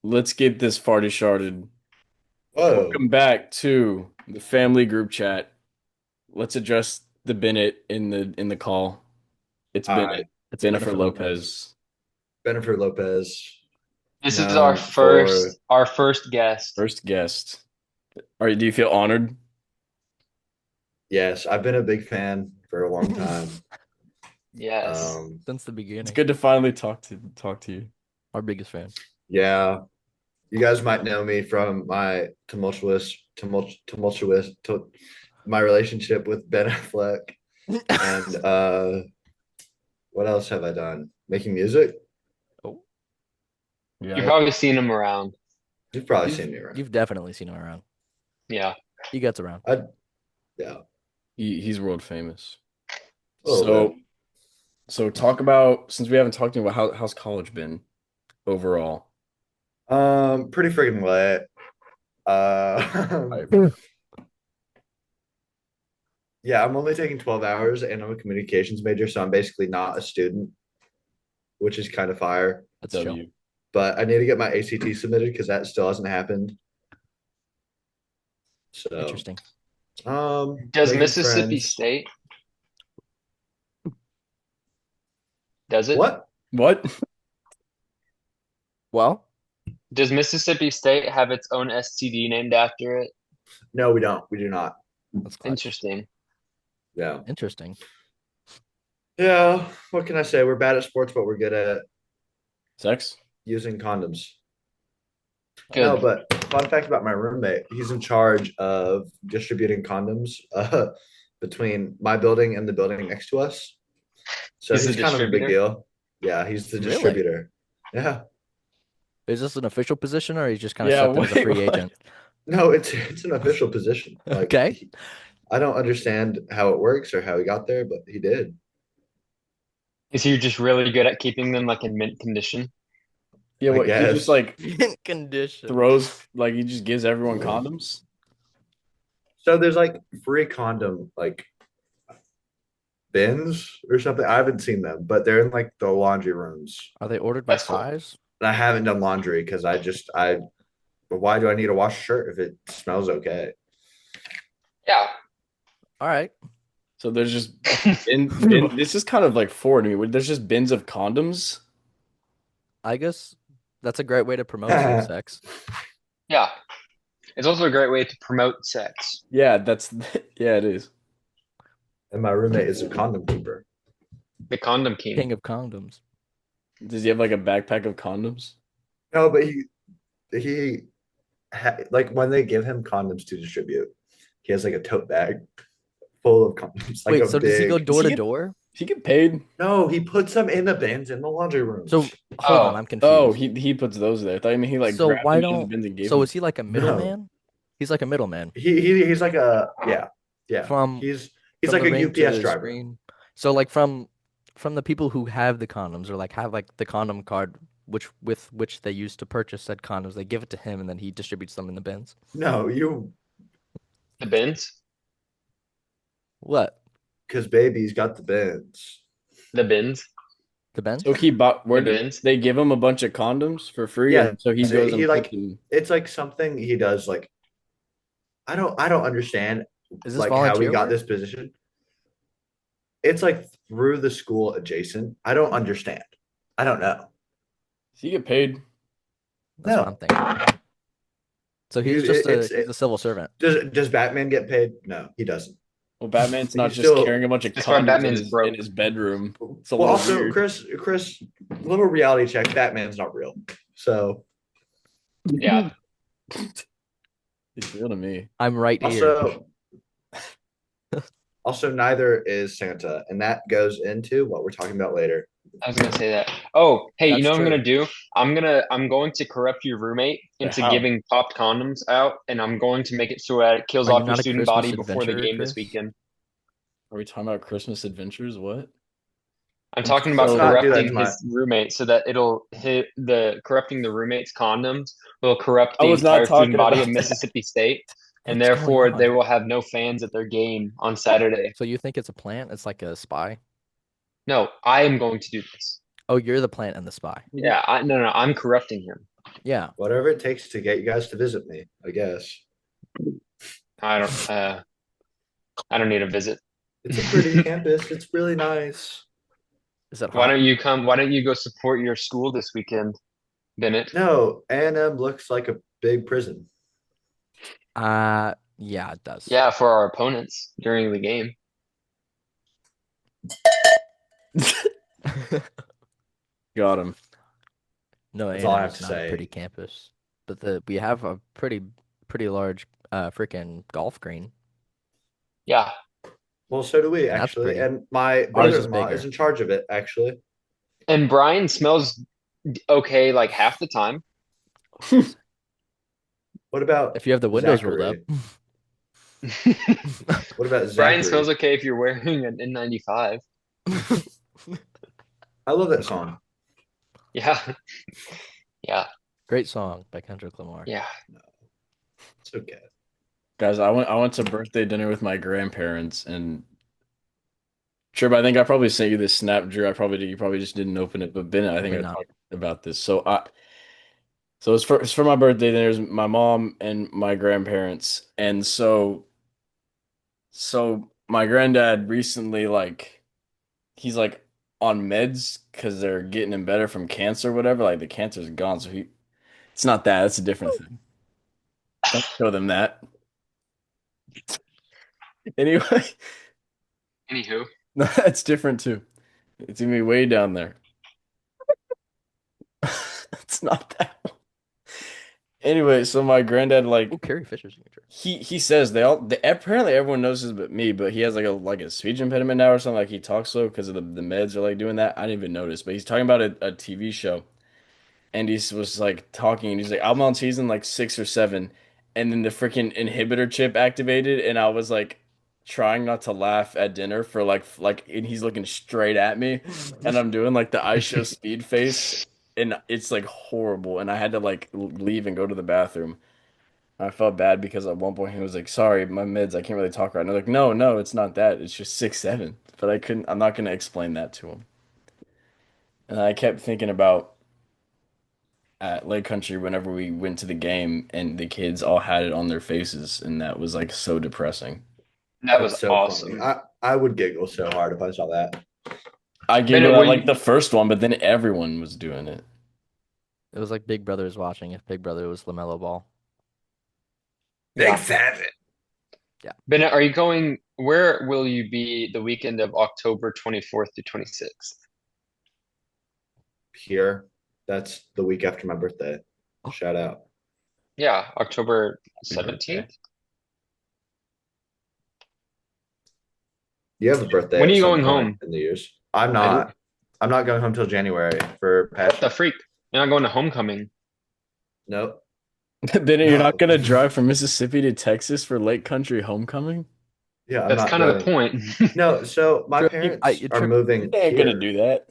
Let's get this farty started. Whoa. Welcome back to the family group chat. Let's address the Bennett in the call. It's All Bennett. right. It's Uh, Jennifer Lopez. Jennifer Lopez, This is our known for, first guest. First guest. Do you feel honored? yes, I've been a big fan for a long time. Yes. Um, Since the It's beginning. good to finally talk to you. Our biggest fan. yeah, you guys might know me from my my relationship with Ben Affleck. And what else have I done? Making music? Oh, You've Yeah, probably seen him around. You've probably you've seen me around. you've definitely seen him around. Yeah. He gets around. I, yeah, he's world famous. a little bit. So so talk about since we haven't talked about how's college been overall. Pretty freaking lit. Uh, Right. yeah, I'm only taking 12 hours and I'm a communications major, so I'm basically not a student, which is kind of fire. That's chill. W. But I need to get my ACT submitted because that still hasn't happened. So, Interesting. Does making Mississippi friends. State, does it? What? What? Well, Does Mississippi State have its own STD named after it? No, we don't. We do not. that's clutch. Interesting. Yeah. Interesting. Yeah. What can I say? We're bad at sports, but we're good at Sex? using condoms. No, Good. but fun fact about my roommate, he's in charge of distributing condoms between my building and the building next to us. So He's the he's kind of a big distributor. deal. Yeah, he's the Really? distributor. Yeah. Is this an official position or he's just kind of Yeah, stepped in as a wait, free what? agent? No, it's an official position. Like Okay. I don't understand how it works or how he got there, but he did. Is he just really good at keeping them like in mint condition? Yeah, I what he just guess. like Mint condition. throws like he just gives everyone condoms? So there's like free condom like bins or something. I haven't seen them, but they're in like the laundry rooms. Are they ordered by That's cool. size? And I haven't done laundry because but why do I need to wash a shirt if it smells okay? Yeah. All right. So there's just this is kind of like foreign to me. There's just bins of condoms. I guess that's a great way to promote safe And sex. Yeah. It's also a great way to promote sex. Yeah, that's yeah, it is. my roommate is a condom keeper. The condom king. King of condoms. Does he have like a backpack of condoms? No, but he like when they give him condoms to distribute, he has like a tote bag full of condoms, like Wait, a so does he go big. Does door he to get door? does he get paid? No, he puts them in the bins in the laundry So rooms. hold on, Oh, I'm Oh, confused. he puts those there. I mean he like So grabbed why them out of the don't bins and gave so them. is he like a No, middleman? He's like a middleman he's like a yeah. from He's from like the a ring to UPS the driver. screen. So like from the people who have the condoms or like have like the condom card which they use to purchase said condoms, they give it to him and then he distributes them in the bins. No, you the bins? What? because baby's got the bins. The bins? The bins? So he bought The where did bins? they give him a bunch of condoms for free Yeah, and so he goes he and puts like them. it's like something he does. Like I don't understand Is this like how he volunteer got work? this position. It's like through the school adjacent. I don't understand. I don't know. Does he get paid? That's what I'm No, thinking. So he, he's just he's it a civil servant. does Batman get paid? No, he doesn't. Well, Batman's not He's just still carrying a bunch of That's why condoms Batman's in broke. his bedroom. It's a well. little Also, weird. Chris, little reality check. Batman's not real. So Yeah. He's real to me. I'm right here. also neither is Santa, and that goes into what we're talking about later. I was gonna say that. Oh, hey, you That's know what I'm true. gonna do? I'm going to corrupt your roommate into How? giving popped condoms out, and I'm going to make it so that it kills Are you off your not a student Christmas body before the adventurer, game this Chris? weekend. Are we talking about Christmas adventures? What? I'm I'm talking Let's about so not do that to corrupting my. his roommate so that it'll hit the corrupting the roommate's condoms will corrupt I the was not entire student talking body of about that. Mississippi State, and What's going therefore they on? will have no fans at their game on Saturday. So you think it's a plant? It's like a spy? No, I am going to do this. Oh, you're the plant and the spy. Yeah, no, I'm corrupting him. Yeah. Whatever it takes to get you guys to visit me, I guess. I don't I don't need a visit. It's a pretty campus. It's really nice. Is it Why hot? don't you come? Why don't you go support your school this weekend, Bennett? No, A&M looks like a big prison. Yeah, it does. Yeah, for our opponents during the game. Got him. No, That's all I A&M have is to not a pretty say. campus, but we have a pretty large freaking golf green, Yeah, Well, so do we and that's actually. pretty. And my Ours is brother-in-law is bigger. in charge of it, actually. and Brian smells okay like half the time. What about If you have the windows rolled up. Zachary? What about Brian smells Zachary? okay if you're wearing an N95. I love that song. Yeah, yeah, Great song by Kendrick Lamar. yeah. It's okay. Guys, I went to birthday dinner with my grandparents and Trip, I think I probably sent you this snap, Drew. I probably did. You probably just didn't open it, but Ben, I think May I not. talked about this. So it's for my birthday. There's my mom and my grandparents, and so my granddad recently he's like on meds because they're getting him better from cancer or whatever. Like the cancer's gone, so it's not that. It's a different thing. Don't show them that. Anyway, Anywho, no, that's different too. It's gonna be way down there. It's not that one. Anyway, so my granddad Oh, Carrie Fisher's signature. he says apparently everyone knows this but me, but he has like a speech impediment now or something. Like he talks slow because of the meds are like doing that. I didn't even notice, but he's talking about a TV show and he was like talking and he's like, I'm on season like 6 or 7, and then the freaking inhibitor chip activated, and I was like trying not to laugh at dinner for and he's looking straight at me, and I'm doing like the I show speed face, and it's like horrible, and I had to like leave and go to the bathroom. I felt bad because at one point he was like, "Sorry, my mids, I can't really talk right now." Like, no, no, it's not that. It's just 6 7. But I couldn't. I'm not gonna explain that to him. And I kept thinking about at Lake Country whenever we went to the game and the kids all had it on their faces, and that was like so depressing. that was That's so funny. awesome. I would giggle so hard if I saw that. I Bennett, giggled were at like you? the first one, but then everyone was doing it. It was like Big Brother was watching if Big Brother was LaMelo Ball. Big Yeah. seven. Bennett, are you going? Where will you be the weekend of October 24th to 26th? Here. That's the week after my birthday. Shout out. Yeah, October Happy birthday. 17th. You have a birthday When are at you some going point home? in the years. I'm I do. not. I'm not going home till January for What passion. the freak? You're not going to homecoming. Nope. Then you're not No. gonna drive from Mississippi to Texas for Lake Country homecoming? Yeah, I'm That's not kind of the going. point. No, so my Trip, parents are Trip, moving You ain't gonna here. do that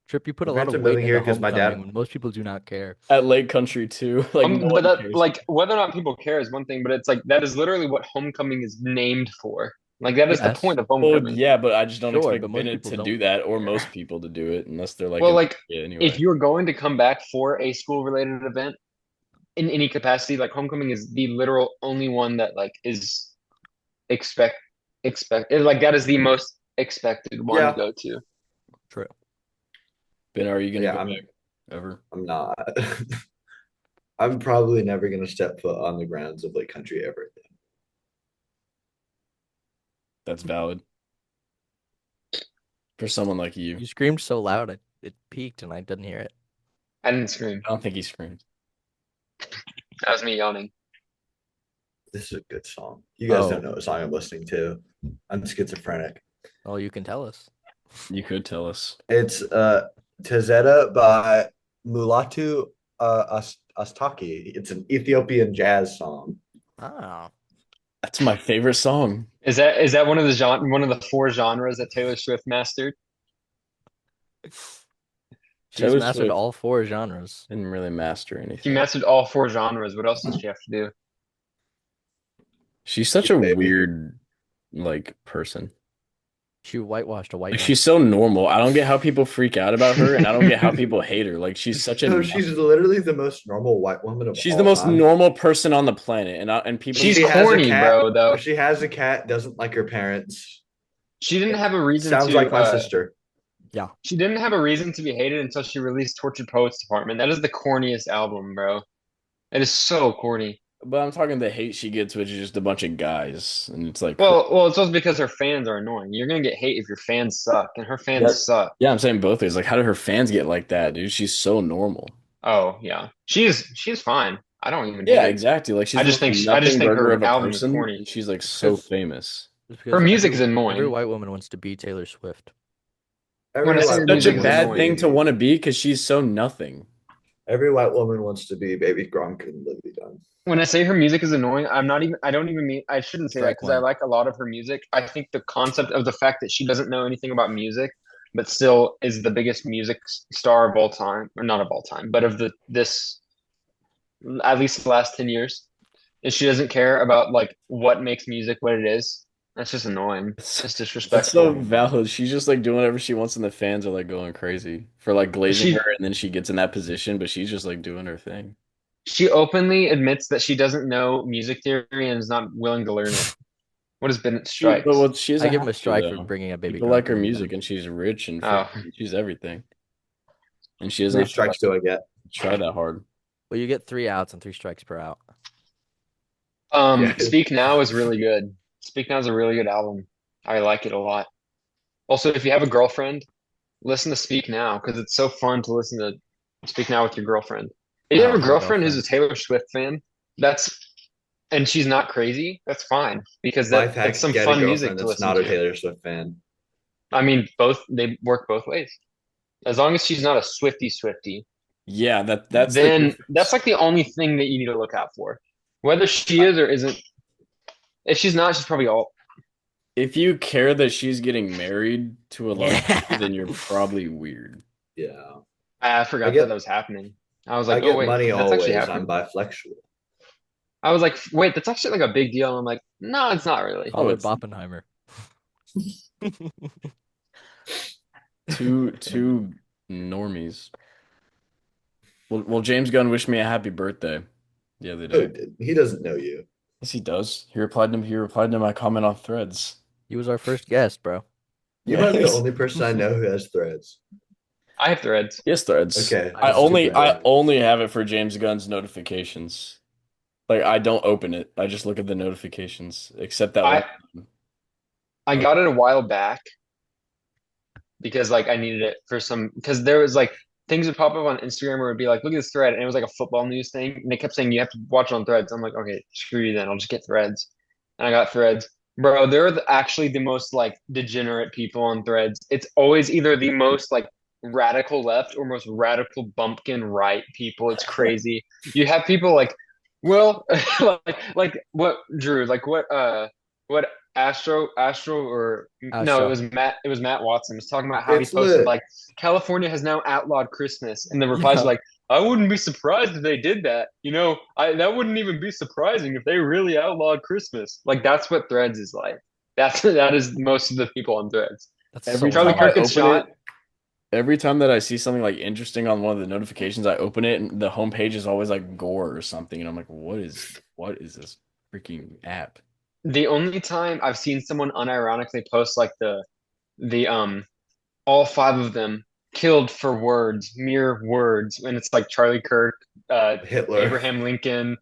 Trip, you put My a lot parents of are weight moving here into because my homecoming dad. when most people do not care. at Lake Country too. Like no But one that, cares. like, whether or not people care is one thing, but it's like that is literally what homecoming is named for. Like, that is the Yes, point of Well, homecoming. yeah, but I just don't sure, but expect most Bennett people to don't do that or care. most people to do it unless they're like Well, an like, idiot if anyway. you're going to come back for a school-related event in any capacity, like homecoming is the literal only one that like is like that is the most expected one to Yeah, go to. True. Ben, are you gonna yeah, go back ever? I'm not. I'm probably never gonna step foot on the grounds of Lake Country ever again. That's valid for someone like you. You screamed so loud it peaked and I didn't hear it. I didn't scream. I don't think he screamed. That was me yawning. This is a good song. You guys Oh. don't know what song I'm listening to. I'm schizophrenic. Oh, you can tell us. You could tell us. It's Tezeta by Mulatu Astaki. It's an Ethiopian jazz song. Ah. That's my favorite song. Is that one of the four genres that Taylor Swift mastered? She's Taylor mastered Swift all 4 genres. didn't really master She anything. mastered all four genres. What else does she have to do? She's such Yeah, a baby. weird like person. She whitewashed a white Like man. she's so normal. I don't get how people freak out about her, and I don't get how people hate her. Like she's such a No, she's nothing. literally the most normal white woman of She's the all most time. normal person on the planet, and people She's She has a corny, cat. bro, though. She has a cat. Doesn't like her parents. She didn't have a reason Sounds to like my sister. Yeah. she didn't have a reason to be hated until she released Tortured Poets Department. That is the corniest album, bro. It is so corny. But I'm talking the hate she gets, which is just a bunch of guys, and it's like, Well, it's also because her fans are annoying. You're gonna get hate if your fans suck, and her yeah, fans suck. yeah. I'm saying both ways. Like, how do her fans get like that, dude? She's so normal. Oh yeah, she's fine. I don't even Yeah, hate it. exactly. Like she's I the just think most I just nothing think burger her of a album is person, corny. and she's like so Because- famous. Just Her because music is every annoying. white woman wants to be Taylor Swift. When I Every say white her Such music a is woman bad annoying. thing to want to be because she's so nothing. Every white woman wants to be Baby Gronk and Livy Dunn. When I say her music is annoying, I don't even mean, I shouldn't say that Strike because I one. like a lot of her music. I think the concept of the fact that she doesn't know anything about music, but still is the biggest music star of all time, or not of all time, but of this, at least the last 10 years, is she doesn't care about like what makes music what it is. That's just annoying. It's That's so disrespectful. valid. She's just like doing whatever she wants, and the fans are like going crazy for like glazing She her, and then she gets in that position, but she's just like doing her thing. she openly admits that she doesn't know music theory and is not willing to learn it. What has been strikes? But what she I doesn't give him a have to, strike for though. bringing up Baby People Gronk like her and Livy music, Dunn. and she's rich and Oh, she's everything, and she doesn't Three have to strikes do I get? try that hard. Well, you get 3 outs and 3 strikes per out. Yeah. Speak Now is really good. Speak Now is a really good album. I like it a lot. Also, if you have a girlfriend, listen to Speak Now because it's so fun to listen to Speak Now with your girlfriend. If you I have a don't have a girlfriend who's a girlfriend. Taylor Swift fan, that's and she's not crazy, that's fine because Life that's hack, some get a fun music girlfriend to that's listen not a to. Taylor Swift fan. I mean, they work both ways. As long as she's not a Swiftie, Yeah, that's the then that's difference. like the only thing that you need to look out for. Whether she is or isn't. If she's not, she's probably all. If you care that she's getting married to a large city, Yeah. then you're probably weird. Yeah. I I forgot get that was happening. I was I like, oh get wait, money that's actually always. I'm happening. biflexual. I was like, wait, that's actually like a big deal. And I'm like, no, it's not really. Call Oh, her it's Boppenheimer. two normies. Well, James Gunn wished me a happy birthday the other Oh, day. he doesn't know you. Yes, he does. He replied to my comment on Threads. He was our first guest, bro. You might be the Yes. only person I know who has threads. I have threads. Yes, Threads. Okay. I I don't only have I Threads. only have it for James Gunn's notifications. Like I don't open it. I just look at the notifications. Except that one. I got it a while back because like I needed it for some because there was like things would pop up on Instagram where it'd be like, look at this thread, and it was like a football news thing, and they kept saying you have to watch it on threads. I'm like, okay, screw you then. I'll just get threads. And I got threads. Bro, they're actually the most like degenerate people on threads. It's always either the most like radical left or most radical bumpkin right people. It's crazy. You have people like, well, like what Drew, like what Astro or no, Astro. it was Matt Watson was talking about how he It's posted lit. like California has now outlawed Christmas, and the replies are Yeah. like, I wouldn't be surprised if they did that. You know, I that wouldn't even be surprising if they really outlawed Christmas. Like that's what Threads is like. That is most of the people on Threads. That's Every so Charlie time I Kirk annoying. gets open shot. it, every time that I see something like interesting on one of the notifications, I open it and the homepage is always like gore or something, and I'm like, what is this freaking app? The only time I've seen someone unironically post like the all five of them killed for words, mere words, and it's like Charlie Kirk, Hitler. Abraham Lincoln,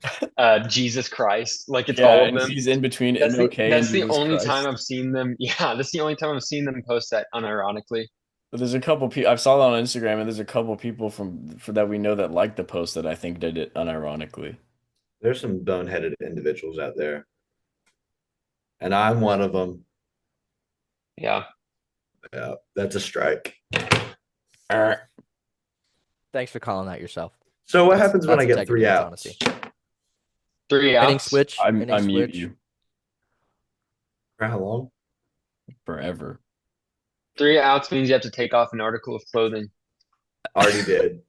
Jesus Christ, like it's Yeah, all of and them. he's in between MLK and That's the Jesus only time Christ. I've seen them. Yeah, that's the only time I've seen them post that unironically. But there's a couple people I saw that on Instagram, and there's a couple people for that we know that like the post that I think did it unironically. There's some boneheaded individuals out there. And I'm one of them. Yeah. Yeah, that's a strike. Thanks for calling out yourself. So what That's- happens when I that's get three integrity, outs? that's honesty. 3 Inning outs. switch. I Inning mute switch. you For how long? forever. 3 outs means you have to take off an article of clothing. Already did.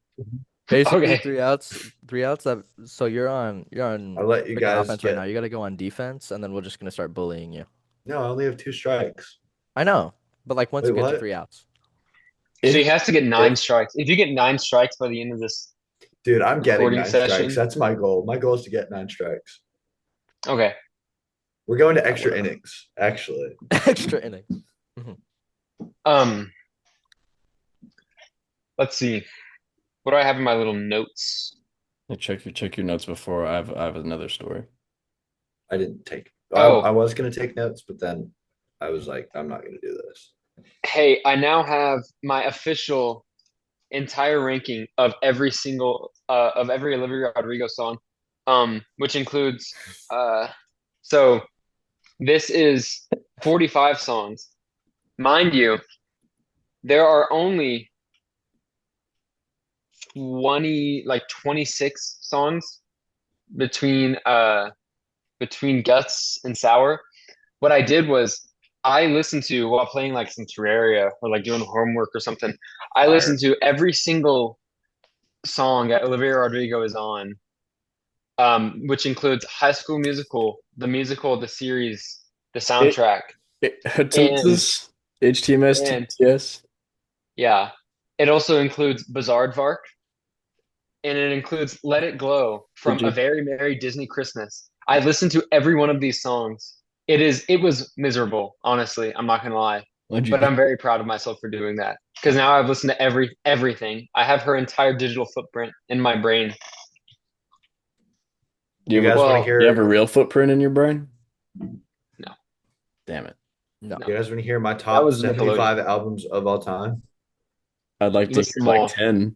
Basically, Okay. 3 outs. 3 outs. So you're on I'll let you freaking guys offense right now. You got to go on defense, and then we're just gonna start bullying you. No, I only have 2 strikes. I know, but like once Wait, you get to what? 3 outs. So he If has to get 9 If strikes. If you get 9 strikes by the end of this dude, I'm getting recording 9 strikes. session, That's my goal. My goal is to get 9 strikes. okay. We're going to That extra would innings, actually. extra innings. Um, let's see. What do I have in my little notes? check your notes before I have another story. I didn't take. Oh, I was gonna take notes, but then I was like, I'm not gonna do this. hey, I now have my official entire ranking of every single of every Olivia Rodrigo song, which includes so this is 45 songs. Mind you, there are only 26 songs between Guts and Sour. What I did was I listened to while playing like some Terraria or like doing homework or something. I Fire. listened to every single song that Olivia Rodrigo is on, which includes High School Musical, the musical, the series, the It, soundtrack, and Hatutus, HTMS, and TTS. yeah, it also includes Bizarre and it includes Let It Glow Did from A you Very Merry Disney Christmas. I listened to every one of these songs. It was miserable, honestly. I'm not gonna lie, What'd but you I'm very proud of myself for doing that because now I've listened to everything. I have her entire digital footprint in my brain. You guys want to Well, you have hear? a real footprint in your brain? no, Damn it. No. no, You guys want to hear my that top was Nickelodeon. 75 albums of all time? I'd like to hear List them like all. 10.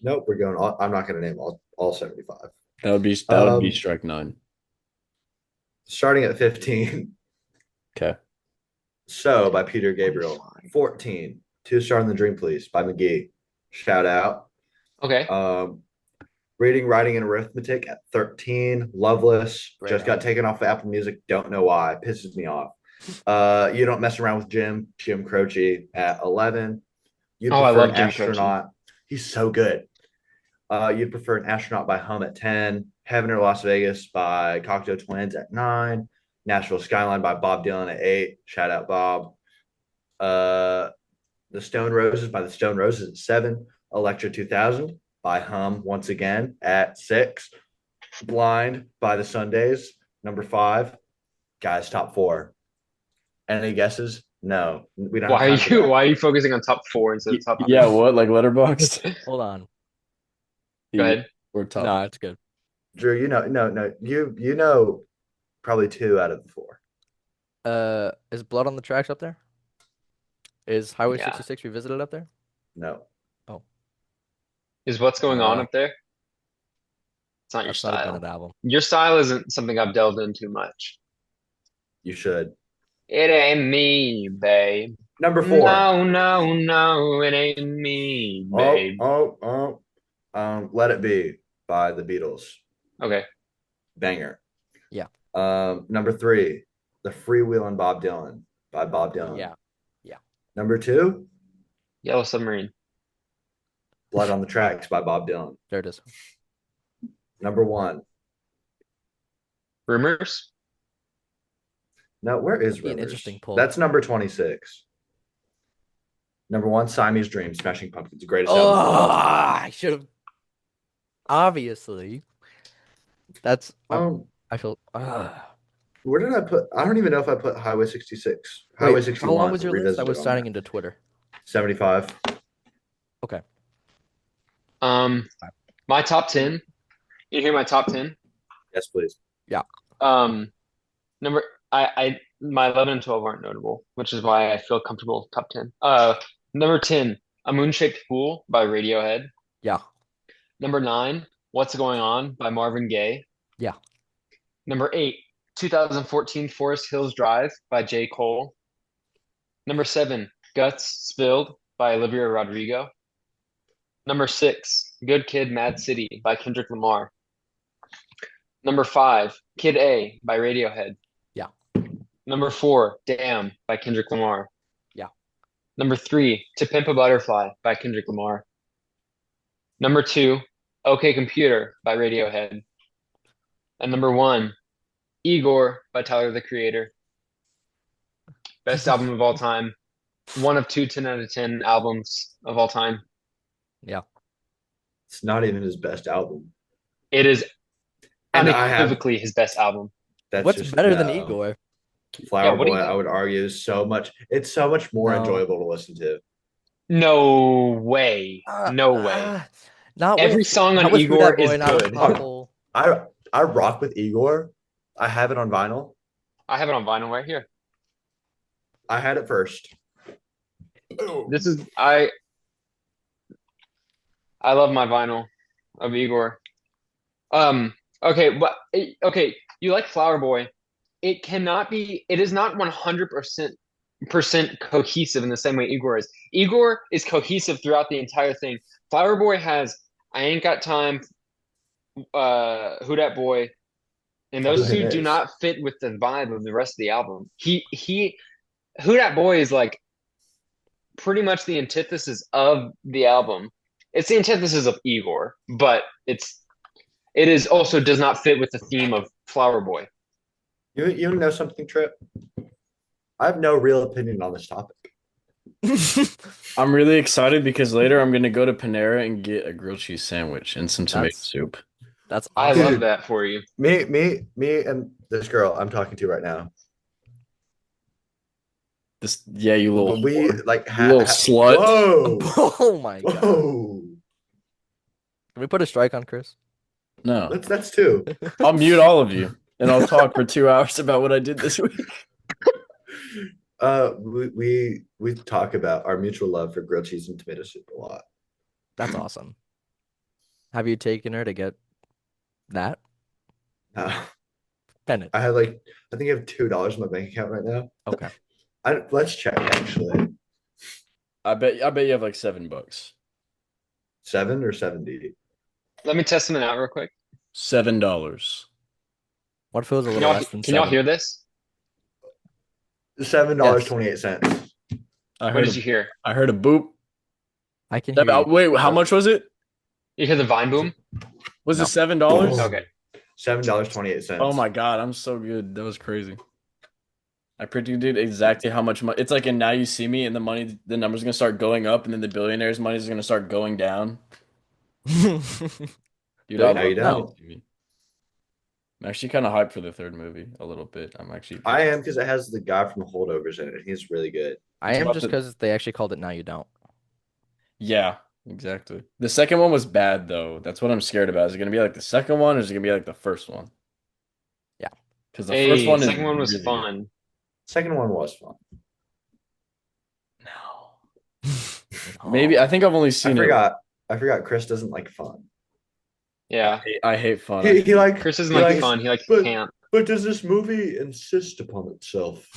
Nope, we're going. I'm not gonna name all 75. That would be Um, strike nine. starting at 15. Okay. So by Peter Gabriel. Fine. 14. Two Star in the Dream Police by McGee. Shout out. Okay. Reading, Writing, and Arithmetic at 13. Loveless. Great Just got album. taken off of Apple Music. Don't know why. Pisses me off. You Don't Mess Around with Jim Croce at 11. You'd Oh, I prefer love an Jim Croce. astronaut. He's so good. You'd prefer an astronaut by Hum at 10. Heaven or Las Vegas by Cocteau Twins at 9. Nashville Skyline by Bob Dylan at 8. Shout out Bob. The Stone Roses by the Stone Roses at 7. Electra 2000 by Hum once again at 6. Blind by the Sundays, number 5. Guys, top 4. Any guesses? No, we don't have time for that. Why are you focusing on top 4 instead of top 3? Yeah, what? Like Letterboxd? Hold on. Go ahead. We're top. No, it's good. Drew, no, you know probably 2 out of the 4. Is Blood on the Tracks up there? Is Highway Yeah. 66 Revisited up there? No, Is What's Going On Uh, up there? It's not your That's not a style. Bennett album. Your style isn't something I've delved into much. you should. It ain't me, babe. Number 4. No, it ain't me, babe. Let It Be by the Beatles. Okay. Banger. Yeah. Number 3, The Freewheelin' Bob Dylan by Bob Dylan. Yeah. Number 2, Yellow Submarine. Blood on the Tracks by Bob Dylan. There it is. Number 1. Rumors? No, where is That'd be an Rumors? interesting pull. That's number 26. Number 1, Siamese Dream, Smashing Pumpkins, greatest Oh, album of all time. I should have. Obviously, that's. I feel. Where did I put? I don't even know if I put Highway 66. Highway Wait, 61. how long was your list? I revisited was on signing there. into Twitter. 75. Okay. My top 10. You hear my top 10? Yes, please. Number my 11 and 12 aren't notable, which is why I feel comfortable with top 10. Number 10, A Moon-Shaped Pool by Radiohead. Yeah. Number 9, What's Going On by Marvin Gaye. Yeah. Number 8, 2014 Forest Hills Drive by J. Cole. Number 7, Guts Spilled by Olivia Rodrigo. Number 6, Good Kid, Mad City by Kendrick Lamar. Number 5, Kid A by Radiohead. Yeah. Number 4, Damn by Kendrick Lamar. Yeah. Number 3, To Pimp a Butterfly by Kendrick Lamar. Number 2, OK Computer by Radiohead. And number 1, Igor by Tyler, the Creator. Best album of all time. one of two 10 out of 10 albums of all time. Yeah. It's not even his best album. It is And I have unequivocally his best album. that's What's just better than no. Igor? Flower what do you Boy, I think? would argue, is so much. It's so much more No. enjoyable to listen to. No way. Uh, No way. uh, not Every with song not on with Who Igor Dat is Boy, not with good. Popple. I rock with Igor. I have it on vinyl. I have it on vinyl right here. I had it first. This is I love my vinyl of Igor. Okay, but okay, you like Flower Boy. It is not 100% cohesive in the same way Igor is. Igor is cohesive throughout the entire thing. Flower Boy has I Ain't Got Time, Who Dat Boy, and Who those Him two do Is. not fit with the vibe of the rest of the album. Who Dat Boy is like pretty much the antithesis of the album. It's the antithesis of Igor, but it is also does not fit with the theme of Flower Boy. You know something, Trip? I have no real opinion on this topic. I'm really excited because later I'm gonna go to Panera and get a grilled cheese sandwich and some tomato That's soup. that's I awesome. love Dude. that for you. Me, and this girl I'm talking to right now. This, yeah, you little, When we like you little slut. Whoa, Oh my God. whoa. Can we put a strike on Chris? No, That's two. I'll mute all of you and I'll talk for 2 hours about what I did this week. We talk about our mutual love for grilled cheese and tomato soup a lot. That's awesome. Have you taken her to get that? Uh, Bennett. I have like I think I have $2 in my bank account right now. Okay. Let's check actually. I bet you have like $7. 7 or 70. Let me test something out real quick. $7. What feels a Can little y'all, less than can y'all seven? hear this? $7.28. I What heard did you hear? I heard a boop. I can hear you. Wait, how much was it? You hear the Vine boom? Was No. it $7? Okay. $7.28. Oh my God, I'm so good. That was crazy. I predicted exactly how much money. It's like in Now You See Me, and the number's gonna start going up, and then the billionaires' money is gonna start going down. Dude, I Now you love don't. Now You See Me. I'm actually kind of hyped for the third movie a little bit. I am because it has the guy from Holdovers in it. He's really good. I It's am about just the- because they actually called it Now You Don't. Yeah, exactly. The second one was bad though. That's what I'm scared about. Is it gonna be like the second one, or is it gonna be like the first one? Yeah. Because the first Hey, one is second one was really fun. Second one was fun. good. No. Maybe I think I've only I seen it. forgot Chris doesn't like fun. Yeah. I hate fun. He like Chris doesn't he like likes- fun. He likes but- camp. But does this movie insist upon itself?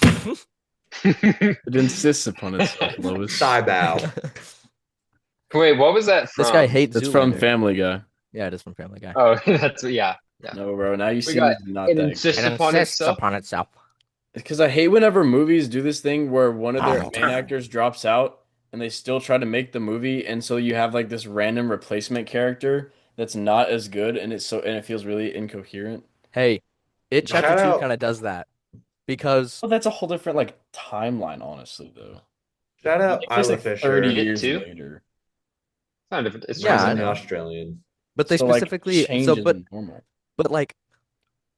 It insists upon itself, Lois. Side bow. Wait, what was that from? This guy hates That's from Zoolander. Family Guy. Yeah, it is from Family Guy. Oh, that's yeah. No, bro. Now You See Me got is not It that. insists It upon insists itself. upon itself. Because I hate whenever movies do this thing where one of their Oh, main actors drops out and they still try to make the movie, and so you have like this random replacement character that's not as good, and it feels really incoherent. Hey, It Shout Chapter 2 out- kind of does that because Well, that's a whole different like timeline, honestly, though. Shout out It's Isla like Fisher. 30 It years too? later. It's not different. It's Yeah, She's I in fine. the know. Australian. but they So, like, specifically change so is but normal. like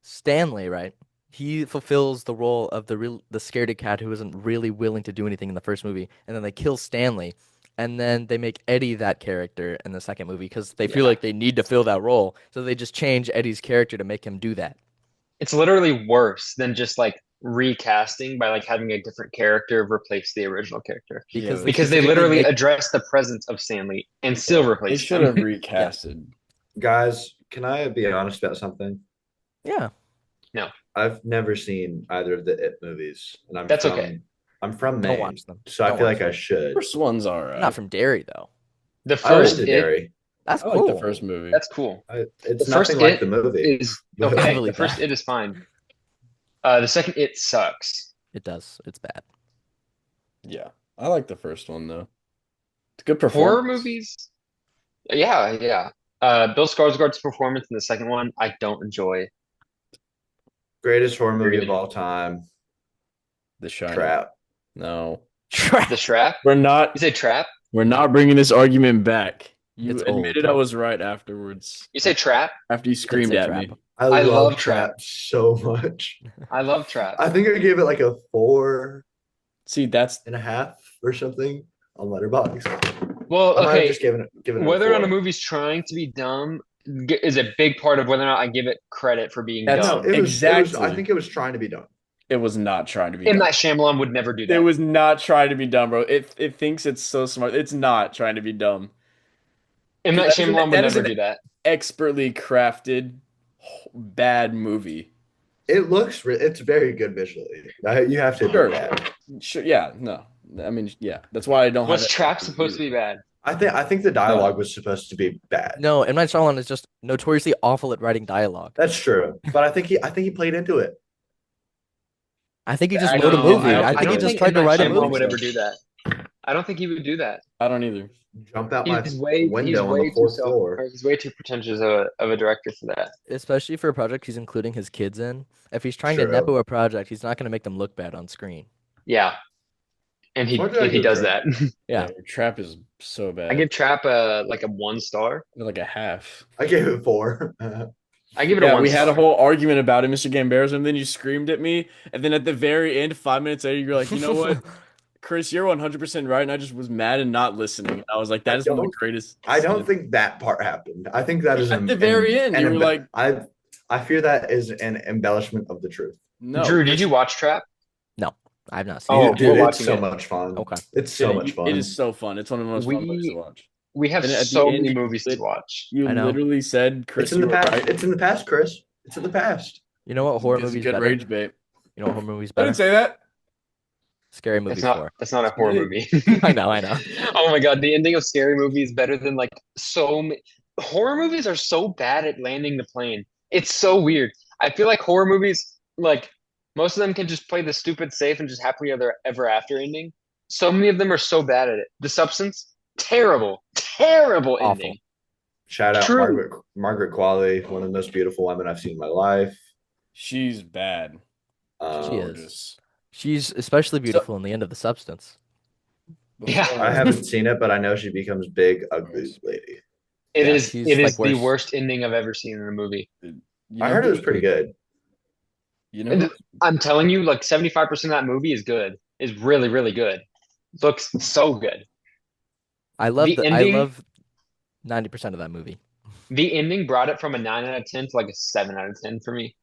Stanley, right? He fulfills the role of the scaredy cat who isn't really willing to do anything in the first movie, and then they kill Stanley, and then they make Eddie that character in the second movie because they feel Yeah. like they need to fill that role, so they just change Eddie's character to make him do that. It's literally worse than just like recasting by like having a different character replace the original character. Because Yeah, Because they specifically literally make- address the presence of Stanley and still They replace should have him. recasted. Guys, can I be honest about something? Yeah, I've never seen either of the It movies, and I'm That's from, okay. I'm from don't Maine, watch them. so I Don't feel watch like I should. First one's alright. Not from Derry though. The I first liked it, Derry. That's I cool. like the first movie. that's cool. It's The first nothing like It the movie. Is okay. Heavily The first bad. it is fine. The second it sucks. It does. It's bad. Yeah, I like the first one though. It's a good Horror performance. movies? Yeah, yeah. Bill Skarsgård's performance in the second one, I don't enjoy. Greatest horror movie Period. of all time. The Shining. Trap. No. The Trap? We're You not say Trap? we're not bringing this argument back. You It's admitted old. I was right afterwards. You say Trap? After you screamed say at Trap. me. I I love love Trap so much. I love Trap. I think I gave it like a 4.5 See, that's or something on Letterboxd. Well, I might have okay, just given it whether or a not a 4. movie's trying to be dumb is a big part of whether or not I give it credit for being That's- No, dumb. it was. I Exactly. think it was trying to be done. it was not trying to be M. dumb. Night Shyamalan would never do It that. was not trying to be dumb, bro. It thinks it's so smart. It's not trying to be dumb. M. Night That is an- Shyamalan would that is never an- do that. Expertly crafted bad movie. It looks. It's very good visually. You have to Sure. admit that. Sure, yeah, no. I mean, yeah. That's why I don't Was have Trap supposed to be bad? I think the dialogue was supposed to be bad. No, M. Night Shyamalan is just notoriously awful at writing dialogue. That's true. But I think he played into it. I think he just I wrote a don't- movie. I don't- I I think he don't just think tried M. to Night write a Shyamalan movie. would ever do that. I don't think he would do that. I don't either. Jump out He's my way window on the too fourth floor. he's way too pretentious of a director for that. Especially for a project he's including his kids in. If he's trying to True. nepo a project, he's not going to make them look bad on screen. Yeah, and he What did I give does Trap? that. Yeah. Trap is so bad. I give Trap a 1 star. like a half. I gave it 4. I give it a Yeah, 1 we had a star. whole argument about it, Mr. Gamberos, and then you screamed at me, and then at the very end, 5 minutes later, you're like, you know what, Chris, you're 100% right, and I just was mad and not listening. And I was like, that is one of the greatest. I don't think that part happened. I think that is At the very end, you were like, I fear that is an embellishment of the truth. no. Drew, did you watch Trap? I've not seen Oh, it. Dude, we're it's watching so it. much fun. Okay. It's so much fun. It is so fun. It's one of the most fun movies to watch. We have And at the so end, many you movies to lit- watch. You I know. literally said, Chris, It's in the you were past. right. It's in the past, Chris. It's in the past. You know what horror It's a movie's good better? rage bait. You know what horror movie's I didn't better? say that. Scary Movie 4. That's not a horror movie. I know. Oh my God, the ending of Scary Movie is better than like so many. Horror movies are so bad at landing the plane. It's so weird. I feel like horror movies, like most of them can just play the stupid safe and just happily ever after ending. So many of them are so bad at it. The Substance, terrible Awful. ending. Shout out True. Margaret Qualley, one of the most beautiful women I've seen in my life. She's bad. She is. Gorgeous. She's especially beautiful in the end of The Substance. Yeah. I haven't seen it, but I know she becomes big, ugly lady. It Yeah, is. she's, It is like, the worse. worst ending I've ever seen in a movie. You I know heard it who- was pretty good. You know, And I'm telling you, like 75% of that movie is good. Is really, really good. Looks so good. I love The I ending- love 90% of that movie. The ending brought it from a 9 out of 10 to like a 7 out of 10 for me.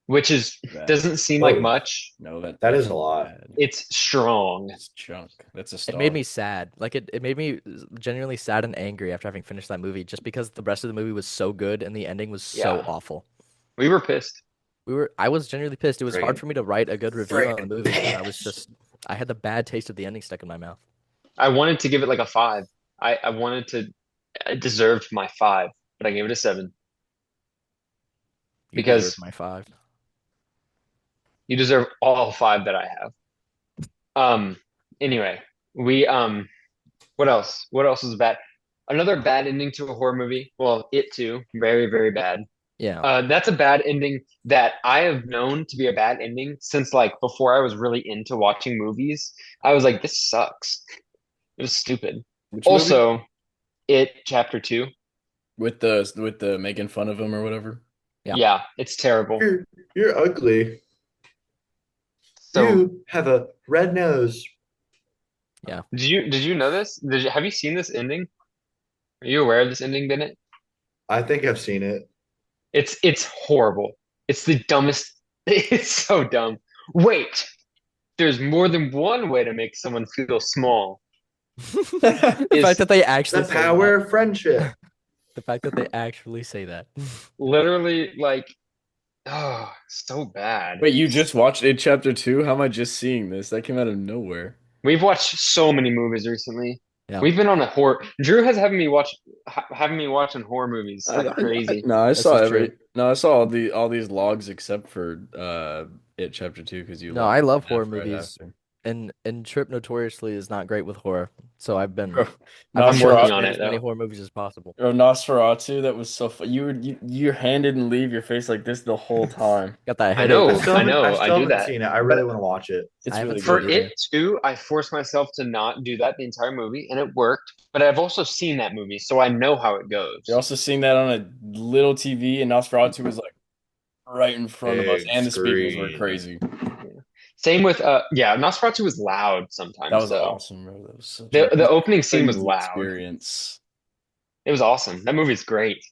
Which is bad. doesn't seem like Oh. much. No, That is a lot. bad. It's strong. It's chunk. That's a It star. made me sad. Like it made me genuinely sad and angry after having finished that movie, just because the rest of the movie was so good and the ending was so Yeah. awful. We were pissed. I was genuinely pissed. It was hard Friggin- for me to write a good review on the friggin' movie. Because I was pissed. just I had the bad taste of the ending stuck in my mouth. I wanted to give it like a 5. I wanted to. It deserved my 5, but I gave it a 7. You Because- deserve my 5. You deserve all 5 that I have. Anyway, we what else? What else is bad? Another bad ending to a horror movie. Well, It Too, very, very bad. Yeah. That's a bad ending that I have known to be a bad ending since like before I was really into watching movies. I was like, this sucks. It was stupid. Which movie? Also, It Chapter 2. with the making fun of him or whatever. Yeah. Yeah, it's terrible. You're ugly. So You have a red nose. did you know this? Have you seen this ending? Are you aware of this ending, Bennett? I think I've seen it. It's horrible. It's the dumbest. It's so dumb. Wait, there's more than one way to make someone feel small. The Is- fact that they actually The say power that. of friendship. The fact that they actually say that. Literally, like, oh, so bad. Wait, you just watched it chapter 2? How am I just seeing this? That came out of nowhere. We've watched so many movies recently. Yeah. We've been on a horror. Drew has having me watching horror movies like crazy. No, I This saw is true. I saw all these logs except for it chapter 2 because you No, logged I love it horror right movies. after. and Trip notoriously is not great with horror. So I've been Bro, I've been working watching on Nosferatu, it as many though. horror movies as possible. or Nosferatu, that was so fun. Your hand didn't leave your face like this the whole time. Got that I headache. know, I I still do haven't that. seen it. I But really want to watch it. I It's haven't really seen for good. it either. it too, I forced myself to not do that the entire movie, and it worked. But I've also seen that movie, so I know how it You're goes. also seeing that on a little TV, and Nosferatu was like right in front of us, Big and the speakers were screen. crazy. Same with yeah, Nosferatu was loud That sometimes was though. awesome, bro. That was such a The opening scene was crazy loud. experience. It was awesome. That movie's great.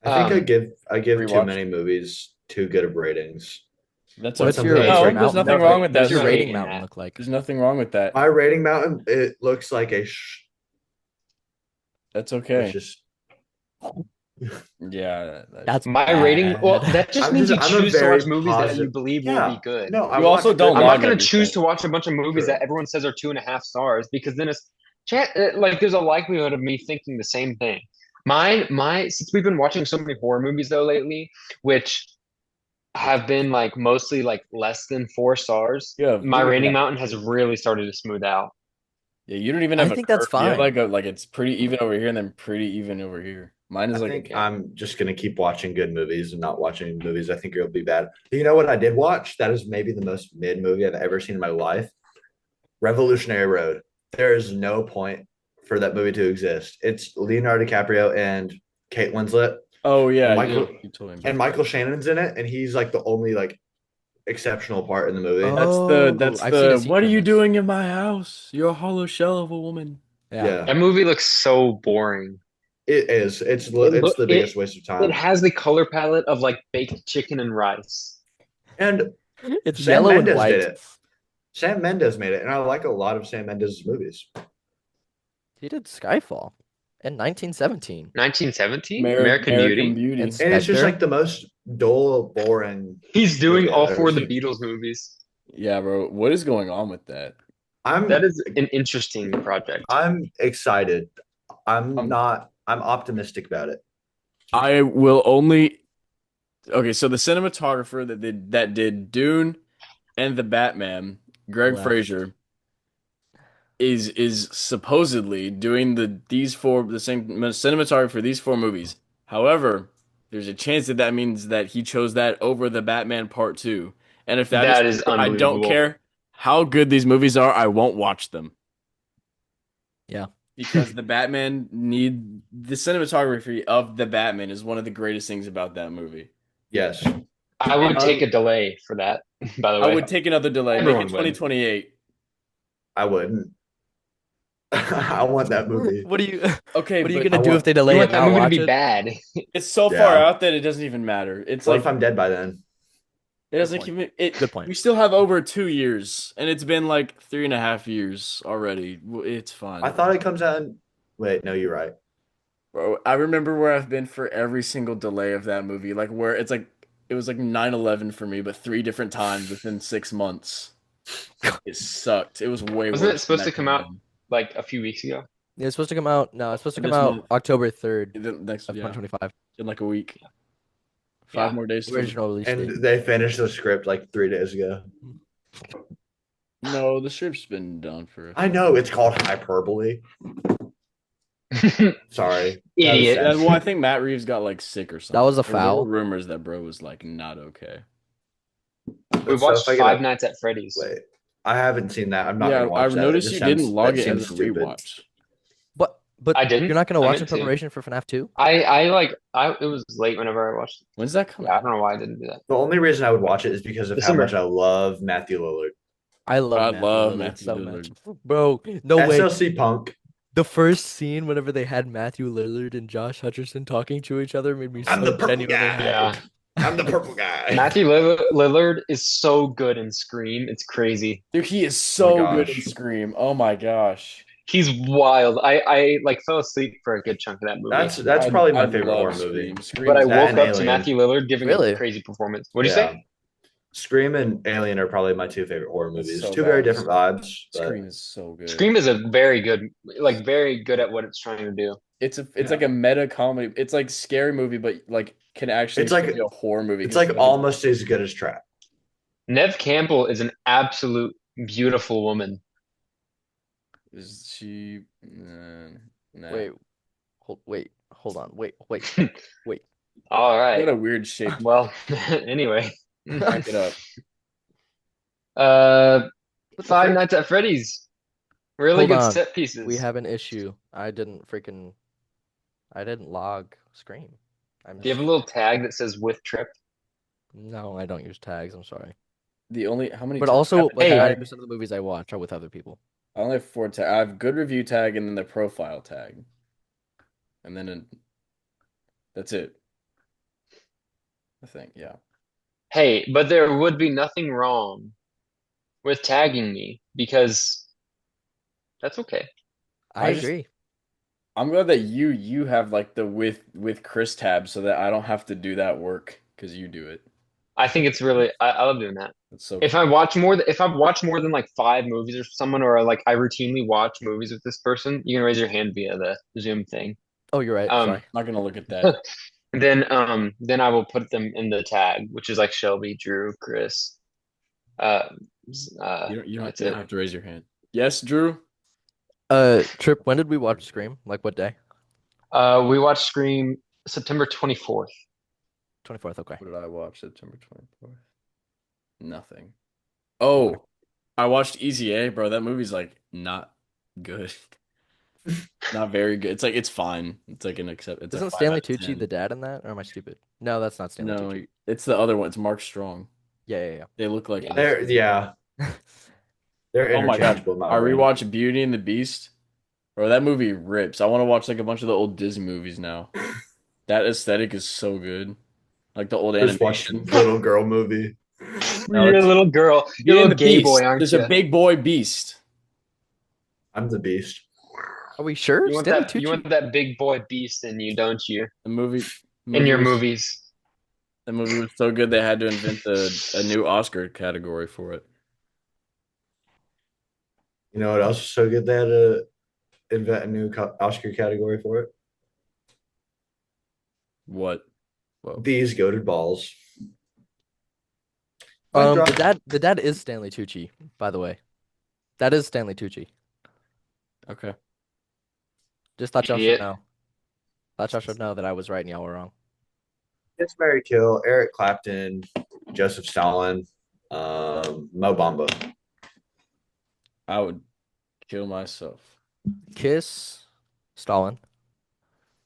I think Um, I give too Rewatch. many movies too good of ratings. That's When What's okay. something your is No, like there's mountain? nothing wrong with that. What's there's your no There's, hate rating in mountain that. look like? there's nothing wrong with that. My rating mountain, it looks like That's it's okay. just Yeah. That's My rating, well, bad. that just means you I'm a choose to very watch movies that you positive. believe will Yeah. be good. No, I You also watch don't good I'm log not going to everything. choose to watch a bunch of movies True. that everyone says are 2.5 stars because then it's like there's a likelihood of me thinking the same thing. Since we've been watching so many horror movies though lately, which have been like mostly like less than 4 stars, Yeah, my rating mountain has really started to smooth out. Yeah, you don't even I have a think that's curve. You have fine. like it's pretty even over here and then pretty even over here. Mine I is like think okay. I'm just gonna keep watching good movies and not watching movies I think will be bad. You know what I did watch? That is maybe the most mid movie I've ever seen in my life. Revolutionary Road. There is no point for that movie to exist. It's Leonardo DiCaprio and Kate Winslet Oh yeah, and Michael you told me about and that. Michael Shannon's in it, and he's like the only like exceptional part in the movie. Oh, That's I've seen a the scene what are from you this. doing in my house? You're a hollow shell of a woman. Yeah. Yeah, That movie looks so boring. it is. It It's look the biggest waste of it time. has the color palette of like baked chicken and rice. And It's Sam yellow and Mendes did white. it. Sam Mendes made it, and I like a lot of Sam Mendes' movies. He did Skyfall in 1917. 1917, American American Beauty. Beauty. And And it's just Spectre. like the most dull, boring He's doing movie all I've four ever of the seen. Beatles movies. Yeah, bro. What is going on with that? That is an interesting project. I'm excited. Um, I'm optimistic about it. I will only okay, so the cinematographer that did Dune and the Batman, Greg Left. Fraser, is supposedly doing the same cinematography for these four movies. However, there's a chance that that means that he chose that over the Batman Part 2. And if that That is is true, I don't unbelievable. care how good these movies are, I won't watch them. Yeah. Because the cinematography of the Batman is one of the greatest things about that movie. Yes. I would take a delay for that, by the I way. would take another delay, make Everyone it would. 2028. I wouldn't. I want that movie. What are you Okay, What are you but gonna I do want- if they You delay want it? that Not movie to watch be it? bad. it's so Yeah. far out that it doesn't even matter. It's What like if I'm dead by then? it doesn't point. even it. Good point. We still have over 2 years, and it's been like 3.5 years already. It's fine. I thought it comes out in... Wait, no, you're right. Bro, I remember where I've been for every single delay of that movie. Like where it's like it was like 9/11 for me, but 3 different times within 6 months. It sucked. It was way Wasn't it worse supposed than to come out like a few weeks ago? It's supposed to come out. No, it's supposed to This come out month. October 3rd The next of yeah, 2025. in like a week. 5 Yeah. more days The till original release date. And they finished the script like 3 days ago. No, the script's been done for. I know it's called hyperbole. Sorry. Idiot. Yeah, well, I think Matt Reeves got like sick or something. That was a There were foul. rumors that bro was like not okay. We So watched if I get Five a- Nights at Freddy's. Wait, I haven't seen that. I'm not Yeah, gonna I watch that. It noticed just you sounds- didn't log that it as seems a stupid. rewatch. But I didn't. you're not gonna I watch in meant to. preparation for FNAF 2? It was late whenever I watched it. When's that coming Yeah, I out? don't know why I didn't do that. The only reason I would watch it is because of December. how much I love Matthew Lillard. I love I Matthew love Lillard Matthew so Lillard. much. Bro, no way. SLC Punk. The first scene whenever they had Matthew Lillard and Josh Hutcherson talking to each other made me I'm so the purple genuinely guy. happy. Yeah. I'm the purple guy. Matthew Lillard is so good in Scream. It's crazy. Dude, he is Oh my so good in gosh. Scream. Oh my gosh. He's wild. I like fell asleep for a good chunk of that movie. That's probably my I favorite love horror Scream. movie. Scream But I is that woke and up to Alien. Matthew Lillard giving Really? a crazy performance. What do you Yeah. say? Scream and Alien are probably my two favorite horror It's movies. so Two very bad. different vibes. But Scream is so good. Scream is a very good at what it's trying to do. It's Yeah. like a meta comedy. It's like scary movie, but like can actually It's like- be a horror movie. it's 'cause like almost as good as Trap. Nev Campbell is an absolute beautiful woman. Is she? Nah. Hold on, wait. All What right. a weird shape. Well, anyway. Crank it up. Uh, What the Five frick? Nights at Freddy's. Really Hold good on. set We pieces. have an issue. I didn't log Scream. Do you have a little tag that says with trip? No, I don't use tags. I'm sorry. How many But tags? I have also, a like Hey, tag. 90% of the movies I watch are with other people. I only have 4 tags. I have good review tag and then the profile tag, and then that's it. I think. Yeah. hey, but there would be nothing wrong with tagging me because that's okay. I I just agree. I'm glad that you have like the with Chris tab so that I don't have to do that work because you do it. I think it's really I love doing that. That's so If cool. I watch more than if I've watched more than like five movies or someone, or like I routinely watch movies with this person, you can raise your hand via the Zoom thing. Oh, you're right. Um, Sorry. I'm not gonna look at that. then I will put them in the tag, which is like Shelby, Drew, Chris. Uh, You that's don't it. have to raise your hand. Yes, Drew. Trip, when did we watch Scream? Like what day? We watched Scream September 24th. 24th, okay. What did I watch September 24th? Nothing. Okay. Oh, I watched Easy A, bro. That movie's like not good. Not very good. It's like it's fine. It's like it's a Isn't 5 out Stanley of Tucci 10. the dad in that? Or am I stupid? No, that's not Stanley No, Tucci. it's the other one. It's Mark Strong. Yeah. They look like Yeah. Yeah, they're Oh my God. interchangeable in my I brain. rewatched Beauty and the Beast. Bro, that movie rips. I want to watch like a bunch of the old Disney movies now. That aesthetic is so good. Like the old Just watched a animation. little girl movie. No, You're a it's little girl. You're Beauty a and little the gay boy, Beast. aren't There's a you? big boy beast. I'm the beast. Are we sure? Stanley You Tucci? want that big boy beast in you, don't you? The movie In movie your was movies. the movie was so good they had to invent a new Oscar category for it. You know what else is so good? They had to invent a new Oscar category for it. What? Whoa. These goated balls. Mic drop. The dad is Stanley Tucci, by the way. That is Stanley Tucci. Okay. Just thought y'all should Idiot. know. Thought y'all should know that I was right and y'all were wrong. It's Mary Kill, Eric Clapton, Joseph Stalin, Mo Bamba. I would kill myself. Kiss, Stalin,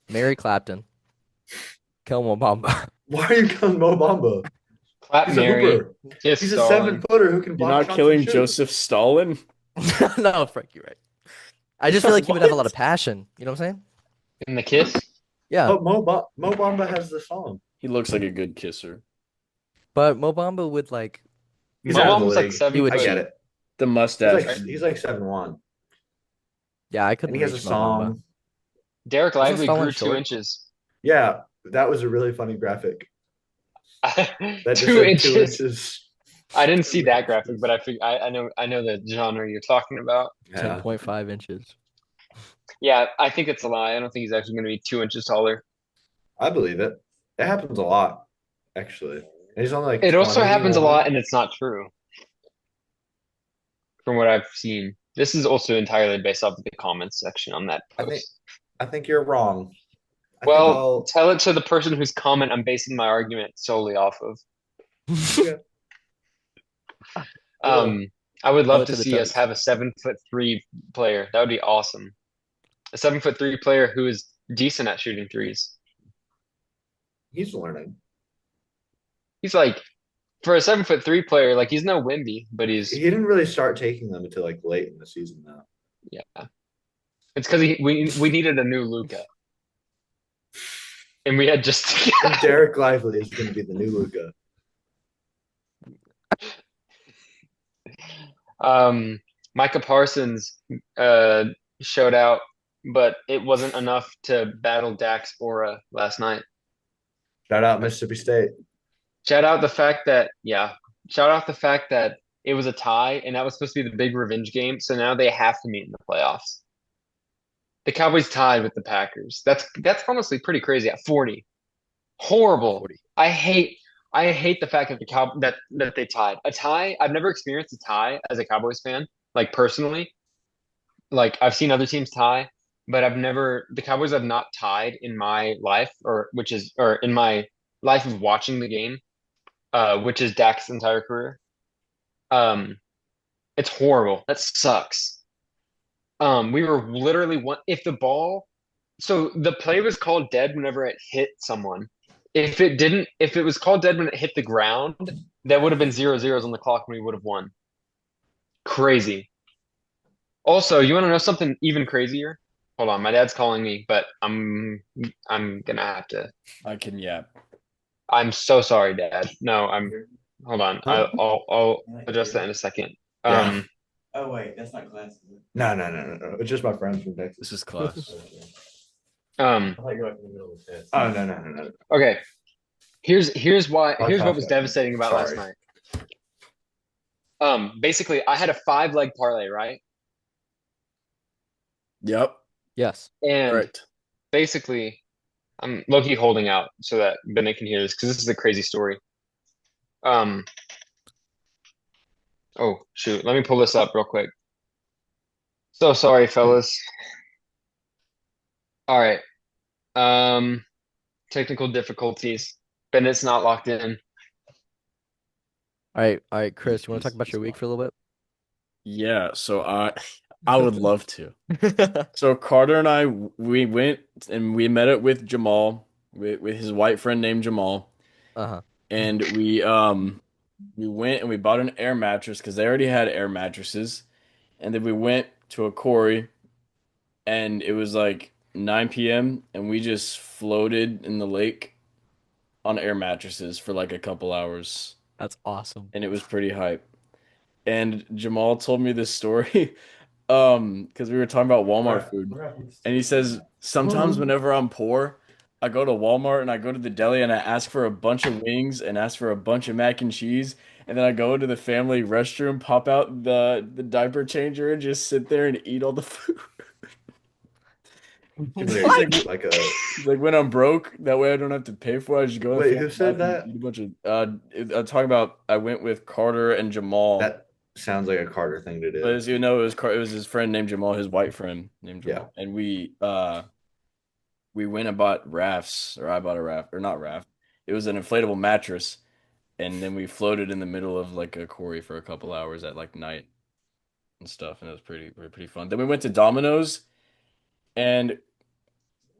Mary Clapton, Kill Bamba. Why are you killing Mo Bamba? Clap He's a Mary. hooper. Kiss He's a Stalin. 7-footer who can You're block not shots and killing shoot. Joseph Stalin? No, Frank, you're right. I just feel like he would have a lot What? of passion. You know what I'm saying? In the kiss? Yeah, But Mo Bamba has the song. He looks like a good kisser. but Mo Bamba would like. He's My out of the mom was like league. He seven would I foot. get it. The He's mustache. like he's like 7'1", Yeah, I and couldn't he has a reach Mo Bamba. song. Derek Wasn't Lively Stalin grew short? 2 inches. Yeah, that was a really funny graphic. That just Two said 2 inches. inches. I didn't see that graphic, but I know the genre you're talking about. Yeah, 10.5 inches. Yeah, I think it's a lie. I don't think he's actually going to be 2 inches taller. I believe it. It happens a lot, actually. And he's only like It also happens a 21. lot, and it's not true from what I've seen. This is also entirely based off of the comments section on that I think post. I think you're wrong. I think Well, I'll tell it to the person whose comment I'm basing my argument solely off of. yeah. Um, I would Tell love it to to the see us Toads. have a 7'3" player. That would be awesome. A 7'3" player who is decent at shooting threes. He's learning. He's like, for a 7'3" player, like he's no Wimby, but he's He didn't really start taking them until like late in the season though. yeah. It's because we needed a new Luca, and we had just And Derek Lively is going to be the new Luca. Micah Parsons showed out, but it wasn't enough to battle Dax Bora last night. Shout out Mississippi State. Shout out the fact that shout out the fact that it was a tie, and that was supposed to be the big revenge game. So now they have to meet in the playoffs. The Cowboys tied with the Packers. That's honestly pretty crazy at 40. Horrible. 40. I hate the fact that that they tied. A tie, I've never experienced a tie as a Cowboys fan, like personally. Like I've seen other teams tie, but the Cowboys have not tied in my life or in my life of watching the game, which is Dak's entire career. Um, it's horrible. That sucks. We were literally one if the ball so the play was called dead whenever it hit someone. If it was called dead when it hit the ground, that would have been 0-0s on the clock and we would have won. Crazy. Also, you want to know something even crazier? Hold on, my dad's calling me, but I'm gonna have to. I can yap. I'm so sorry, Dad. No, hold on. Huh? I'll address that in a second. Yeah. Um, Oh wait, that's not class, is it? No. It's just my friends from Texas. This is class. um, I thought you were like in the middle of the test. Oh no. okay. Here's what was Okay. devastating about last Sorry. night. Basically, I had a 5-leg parlay, right? Yep. Yes. And Right. basically, I'm low-key holding out so that Bennett can hear this because this is a crazy story. Um, oh shoot, let me pull this up real quick. So sorry, fellas. All right. Technical difficulties. Bennett's not locked in. All right, Chris, you want to talk about your week for a little Yeah. So I would love to. bit? So Carter and I, we went and we met up with Jamal, with his white friend named Jamal, Uh-huh. and we went and we bought an air mattress because they already had air mattresses, and then we went to a quarry, and it was like 9 p.m. and we just floated in the lake on air mattresses for like a couple hours, That's awesome. and it was pretty hype. And Jamal told me this story, because we were talking about Walmart food. And he says, sometimes whenever I'm poor, I go to Walmart and I go to the deli and I ask for a bunch of wings and ask for a bunch of mac and cheese. And then I go to the family restroom, pop out the diaper changer and just sit there and eat all the food. It's like a He's like, when I'm broke, that way I don't have to pay for it. I just go to the Wait, family who said bathroom that? and eat a bunch of I'm talking about I went with Carter and Jamal. That sounds like a Carter thing to But do. as you know, it was his friend named Jamal, his white friend named Jamal. And we went and bought rafts, or I bought a raft, or not raft. It was an inflatable mattress, and then we floated in the middle of like a quarry for a couple hours at like night and stuff, and it was pretty fun. Then we went to Domino's, and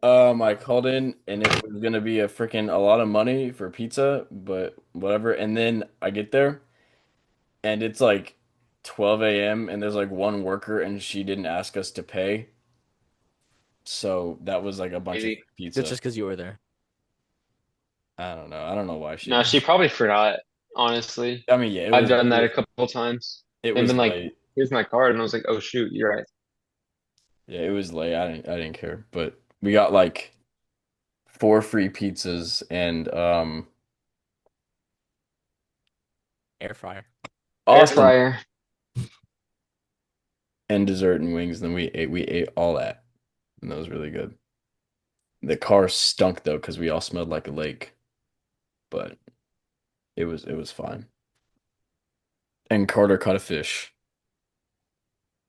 I called in, and it was gonna be a lot of money for pizza, but whatever. And then I get there, and it's like 12 a.m. and there's like one worker, and she didn't ask us to pay, so that was like a bunch of Maybe. pizza. It's just because you were there. I don't know. I don't know why she No, did. she probably forgot, honestly. I mean, yeah, I've done that a couple times. it And was been like, late. here's my card. And I was like, oh shoot, you're right. Yeah, it was late. I didn't care. But we got like 4 free pizzas and Air fryer. Air awesome fryer. and dessert and wings. And then we ate all that. And that was really good. The car stunk though, because we all smelled like a lake. But it was fine. And Carter caught a fish.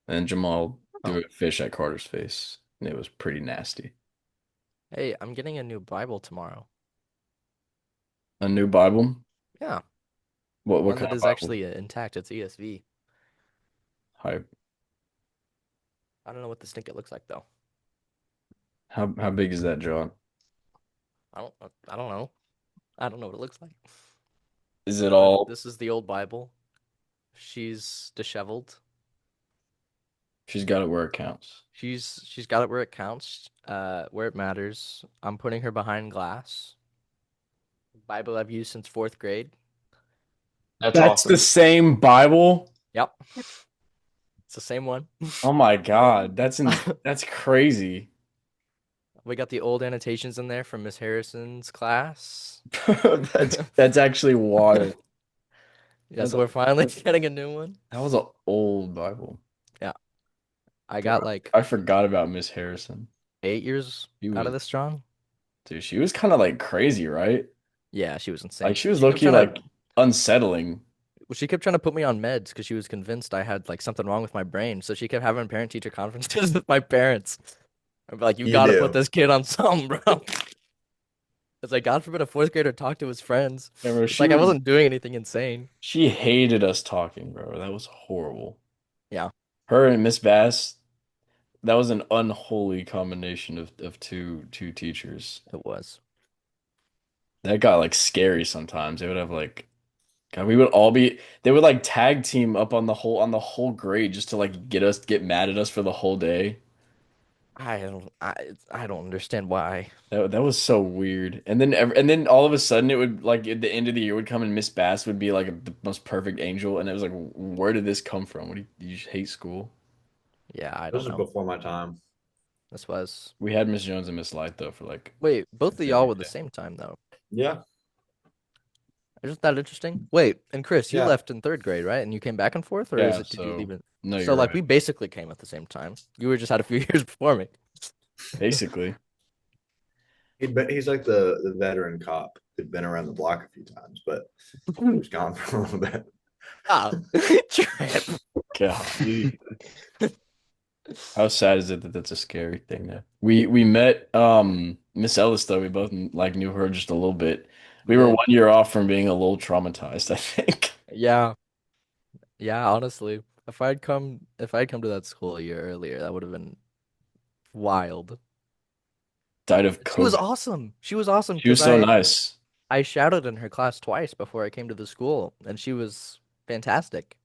And Jamal threw a fish at Carter's face. And it was pretty nasty. Hey, I'm getting a new Bible tomorrow. A new Bible? Yeah, What one kind that of is Bible? actually intact. It's ESV. Hype. I don't know what the snicket looks like though. How big is that, John? I don't know. I don't know what it looks like. Is it But all this is the old Bible. She's disheveled. she's got it where it counts? She's got it where it counts, where it matters. I'm putting her behind glass. Bible I've used since 4th grade. That's That's awesome. the same Bible? Yep. It's the same one. Oh my God, that's crazy. We got the old annotations in there from Miss Harrison's class. That's actually wild. Yeah, so we're finally getting a new one. That was an old Bible. Yeah. I got like I forgot about Miss Harrison. 8 years She out of was, this strong. dude, she was kind of like crazy, right? Yeah, she was insane. Like she was She low kept key trying to, like unsettling. well, she kept trying to put me on meds because she was convinced I had like something wrong with my brain. So she kept having parent teacher conferences with my parents. I'd be like, you You gotta put do. this kid on something, bro. It's like, God forbid a fourth grader talk to his friends. Yeah, bro, It's like I wasn't doing anything insane. she hated us talking, bro. That was horrible. Yeah, Her and Miss Bass, that was an unholy combination of two teachers. it was. That got like scary sometimes. They would have like God, we would all be they would like tag team up on the whole grade just to like get mad at us for the whole day. I don't understand why. That was so weird. And then all of a sudden it would like at the end of the year would come and Miss Bass would be like the most perfect angel and it was like where did this come from? What do you just hate school? Yeah, I This don't is know. before my time. This was. We had Miss Jones and Miss Light though for like Wait, both of y'all every were the day. same time though. Yeah. Isn't that interesting? Wait, and Chris, you Yeah. left in third grade, right? And you came back and forth, or Yeah, did you leave so it? no, So you're like right. we basically came at the same time. You were just had a few years before me. Basically. He's like the veteran cop who'd been around the block a few times, but he was gone for a little bit. Ah, Trent. God. How sad is it that that's a scary thing though? We met Miss Ellis though. We both like knew her just a little bit. We were Yeah. 1 year off from being a little traumatized, I think. Yeah, yeah. Honestly, if I'd come to that school a year earlier, that would have been wild. Died of She was COVID. awesome. She was awesome She was because so nice. I shouted in her class twice before I came to the school, and she was fantastic.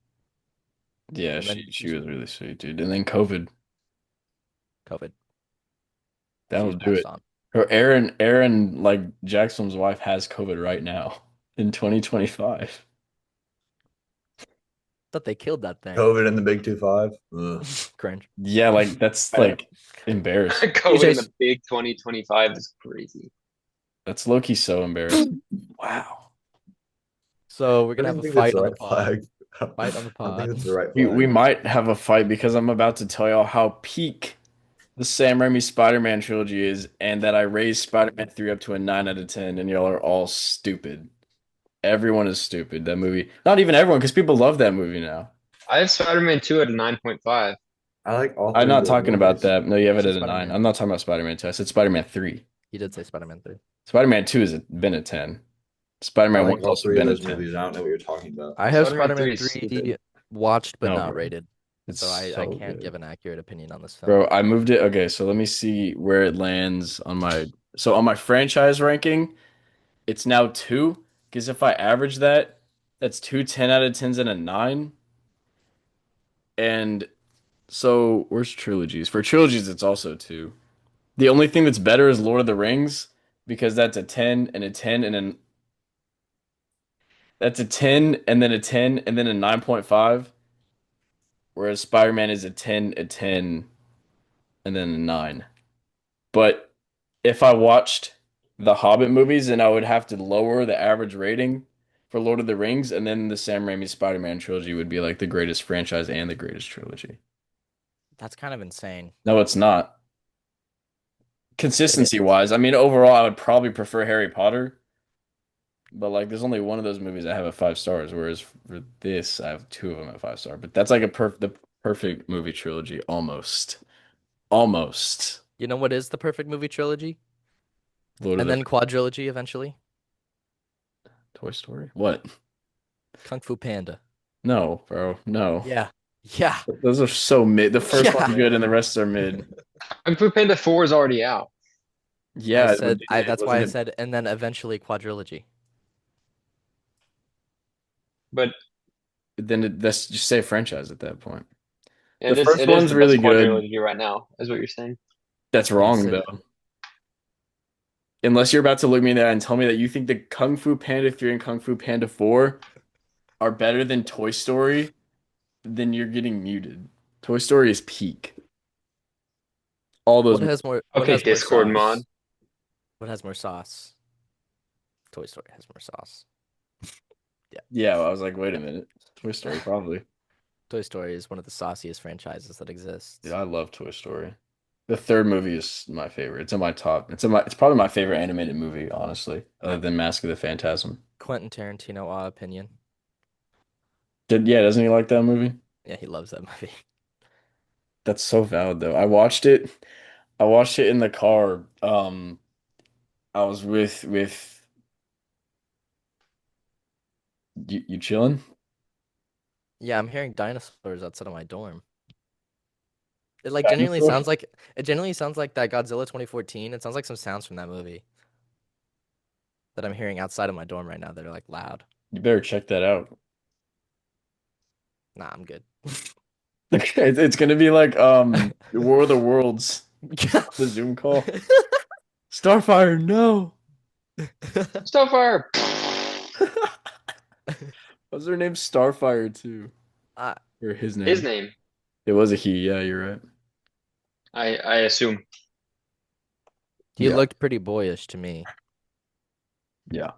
Yeah, And then she was really sweet, dude. And then COVID, COVID, that'll she's do passed it. on. Her Aaron, like Jackson's wife has COVID right now in 2025. Thought they killed that thing. COVID in the Big 2-5. Ugh. Cringe. Yeah, like that's like embarrassing. COVID in TJ's the big 2025 is crazy. That's low-key so embarrassing. Wow. So we're I gonna don't have a think that's fight the on the right pod. flag. Fight on the I don't think pod. that's the right We flag. might have a fight because I'm about to tell y'all how peak the Sam Raimi Spider-Man trilogy is, and that I raised Spider-Man 3 up to a 9 out of 10, and y'all are all stupid. Everyone is stupid. That movie. Not even everyone, because people love that movie now. I have Spider-Man 2 at a 9.5. I like all I'm three of not those talking about movies. that. No, you have You it said at a 9. Spider-Man. I'm not talking about Spider-Man 2. I said Spider-Man 3. He did say Spider-Man 3. Spider-Man 2 has been a 10. I Spider-Man like 1's all also three of been a those 10. movies. I don't know what you're talking about. I have Spider-Man Spider-Man 3 is 3 stupid. watched but No, not bro. rated. It's So I so can't good. give an accurate opinion on this film. Bro, I moved it. Okay, so let me see where it lands on my. So on my franchise ranking, it's now 2. Because if I average that, that's 2 10 out of 10s and a 9. And so where's trilogies? For trilogies, it's also 2. The only thing that's better is Lord of the Rings because that's a 10 and a 10 and then that's a 10 and then a 10 and then a 9.5. Whereas Spider-Man is a 10, a 10, and then a 9. But if I watched the Hobbit movies, then I would have to lower the average rating for Lord of the Rings, and then the Sam Raimi Spider-Man trilogy would be like the greatest franchise and the greatest trilogy. That's kind of insane. No, it's not. Consistency wise, I mean, overall, I would probably prefer Harry Potter, but like, there's only one of those movies I have at 5 stars, whereas for this, I have 2 of them at 5 star. But that's like the perfect movie trilogy, almost, almost. You know what is the perfect movie trilogy? Lord of And the then quadrilogy eventually? Toy Story. What? Kung Fu Panda. No, bro, no. Yeah. Yeah. Those are so mid. The first Yeah. one's good and the rest are mid. Kung Fu Panda 4 is already out. Yeah, I said it that's why I wasn't said and then eventually quadrilogy. But Let's just say franchise at that point. it The is first it is one's the really best good. quadrilogy right now, is what you're saying. That's You wrong said though. Unless you're about to look me in the eye and tell me that you think the Kung Fu Panda 3 and Kung Fu Panda 4 are better than Toy Story, then you're getting muted. Toy Story is peak. All those. what has more Okay, sauce? Discord mod. What has more sauce? Toy Story has more sauce. Yeah, I was like, wait a minute. Toy Story probably. Toy Story is one of the sauciest franchises that exists. Dude, I love Toy Story. The third movie is my favorite. It's in my top. It's probably my favorite animated movie, honestly, other than Mask of the Phantasm. Quentin Tarantino opinion. Yeah, doesn't he like that movie? Yeah, he loves that movie. That's so valid though. I watched it. I watched it in the car. I was with you chilling? Yeah, I'm hearing dinosaurs outside of my dorm. It like genuinely Dinosaur? sounds like it genuinely sounds like that Godzilla 2014. It sounds like some sounds from that movie that I'm hearing outside of my dorm right now that are like loud. You better check that out. Nah, I'm good. It's gonna be like War of the Worlds, the Zoom call. Starfire, no. Starfire. What's her name? Starfire too, Uh, or his His name? name, It was a he. Yeah, you're right. I assume. he Yeah, looked pretty boyish to me. yeah.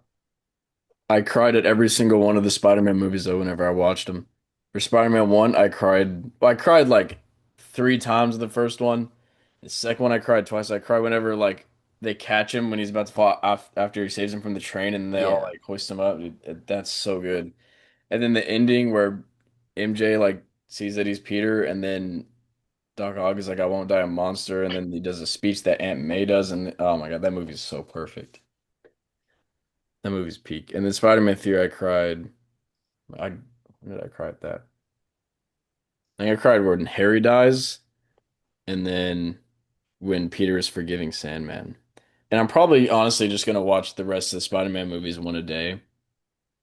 I cried at every single one of the Spider-Man movies though. Whenever I watched them, for Spider-Man 1, I cried. Well, I cried like 3 times in the first one. The second one, I cried twice. I cried whenever like they catch him when he's about to fall after he saves him from the train, and they all Yeah. like hoist him up. That's so good. And then the ending where MJ like sees that he's Peter, and then Doc Ock is like, "I won't die a monster," and then he does a speech that Aunt May does, and oh my God, that movie's so perfect. That movie's peak. And then Spider-Man 3, I cried. When did I cry at that? I think I cried when Harry dies, and then when Peter is forgiving Sandman. And I'm probably honestly just gonna watch the rest of the Spider-Man movies one a day,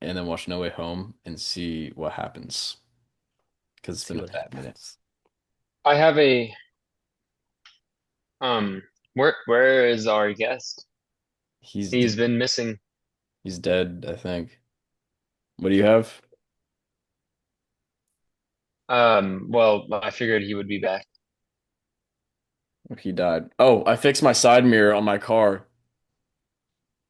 and then watch No Way Home and see what happens. Because it's See been a what bad minute. happens. I have a where is our guest? He's He's been missing. he's dead, I think. What do you have? Well, I figured he would be back. He died. Oh, I fixed my side mirror on my car.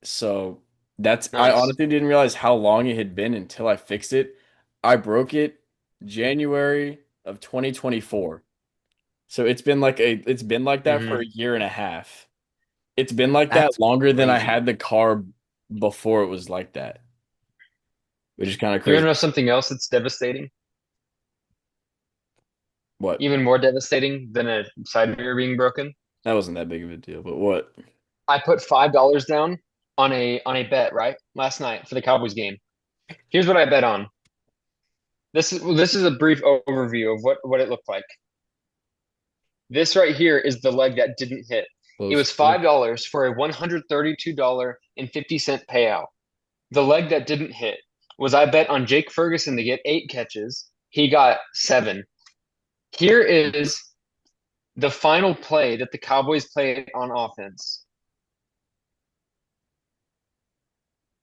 So I Nice. honestly didn't realize how long it had been until I fixed it. I broke it January of 2024. So it's been like that for Hmm. a year and a half. It's been like that That's longer than I crazy. had the car before it was like that, which is kind of You want to crazy. know something else that's devastating? What? Even more devastating than a side mirror being broken? That wasn't that big of a deal, but what? I put $5 down on a bet, right? Last night for the Cowboys game. Here's what I bet on. This is a brief overview of what it looked like. This right here is the leg that didn't hit. It Close. was $5 for a $132.50 payout. The leg that didn't hit was I bet on Jake Ferguson to get 8 catches. He got 7. Here is the final play that the Cowboys played on offense.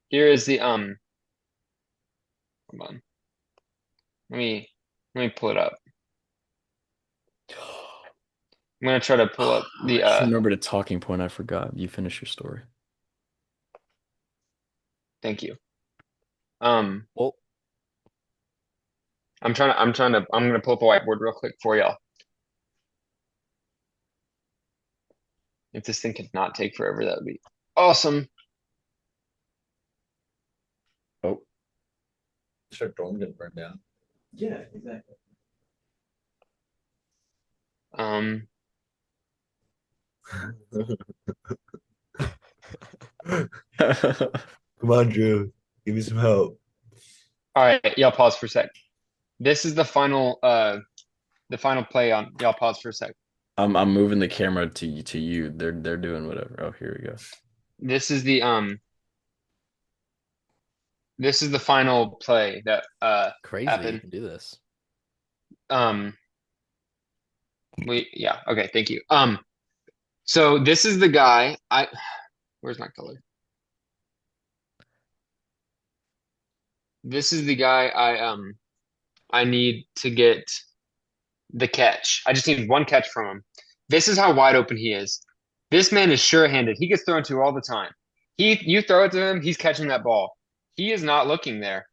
Here is the hold on. Let me let me pull it up. I'm gonna try to pull up I the just remembered a talking point I forgot. You finish your story. thank you. Um Well, I'm gonna pull up a whiteboard real quick for y'all. If this thing could not take forever, that would be awesome. Oh, Sure, dorm getting burned down. Yeah, exactly. Um Come on, Drew. Give me some help. all right, y'all pause for a sec. This is the final play on y'all pause for a sec. I'm moving the camera to you. They're doing whatever. Oh, here we go. This is the final play that crazy that you happened. can do this. Um yeah, okay, thank you. So this is the guy where's my color? This is the guy I need to get the catch. I just need one catch from him. This is how wide open he is. This man is sure-handed. He gets thrown to all the time. You throw it to him, he's catching that ball. He is not looking there.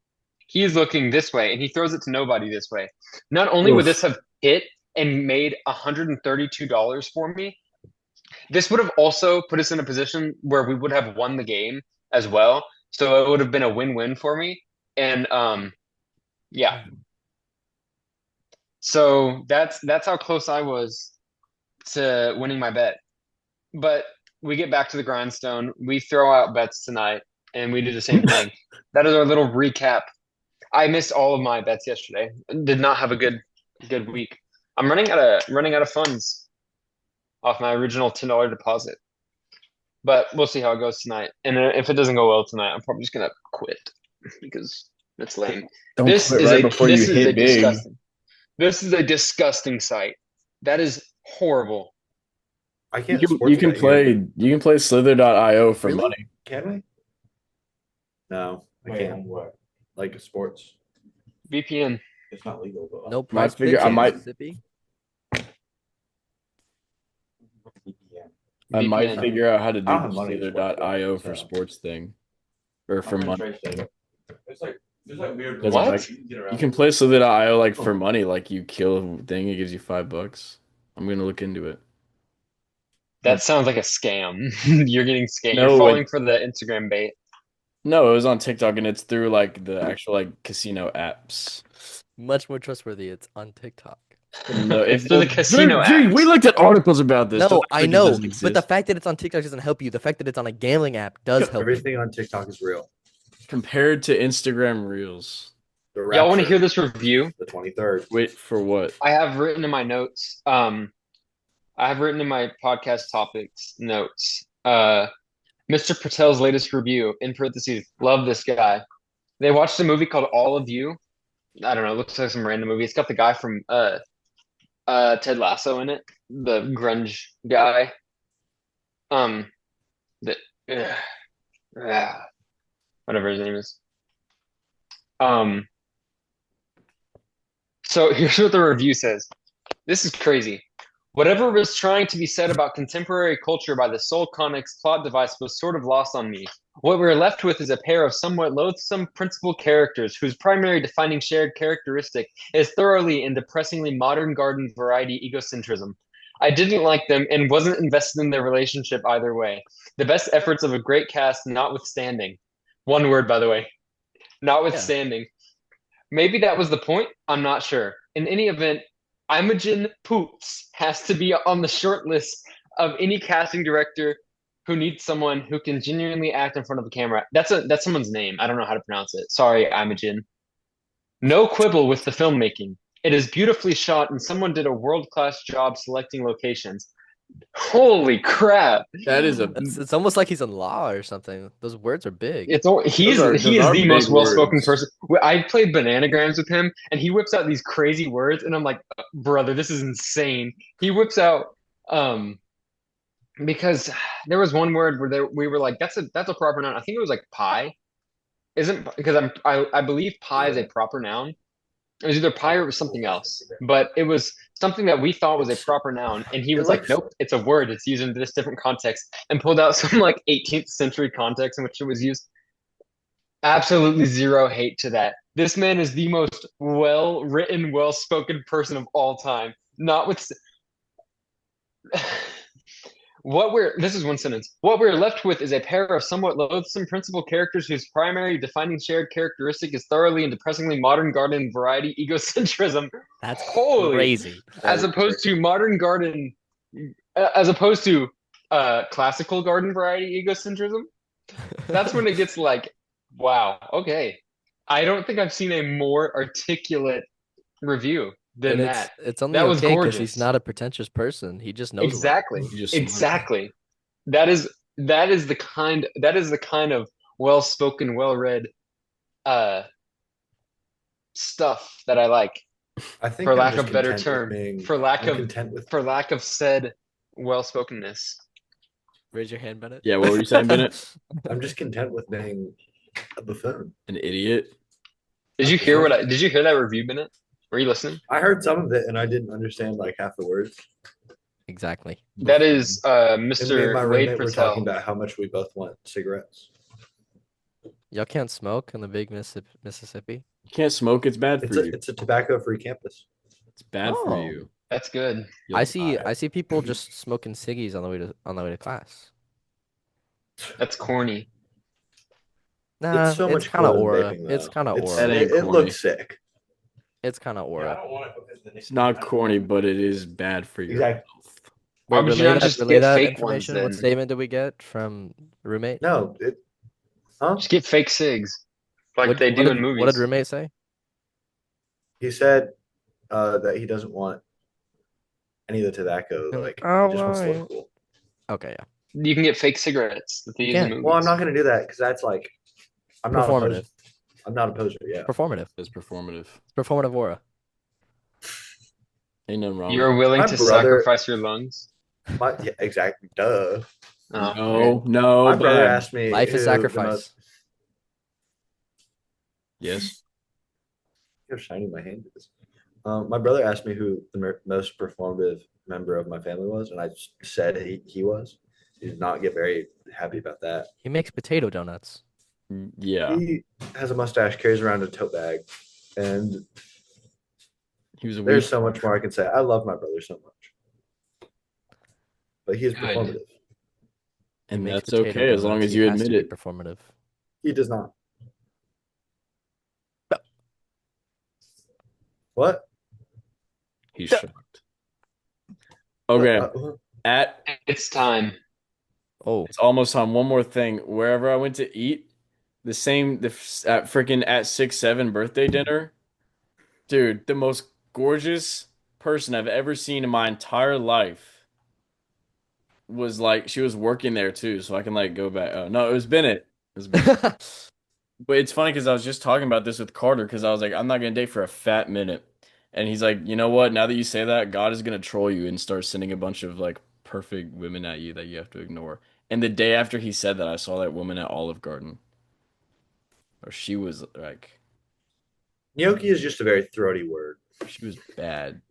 He is looking this way, and he throws it to nobody this way. Not only would this Oof. have hit and made $132 for me, This would have also put us in a position where we would have won the game as well. So it would have been a win-win for me. And yeah. So that's how close I was to winning my bet. But we get back to the grindstone. We throw out bets tonight, and we do the same thing. That is our little recap. I missed all of my bets yesterday. Did not have a good week. I'm running out of funds off my original $10 deposit. But we'll see how it goes tonight. And if it doesn't go well tonight, I'm probably just gonna quit because that's lame. Don't This quit is right a before this you is a hit big. disgusting. This is a disgusting site. That is horrible. I can't. You sports can bet here. play Slither.io for Really? money. Can we? No, I Wait, can't. what? Like sports. VPN. It's not legal, but No Might price figure- picks I in might- Mississippi. VPN. I might VPN. figure out how to do I don't have the money to Slither.io sports for bet, so. sports thing. Or for My friend money. Trey said there's like weird. Does it What? You can get around You can it. play Slither.io like for money, like you kill a thing, it gives you $5. I'm gonna look into it. That sounds like a scam. You're getting scammed. No, You're falling it- for the Instagram bait. No, it was on TikTok and it's through like the actual like casino apps. Much more trustworthy. It's on TikTok. No, It's through the casino Dude, we apps. looked at articles about this. No, Don't act I like it know, doesn't but the exist. fact that it's on TikTok doesn't help you. The fact that it's on a gambling app does help you. Everything on TikTok is real. Compared to Instagram Reels. The Y'all want to rapture, hear this review? the 23rd. Wait, for what? I have written in my notes. I have written in my podcast topics notes. Mr. Patel's latest review in parentheses. Love this guy. They watched a movie called All of You. I don't know. It looks like some random movie. It's got the guy from Ted Lasso in it, the grunge guy. The whatever his name is. So here's what the review says. This is crazy. Whatever was trying to be said about contemporary culture by the Soul Conics plot device was sort of lost on me. What we're left with is a pair of somewhat loathsome principal characters whose primary defining shared characteristic is thoroughly and depressingly modern garden variety egocentrism. I didn't like them and wasn't invested in their relationship either way. The best efforts of a great cast notwithstanding. One word, by the way. Notwithstanding. Maybe that was the point. I'm not sure. In any event, Imogen Poots has to be on the short list of any casting director who needs someone who can genuinely act in front of the camera. That's someone's name. I don't know how to pronounce it. Sorry, Imogen. No quibble with the filmmaking. It is beautifully shot, and someone did a world-class job selecting locations. Holy crap! That is a It's almost like he's in law or something. Those words are big. He is those the are most big well-spoken words. person. I played Bananagrams with him, and he whips out these crazy words, and I'm like, brother, this is insane. He whips out because there was one word where we were like, that's a proper noun. I think it was like pie. Isn't because I believe pie is a proper noun. It was either pie or it was something else, but it was something that we thought was a proper noun, and he was like, "Nope, it's a word. It's used in this different context," and pulled out some like 18th century context in which it was used. Absolutely zero hate to that. This man is the most well-written, well-spoken person of all time. Not with this is one sentence. What we're left with is a pair of somewhat loathsome principal characters whose primary defining shared characteristic is thoroughly and depressingly modern garden variety egocentrism. That's Holy. crazy. As opposed to modern garden, as opposed to classical garden variety egocentrism. That's when it gets like, wow, okay. I don't think I've seen a more articulate review than And that. it's only That was okay because gorgeous. he's not a pretentious person. He just knows a lot. Exactly. You're just smart. Exactly. That is the kind of well-spoken, well-read stuff that I like, I think for I'm lack just of better content with term, being- for lack I'm of content with for lack of said well-spokenness. Raise your hand, Bennett. Yeah, what were you saying, Bennett? I'm just content with being a buffoon. An idiot. Did you hear that review, Bennett? Were you listening? I heard some of it and I didn't understand like half the words. Exactly. That is And me and Mr. my Wade roommate were talking Patel. about how much we both want cigarettes. Y'all can't smoke in the big Mississippi. You can't smoke, it's bad It's for a you. it's a tobacco-free campus. It's bad for Oh. you. That's good. You'll die. I see people just smoking ciggies on the way to class. That's corny. It's Nah, so it's much kind of cooler than aura. vaping, It's though. kind of It's That aura. ain't it corny. looks sick. It's kind of Yeah, I aura. don't want it because the It's nicotine. not I don't corny, want it. but it is bad for your Exactly. health. Why Wait, would you not just relay get that fake ones information. What then? statement did we get from roommate? No, huh? Just get fake cigs, like they do in What did movies. roommate say? He said that he doesn't want any of the tobacco. Like, Oh, he just wants to why? look cool. Okay, yeah. You can get fake cigarettes that they You use in can. Well, I'm movies. not going to do that because that's like, I'm not a poser. Performative. I'm not a poser. Yeah. Performative. It's performative. It's performative aura. Ain't nothing wrong You're with willing My to brother- sacrifice your lungs? Yeah, exactly. Duh. it. Oh, No, okay. no, My brother bud. asked me Life who is the sacrifice. most. Yes. How shiny my hand is. My brother asked me who the most performative member of my family was, and I said he was. He did not get very happy about that. He makes potato donuts. Yeah. He has a mustache, carries around a tote bag, and He was a there's weak. so much more I can say. I love my brother so much, but he is Good. performative. He And makes that's potato okay as long donuts. as He you has to admit be it. performative. He does not. What? He's shocked. Okay. What? At It's time. Oh, It's almost time. One more thing. Wherever I went to eat, at freaking at 6-7 birthday dinner, dude, the most gorgeous person I've ever seen in my entire life was like she was working there too, so I can like go back. Oh, no, it was Bennett. It was Bennett. But it's funny because I was just talking about this with Carter because I was like, I'm not gonna date for a fat minute. And he's like, you know what? Now that you say that, God is gonna troll you and start sending a bunch of like perfect women at you that you have to ignore. And the day after he said that, I saw that woman at Olive Garden. Or she was like, Gnocchi is just a very throaty word. she was bad.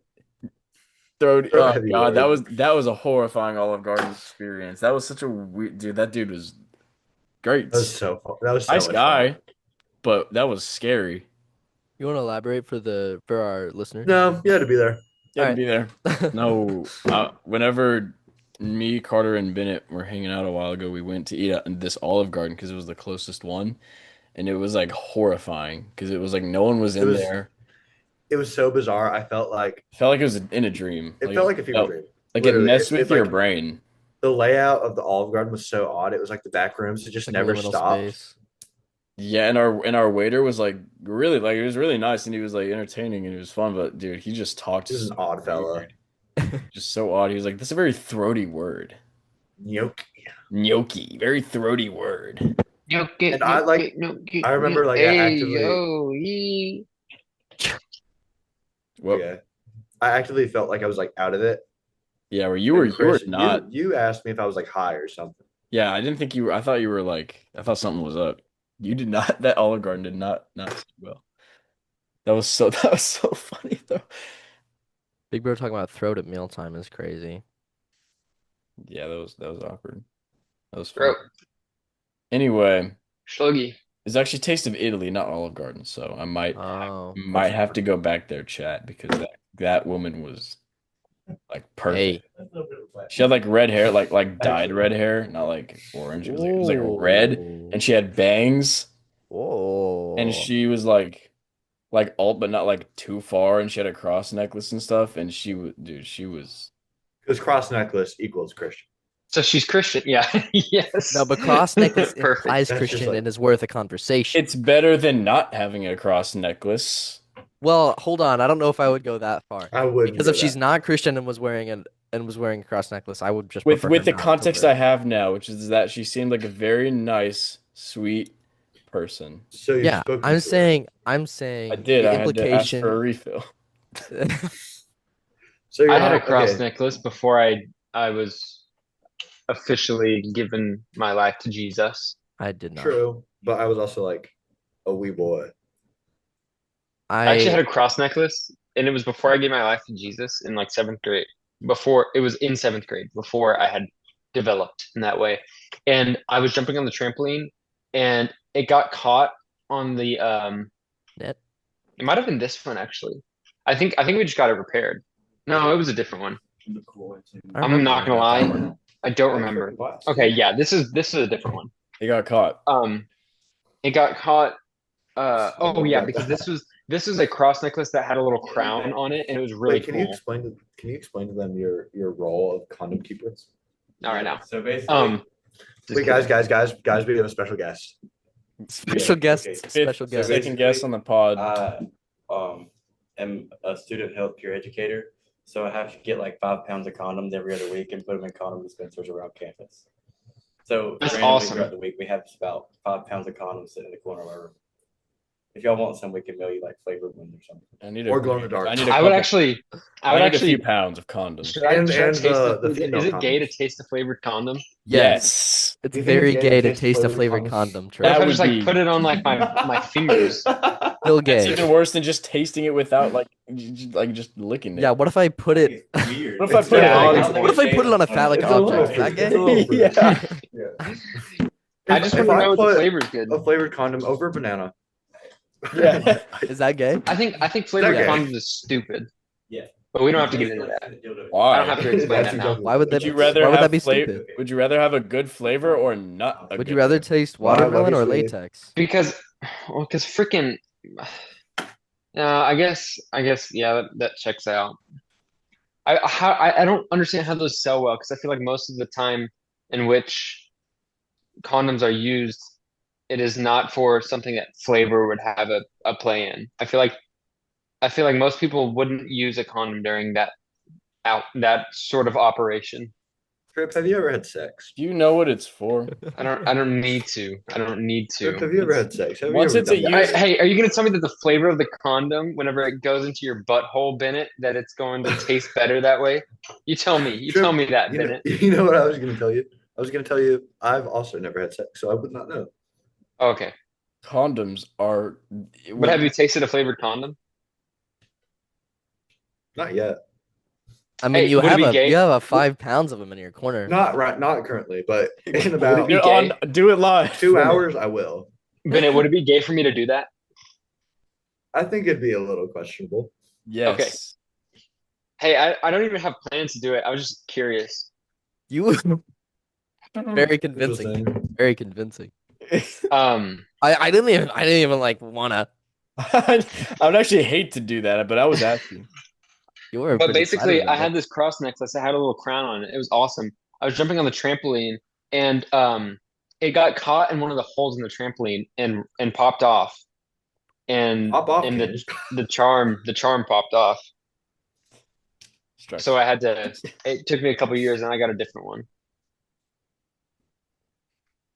Throat, Throat oh heavy God, word. that was a horrifying Olive Garden experience. That was such a weird dude. That dude was great. That was so fun. That was so Nice much guy, fun. but that was scary. you want to elaborate for our listeners? No, you had to be there. You had to Alright. be there. No, whenever me, Carter, and Bennett were hanging out a while ago, we went to eat at this Olive Garden because it was the closest one, and it was like horrifying because it was like no one was It in was- there. It was so bizarre. I felt like Felt like it was in a dream. it felt like a fever felt- dream. Like Literally, it messed it with your like- brain. The layout of the Olive Garden was so odd. It was like the back rooms. It just Like a never liminal stopped. space. Yeah, and our waiter was like really like it was really nice and he was like entertaining and it was fun, but dude, he just talked He was an so odd fella. weird. Just so odd. He was like, "This is a very throaty word, Gnocchi. gnocchi, very throaty word." And I, like- I remember, like, I actively- yo, yee. Well, Okay. I actively felt like I was like out of it. yeah, where And you were Chris, not. You asked me if I was like high or something. Yeah, I didn't think you were. I thought you were like. I thought something was up. You did not. That Olive Garden did not sit well. That was so. That was so funny though. Big Bro talking about throat at mealtime is crazy. Yeah, that was awkward. That was Bro, fun. Anyway, Sluggy. it's actually Taste of Italy, not Olive Garden. So I Oh, might have to go back there, chat, because that woman was like perfect. hey. She had like red hair, like dyed red hair, not like orange. It was like red, and she had bangs, Whoa. and she was like alt, but not like too far, and she had a cross necklace and stuff, and she was, dude, she was. Because cross necklace equals Christian. So she's Christian. Yeah. Yes. No, but cross necklace Perfect. implies That's just Christian like- and is worth a conversation. It's better than not having a cross necklace. Well, hold on. I don't know if I would go that far. I wouldn't Because go if she's that. not Christian and was wearing a cross necklace, I would just With prefer her the not to context wear I it. have now, which is that she seemed like a very nice, sweet person. So you've Yeah, spoken I'm to her. saying I did. the I had to ask for a implication. refill. So you're I had a not- cross okay. necklace before I was officially given my life to Jesus. I did not. True, but I was also like a wee boy. I actually had a cross necklace, and it was before I gave my life to Jesus in like seventh grade. Before it was in seventh grade, before I had developed in that way. And I was jumping on the trampoline, and it got caught on the Net. It might have been this one actually. I think we just got it repaired. No, it was a different one. The cool one, too. I I'm remember not gonna that lie. one. I don't remember. Okay, yeah, this is a different one. He got caught. It got caught. Oh yeah, Got because that. this was a cross necklace that had a little crown on it, and it was really Wait, can cool. you explain to them your role of condom keeper? All right now. So basically, Just Wait, kidding. guys, we have a special guest. Special guests, okay. special Fifth, guests. second guest on the pod. am a student healthcare educator, so I have to get like 5 pounds of condoms every other week and put them in condom dispensers around campus. So That's randomly awesome. throughout the week, we have about 5 pounds of condoms sitting in the corner of our room. If y'all want some, we can mail you like flavored ones or something. I need Or glow in the dark. I need a I would couple- actually. I I would need a actually. few pounds of condoms. Should I, And- should I and taste the is female it gay to condoms. taste a flavored condom? Yes. It's You think very it's gay to taste taste a flavored flavored condom? condom, What Trey. if That I just would like be- put it on like my fingers? Still It's gay. even worse than just tasting it without like just licking it. Yeah, what if I put it It's weird. What if I It's put it yeah, on? it's- what if I put it on a phallic It's a little object? Is that freaky. It's a gay? little freaky. Yeah. I just If want to I know what the put flavor's good. a flavored condom over a banana. Yeah. Is that gay? I think flavored Okay. condoms is stupid. Yeah. But we don't have to get into that. I Why? don't have to explain That's that now. exactly- Why would Would that? you rather Why would have that be flavor? stupid? Would you rather have a good flavor or not? Would you rather taste Why- watermelon or obviously- latex? Because freaking. I guess yeah, that checks out. I don't understand how those sell well because I feel like most of the time in which condoms are used, it is not for something that flavor would have a play in. I feel like most people wouldn't use a condom during that sort of operation. Trip, have you ever had sex? Do you know what it's for? I don't need to. I don't need Trip, to. have you ever had sex? Have you Once ever it's a done that? use- Hey, are you gonna tell me that the flavor of the condom, whenever it goes into your butthole, Bennett, that it's going to taste better that way? You tell me. You Trip, tell me that, you know, Bennett. you know what I was going to tell you? I was going to tell you I've also never had sex, so I would not know. Okay. Condoms are. But have you tasted a flavored condom? Not yet. I mean, Hey, you would it have be gay? 5 pounds of them in your corner. Not currently, but in Would it about be You're gay? on. Do it live. 2 hours I will. Bennett, would it be gay for me to do that? I think it'd be a little questionable. Yes. Hey, I don't even have plans to do it. I was just curious. You very Interesting. convincing. Very convincing. Um, I didn't even like wanna. I would actually hate to do that, but I was asking. You were but pretty basically, excited I about had this cross necklace that had a little crown on it. It was awesome. I was jumping on the trampoline, and it got caught in one of the holes in the trampoline and popped off. And Hop off. and Ken. the charm popped off. Strike. So I had to. It took me a couple years, and I got a different one.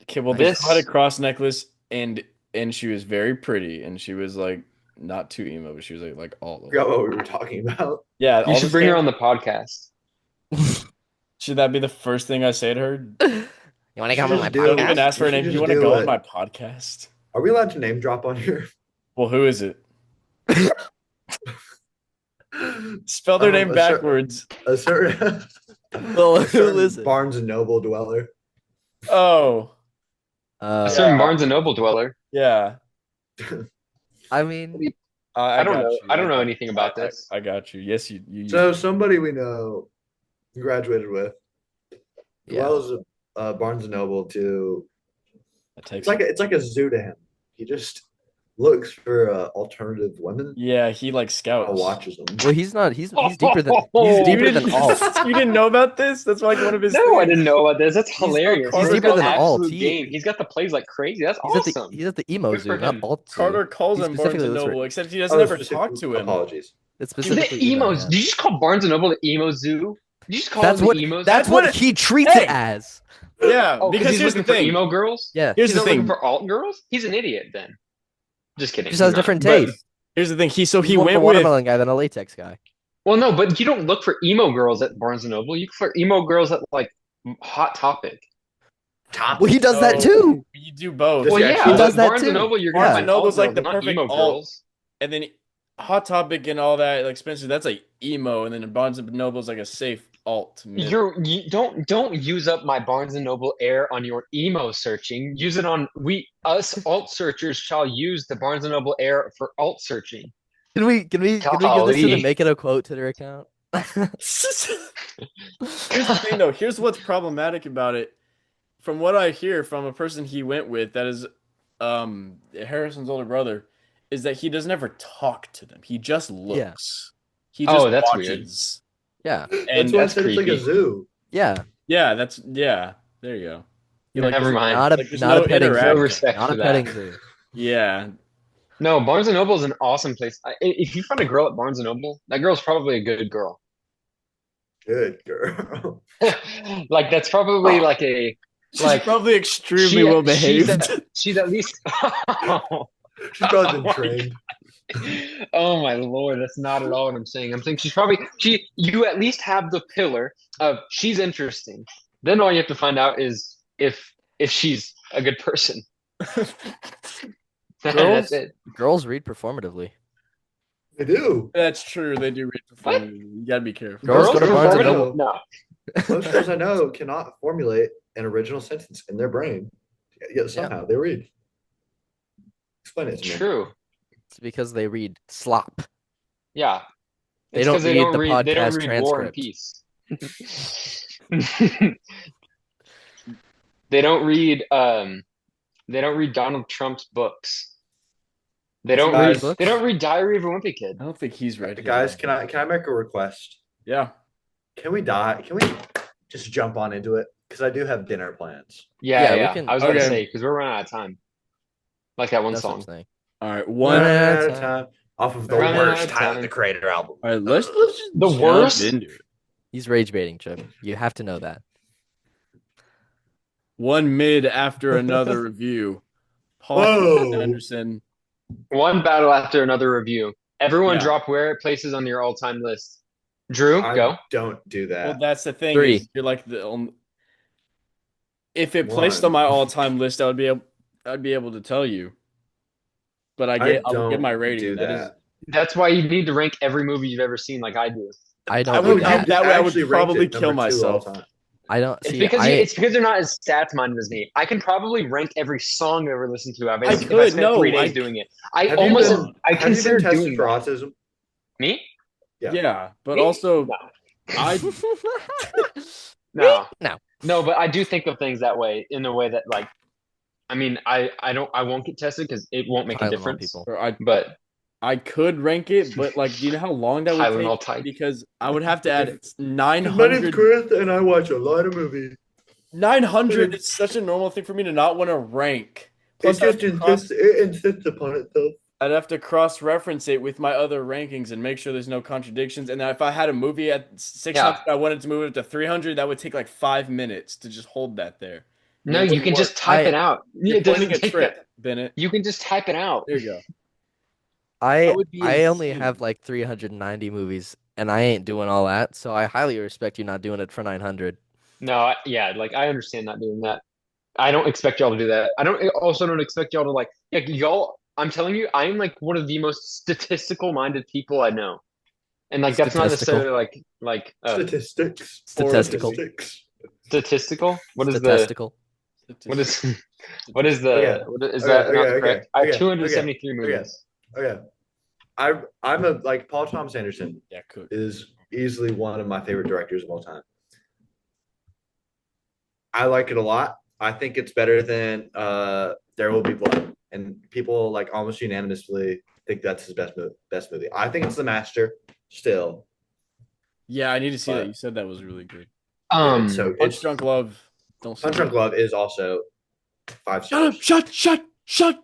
Okay, well, This- this had a cross necklace, and she was very pretty, and she was like not too emo, but she was like all. Forgot what we were talking about. Yeah, You all should the bring her same- on the podcast. Should that be the first thing I say to her? You want to come on my Just do it. Don't even podcast? ask for her You name. should Do you just want to do go it. on my podcast? Are we allowed to name drop on here? Well, who is it? Spell their name a cer- backwards. A certain, Well, a who certain is it? Barnes and Noble dweller. Oh, A certain Yeah. Barnes and Noble dweller. yeah. I mean, I don't got know. you. I don't know got- anything about I- this. I got you. Yes, you. So somebody we know graduated with, as yeah. well as a Barnes and Noble to. That takes. It's like a zoo to him. He just looks for alternative women. Yeah, he like scouts. Watches them. Well, he's not. He's deeper than alt. You didn't know about this? That's like one of his. No, I things. didn't know about this. That's He's so hilarious. Carter He's got deeper than alt. absolute game. He's got the plays like crazy. That's He's awesome. at the emo Good zoo, for not him. alt zoo. Carter calls He him Barnes specifically and looks for- Noble, except he doesn't ever talk to him. Apologies. It's The specifically emos. emo, Did you just call Barnes and Noble the emo zoo? Did you just call That's them what. the emos? That's what what he treats Hey! it as. Yeah, Oh, because he's here's looking the for thing. emo girls. Yeah. Here's He's the not looking thing. for alt girls. He's an idiot then. Just kidding. Just has He's not. different But- taste. Here's the thing. He He's more of a went with. watermelon guy than a latex guy. Well, no, but you don't look for emo girls at Barnes and Noble. You look for emo girls at like Hot Topic. Well, he does that Oh, too. You do both. Does Well, he yeah, actually? He does but that Barnes too. and Noble, you're Barnes gonna and find alt Noble's like girls, the not perfect emo alt. girls. And then Hot Topic and all that, like Spencer, that's like emo, and then Barnes and Noble's like a safe alt. mid. You don't use up my Barnes and Noble air on your emo searching. Use it on us alt searchers shall use the Barnes and Noble air for alt searching. Can we give this to Golly. them? Make it a quote Twitter account. Here's the thing, though. Here's what's problematic about it. From what I hear from a person he went with, that is, Harrison's older brother, is that he doesn't ever talk to them. He just Yeah. looks. He just Oh, that's weird. watches. Yeah. That's And why I that's said it's like a creepy. zoo. Yeah. yeah, yeah. There you go. He, like, Never doesn't- mind. Not a Like, there's not no a petting interaction. No zoo. respect Not for a that. petting zoo. Yeah. No, Barnes and Noble is an awesome place. If you find a girl at Barnes and Noble, that girl's probably a good girl. Good girl. Like that's probably like a She's like probably extremely she- well she's behaved. she's at least. She's probably Oh been my trained. Oh my Lord, that's not at all what I'm saying. I'm saying you at least have the pillar of she's interesting. Then all you have to find out is if she's a good person. Girls? That's it. Girls read performatively. They do. That's true. They do read performance. You gotta be careful. Girls go to Barnes and performative? Noble. No. Most girls I know cannot formulate an original sentence in their brain. Yet somehow they read. Explain it to me. True. It's because they read slop. Yeah. They It's don't 'cause read the they don't podcast read War and transcript. Peace. They don't read Donald Trump's books. They don't Guys- read Diary of a Wimpy Kid. I don't think he's read. Guys, can I make a request? Yeah. Can we just jump on into it? Because I do have dinner plans. Yeah, Yeah, we can- I was gonna Okay. say because we're running out of time. Like that one That's what I'm song. saying. All right. One One. at At a a time. Off of the Running out worst of Tyler time. the Creator album. All right. Let's just The jump worst? into it. He's rage baiting, Chip. You have to know that. One mid after another review. Paul Whoa. Anderson. One battle after another review. Everyone Yeah. drop where it places on your all-time list. Drew, I go. don't do that. Well, that's the thing. 3. Is you're like if it placed on my all-time list, I'd be able to tell you. But I'll get don't my rating. do That is- that. That's why you need to rank every movie you've ever seen, like I do. I I don't would do do that. that way I would actually ranked probably it kill number 2 all myself. time. I don't It's see. because I, it's because they're not as stats minded as me. I can probably rank every song I've ever listened to. If I could, spent no, 3 days I- doing it. I Have you almost been- I Have you consider been tested doing for that. autism? Me? Yeah. Yeah, but Me? also No. I No. No. No, but I do think of things that way in a way that like I mean I won't get tested because it won't make a Tylenol difference. people. or But I could rank it, but like, do you know how long that would Tylenol take? type. Because I would have to add My name's 900. Chris, and I watch a lot of movies. 900 is such a normal thing for me to not want to rank. It Plus, just insists upon itself. I'd have to cross-reference it with my other rankings and make sure there's no contradictions. And if I had a movie at 600, I wanted to move it to 300, that would take like 5 minutes to just hold that there. no, It you wouldn't can work. just type I- it out. You're It doesn't pointing a take trick, that. Bennett. You can just type it out. There you go. I That would be only insane. have like 390 movies, and I ain't doing all that. So I highly respect you not doing it for 900. No, yeah, like I understand not doing that. I don't expect y'all to do that. I don't expect y'all to like y'all. I'm telling you, I'm like one of the most statistical minded people I know, and like that's not Statistical. necessarily like Statistics. Statistical. Statistics. statistical. What is Statistical. what is what is the Okay. what is Okay, that not okay, correct? okay, I have okay, 273 okay. movies. Okay. I'm a like Paul Thomas Anderson Yeah, could. is easily one of my favorite directors of all time. I like it a lot. I think it's better than There Will Be Blood, and people like almost unanimously think that's his best movie. I think it's The Master still. Yeah, I need to see that. But- You said that was really good. So Punch it's Drunk Love. Don't say Punch that. Drunk Love is also 5 Shut up! stars. Shut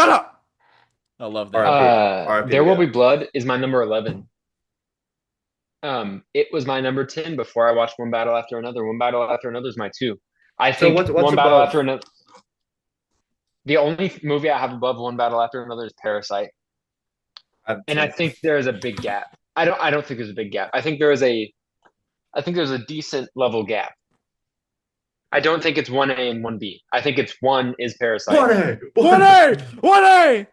up! I love that. RIP, There Will yeah. Be Blood is my number 11. It was my number 10 before I watched One Battle After Another. One Battle After Another is my 2. I So think what's One Battle above? After Another. The only movie I have above One Battle After Another is Parasite, and I think there is a big gap. I don't think there's a big gap. I think there's a decent level gap. I don't think it's 1A and 1B. I think it's 1 is Parasite. 1A. 1A!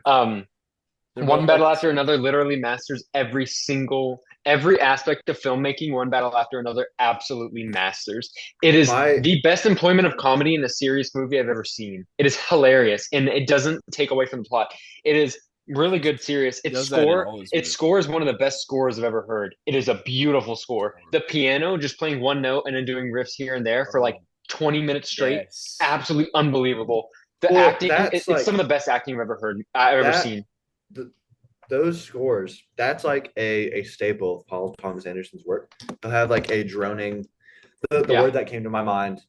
Um, They're One both Battle like- After Another literally masters every aspect of filmmaking. One Battle After Another absolutely masters. It is the best employment of comedy in a serious movie I've ever seen. It is hilarious, and it doesn't take away from the plot. It is Really good, serious. Its Does that in score, all his its movies. score is one of the best scores I've ever heard. It is a beautiful score. The piano, just playing one note and then doing riffs here and there for like 20 minutes straight, Yes. absolutely unbelievable. The Well, acting, that's it's some of like the best acting I've ever heard, I've ever that. seen. th- those scores, that's like a staple of Paul Thomas Anderson's work. He'll have like a droning. The Yeah. word that came to my mind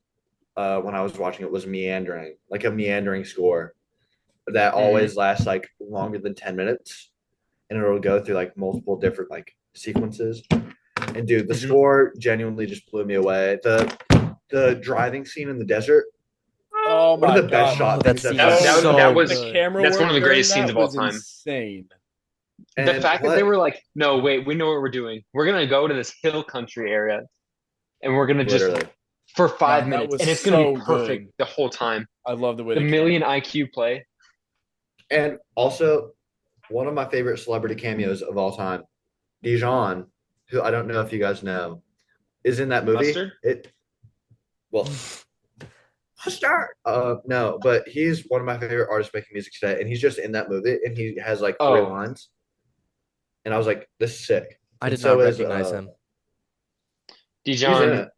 when I was watching it was meandering, like a meandering score that always lasts like longer than 10 minutes, and it'll go through like multiple different like sequences. And dude, the Mhm. score genuinely just blew me away. The driving scene in the desert, Oh one my of the best God. shot that things I've scene ever is seen. so that was- The good. camera That's one of the work greatest during scenes that of all was time. insane. The And fact that they what- were like, no, wait, we know what we're doing. We're gonna go to this hill country area, and we're gonna just literally, for 5 that minutes, was and it's gonna be so perfect good. the whole time. I love the way The the million IQ play. and also one of my favorite celebrity cameos of all time, Dijon, who I don't know if you guys know, is in that movie. Mustard? Well, Mustard. No, but he's one of my favorite artists making music today, and he's just in that movie, and he has like three Oh. lines, and I was like, "This is sick." I And did so not is, recognize him. He's in Dijon. it.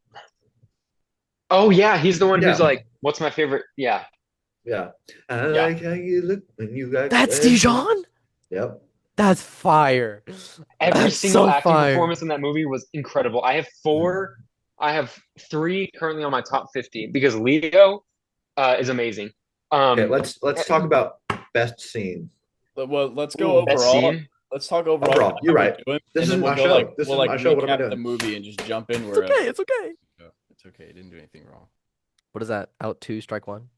Oh yeah, he's the one who's Yeah. like, "What's my favorite?" Yeah, Yeah, I Yeah. like how you look when you got. That's glasses. Dijon? Yep. That's fire. every That's single so acting fire. performance in that movie was incredible. I have three currently on my top 50 because Leo is amazing. Okay, let's talk about best scene. Well, let's go Best overall. scene. Let's talk overall. Overall, you're how we're right. doing, This and then is we'll my go, show. like, This we'll, is like, my show. What am I recap the doing? movie and just jump in It's wherever. okay. It's okay. No, it's okay. Didn't do anything wrong. What is that? Out two, strike one.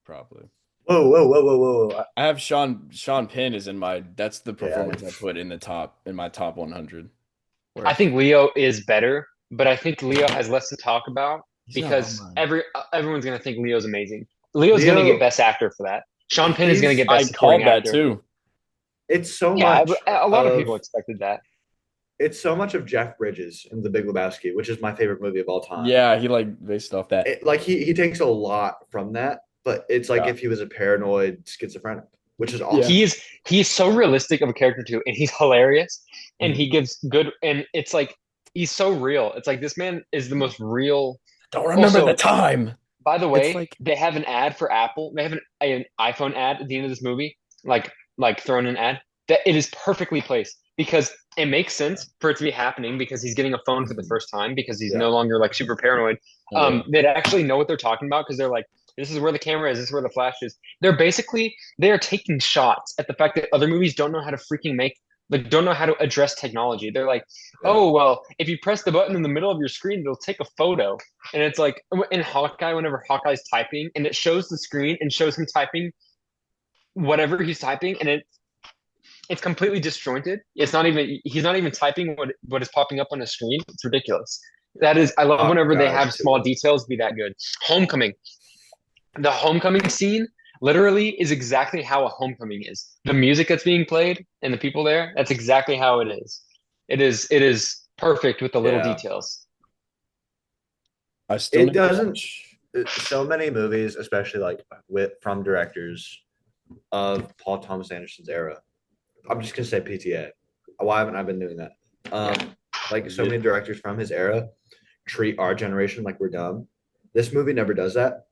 Probably. Whoa. I have Sean Penn is in my. That's the performance I put in my top 100. I think Leo is better, but I think Leo has less to talk about He's not because on mine. everyone's gonna think Leo's amazing. Leo's gonna Leo- get Best Actor for that. Sean Penn is gonna get I Best Supporting called that Actor. too. It's so Yeah, much. a lot of people expected that. It's so much of Jeff Bridges in The Big Lebowski, which is my favorite movie of all time. Yeah, he like based off that. Like he takes a lot from that, but it's like Yeah. if he was a paranoid schizophrenic, which is awesome. Yeah. He's so realistic of a character too, and he's hilarious, and Mhm. he gives good, and it's like he's so real. It's like this man is the most real. Don't remember Also- the time. By the way, like- they have an ad for Apple. They have an iPhone ad at the end of this movie, like thrown an ad that it is perfectly placed because it makes sense for it to be happening because he's getting a phone for the first time because he's Yeah. no longer like super paranoid. They actually know what they're talking about because they're like, this is where the camera is, this is where the flash is. They are taking shots at the fact that other movies don't know how to freaking don't know how to address technology. They're like, oh, well, if you press the button in the middle of your screen, it'll take a photo. And it's like in Hawkeye, whenever Hawkeye's typing and it shows the screen and shows him typing whatever he's typing, and it's completely disjointed. He's not even typing what is popping up on the screen. It's ridiculous. I love whenever they have small details be that good. Homecoming. The homecoming scene literally is exactly how a homecoming is. The music that's being played and the people there, that's exactly how it is. It is perfect with the little Yeah. details. I still It need to doesn't. watch. So many movies, especially like from directors of Paul Thomas Anderson's era. I'm just gonna say PTA. Why haven't I been doing that? Like so many directors from his era treat our generation like we're dumb. This movie never does that.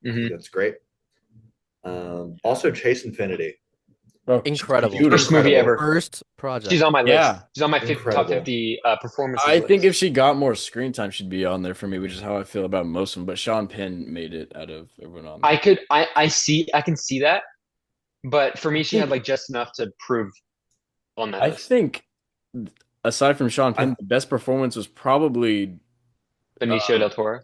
I think that's great. Also, Chase Infinity. Bro, Incredible. dude, First movie incredible. ever. First project. She's on my list. Yeah. She's on my top Incredible. 50 performances I list. think if she got more screen time, she'd be on there for me, which is how I feel about most of them. But Sean Penn made it out of everyone on there. I can see that, but for me, she had like just enough to prove on that I list. think, aside from Sean Penn, the best performance was probably Benicio del Toro.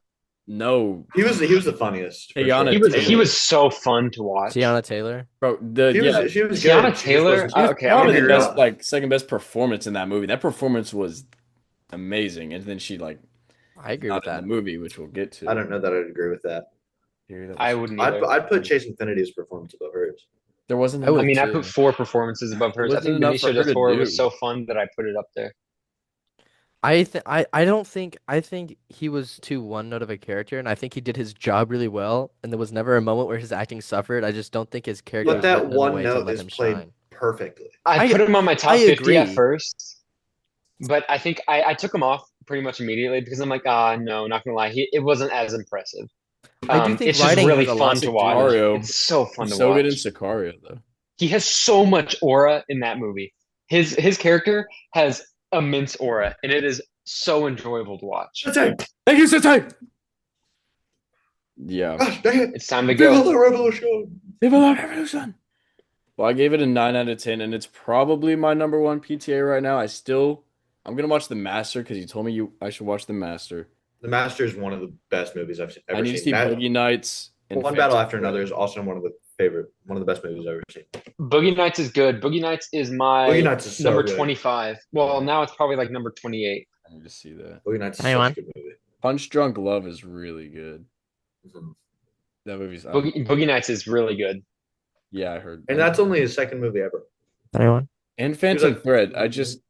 no, He was the funniest. for Teyana sure. He was so fun to watch. Tiana Taylor. bro. She was Tiana good. Taylor? She was Okay, Probably I'm the gonna best, agree. like second best performance in that movie. That performance was amazing, and then she like I agree not with in that. the movie, which we'll get to. I don't know that I'd agree with that. I wouldn't either. I'd put Chase Infinity's performance above hers. There wasn't. I would I mean, I enough put to- 4 performances above hers. I Wasn't think enough for Benicio her del to Toro do. was so fun that I put it up there. I think he was too one note of a character, and I think he did his job really well. And there was never a moment where his acting suffered. I just don't think his character. But was that written in a one way to note let is him played shine. perfectly. I put him on my top I 50 at agree. first, but I think I took him off pretty much immediately because I'm like, no, not gonna lie, it wasn't as impressive. I do think It's just writing really has a lot fun to to do watch. with it. Sicario. It's so fun He's to so good in watch. Sicario, though. He has so much aura in that movie. His character has immense aura, and it is so enjoyable to watch. That's it. Thank you, Sensei! Yeah. Gosh, dang it. It's time to Viva go. la revolution. Viva la revolution! Well, I gave it a 9 out of 10, and it's probably my number one PTA right now. I'm gonna watch The Master because you told me I should watch The Master. The Master is one of the best movies I've I ever need to seen. see That Boogie Nights and One Battle Phantom After Thread. Another is also one of the best movies I've ever seen. Boogie Nights is good. Boogie Nights is my Boogie Nights is so number good. 25. Well, now it's probably like number 28. I need to see that. Boogie Nights is Anyone? such a good movie. Punch Drunk Love is really good. Mhm. That movie's Boogie Nights is really good. yeah, I heard. And that's only his second movie ever. Anyone? And Phantom like- Thread. I haven't seen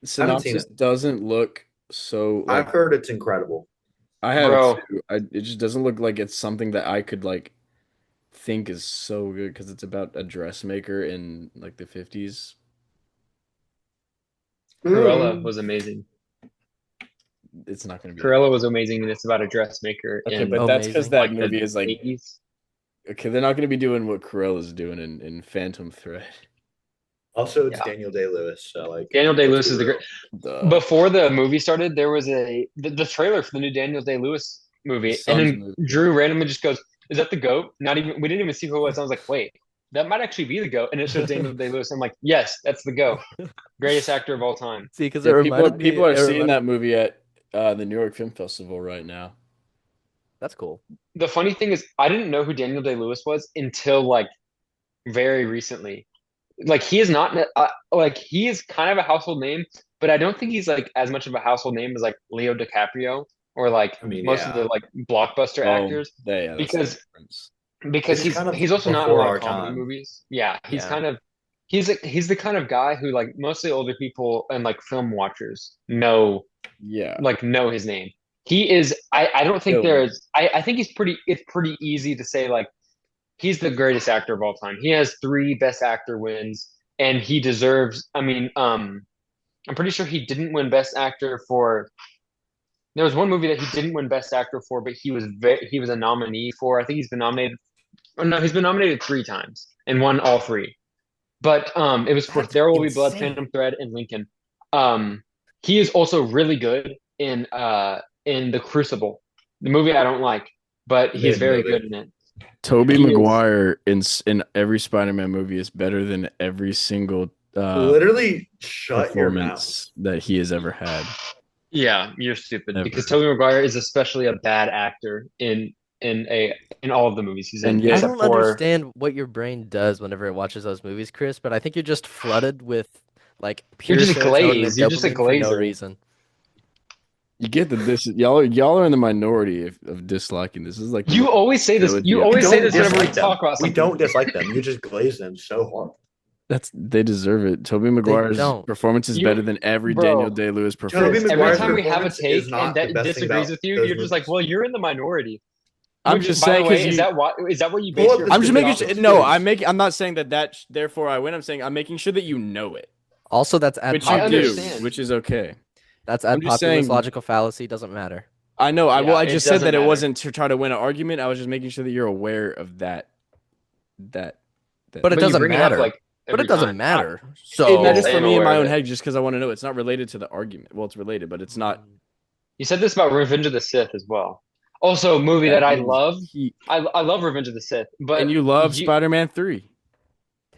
Synopsis it. doesn't look so I've like heard it's incredible. I have Bro. it too. It just doesn't look like it's something that I could like think is so good because it's about a dressmaker in like the 50s. Cruella was amazing. It's not going to be Cruella was amazing, and it's about a dressmaker. okay, in, but that's because Amazing. that like, the movie is like 80s. okay. They're not going to be doing what Cruella's doing in Phantom Thread. Also, it's Yeah. Daniel Day-Lewis. So like Daniel Day-Lewis let's is be the real. great. The Before the movie started, there was the trailer for the new Daniel Day-Lewis movie, His and son's then movie. Drew randomly just goes, "Is that the GOAT?" Not even we didn't even see who it was. I was like, "Wait, that might actually be the GOAT," and it shows Daniel Day-Lewis. I'm like, "Yes, that's the GOAT, greatest actor of all time." See, because Yeah, it people, reminded me. people are it seeing reminded- that movie at the New York Film Festival right now. That's cool. The funny thing is, I didn't know who Daniel Day-Lewis was until like very recently. Like he is not like he is kind of a household name, but I don't think he's like as much of a household name as like Leo DiCaprio or like I mean, most of the yeah. like blockbuster actors. Yeah, that's the because- difference. Because He's kind of he's also not in a before lot our of comedy time. movies. Yeah, he's Yeah. kind of he's the kind of guy who like mostly older people and like film watchers know Yeah. know his name. He is I don't think Still. there's I think it's pretty easy to say like he's the greatest actor of all time. He has 3 Best Actor wins and he deserves I mean I'm pretty sure he didn't win Best Actor for there was one movie that he didn't win Best Actor for, but he was a nominee for. I think he's been nominated. Oh no, he's been nominated 3 times and won all 3. But it was for That's There Will Be Blood, insane. Phantom Thread, and Lincoln. He is also really good in The Crucible, the movie I don't like, but he's Mid very movie. good in it. Tobey He is- Maguire in every Spider-Man movie is better than every single Literally shut your mouth. performance that he has ever had. Yeah, you're stupid Never. because Tobey Maguire is especially a bad actor in all of the movies he's in. And yet- I except don't for understand what your brain does whenever it watches those movies, Chris, but I think you're just flooded with like pure just serotonin glazed. and You're just a dopamine for no glazer. reason. You get that this y'all are in the minority of disliking this. This is like you always say this. Trilogy. You We always say don't this whenever we dislike them. talk about We something. don't dislike them. You just glaze them so hard. they deserve it. Tobey Maguire's don't. performance is You- better than every bro. Daniel Day-Lewis performance. Tobey Every Maguire's time we have a performance is take not and the that best thing disagrees about with you, those you're just like, movies. well, you're in the minority. I'm Which, just by the saying way, because is that what you Pull base up your the I'm just stupid making office sure. No, quiz. I'm not saying that therefore I win. I'm saying I'm making sure that you know it, Also, that's ad which I you do, understand. which is okay. That's I'm ad just populus saying- logical fallacy doesn't matter. I know. Yeah, I it just said doesn't that it matter. wasn't to try to win an argument. I was just making sure that you're aware of that. But it But you doesn't bring it up, matter. like, But every it doesn't time. matter. It So matters I for am me in aware my of own it. head just because I want to know. It's not related to the argument. Well, it's related, but it's not. You said this about Revenge of the Sith as well. Also, a movie that I means love. he- I love Revenge of the Sith, but and you love Spider-Man 3.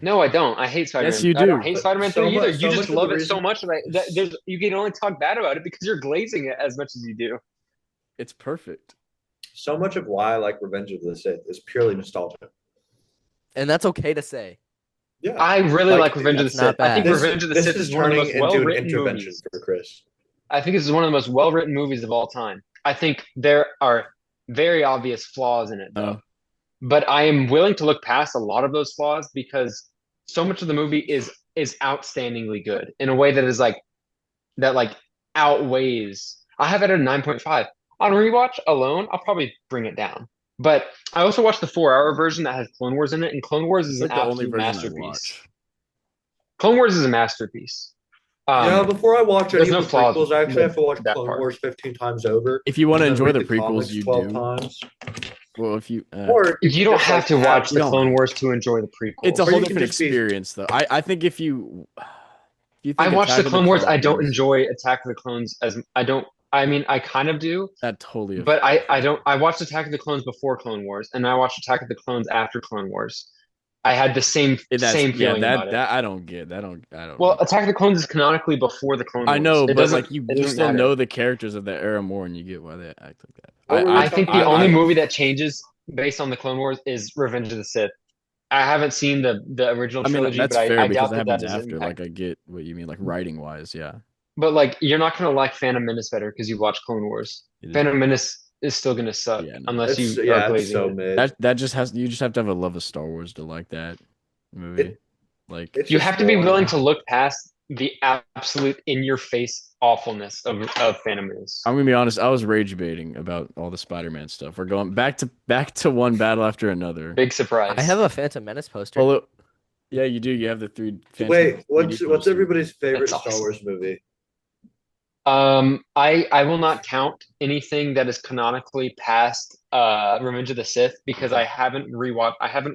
No, I don't. I hate Spider-Man. Yes, you I don't do. hate But Spider-Man so 3 either. much- You so just much of love the it so reason- much that there's you can only talk bad about it because you're glazing it as much as you do. It's perfect. So much of why I like Revenge of the Sith is purely nostalgia. and that's okay to say. Yeah. I really Like, like Revenge of the that's not Sith. I think bad. Revenge of the this Sith is is one of the turning most into an well-written intervention movies. for Chris. I think this is one of the most well-written movies of all time. I think there are very obvious flaws in it, though. But I am willing to look past a lot of those flaws because so much of the movie is outstandingly good in a way that is like outweighs. I have it at a 9.5. On rewatch alone, I'll probably bring it down. But I also watched the 4-hour version that has Clone Wars in it, and Clone Wars is It's an like the only absolute version I masterpiece. watch. Clone Wars is a masterpiece. Yeah, before I watch any there's of no the flaws prequels, I actually with have to watch that Clone part. Wars 15 times over. If you want to and then enjoy read the the prequels, comics you 12 do. times. Well, if you Or You don't just, have like, to watch you the don't Clone have Wars to enjoy the prequels. it's a Or whole you can different just be- experience, though. I think if you I think watch the Attack of Clone Wars. I don't Clones- enjoy Attack of the Clones as I don't. I mean, I kind of do, that totally. but I don't. I watched Attack of the Clones before Clone Wars, and I watched Attack of the Clones after Clone Wars. I had the same feeling about it. that I don't get. I don't. Well, Get. Attack of the Clones is canonically before the Clone Wars. I know, It but doesn't. like you It doesn't still matter. know the characters of that era more, and you get why they act like that. What were we I think the talking only about? movie that changes based on the Clone Wars is Revenge of the Sith. I haven't seen the original I mean, trilogy, that's but fair I because doubt it that happens is after. Like, I get what you mean, like writing wise, yeah. But like, you're not gonna like Phantom Menace better because you watch Clone Wars. It is- Phantom Menace is still gonna suck Yeah, no. unless It's, you are yeah, it's glazing so it. mid. that just has you just have to have a love of Star Wars to like that movie. Like, It's You just have to be boring. willing to look past the absolute in-your-face awfulness of Phantom Menace. I'm gonna be honest, I was rage baiting about all the Spider-Man stuff. We're going back to one battle after another. Big surprise. I have a Phantom Menace poster. Well, yeah, you do. You have the three. Wait, what's 3D what's posters. everybody's favorite That's Star awesome. Wars movie? I will not count anything that is canonically past Revenge of the Sith because I haven't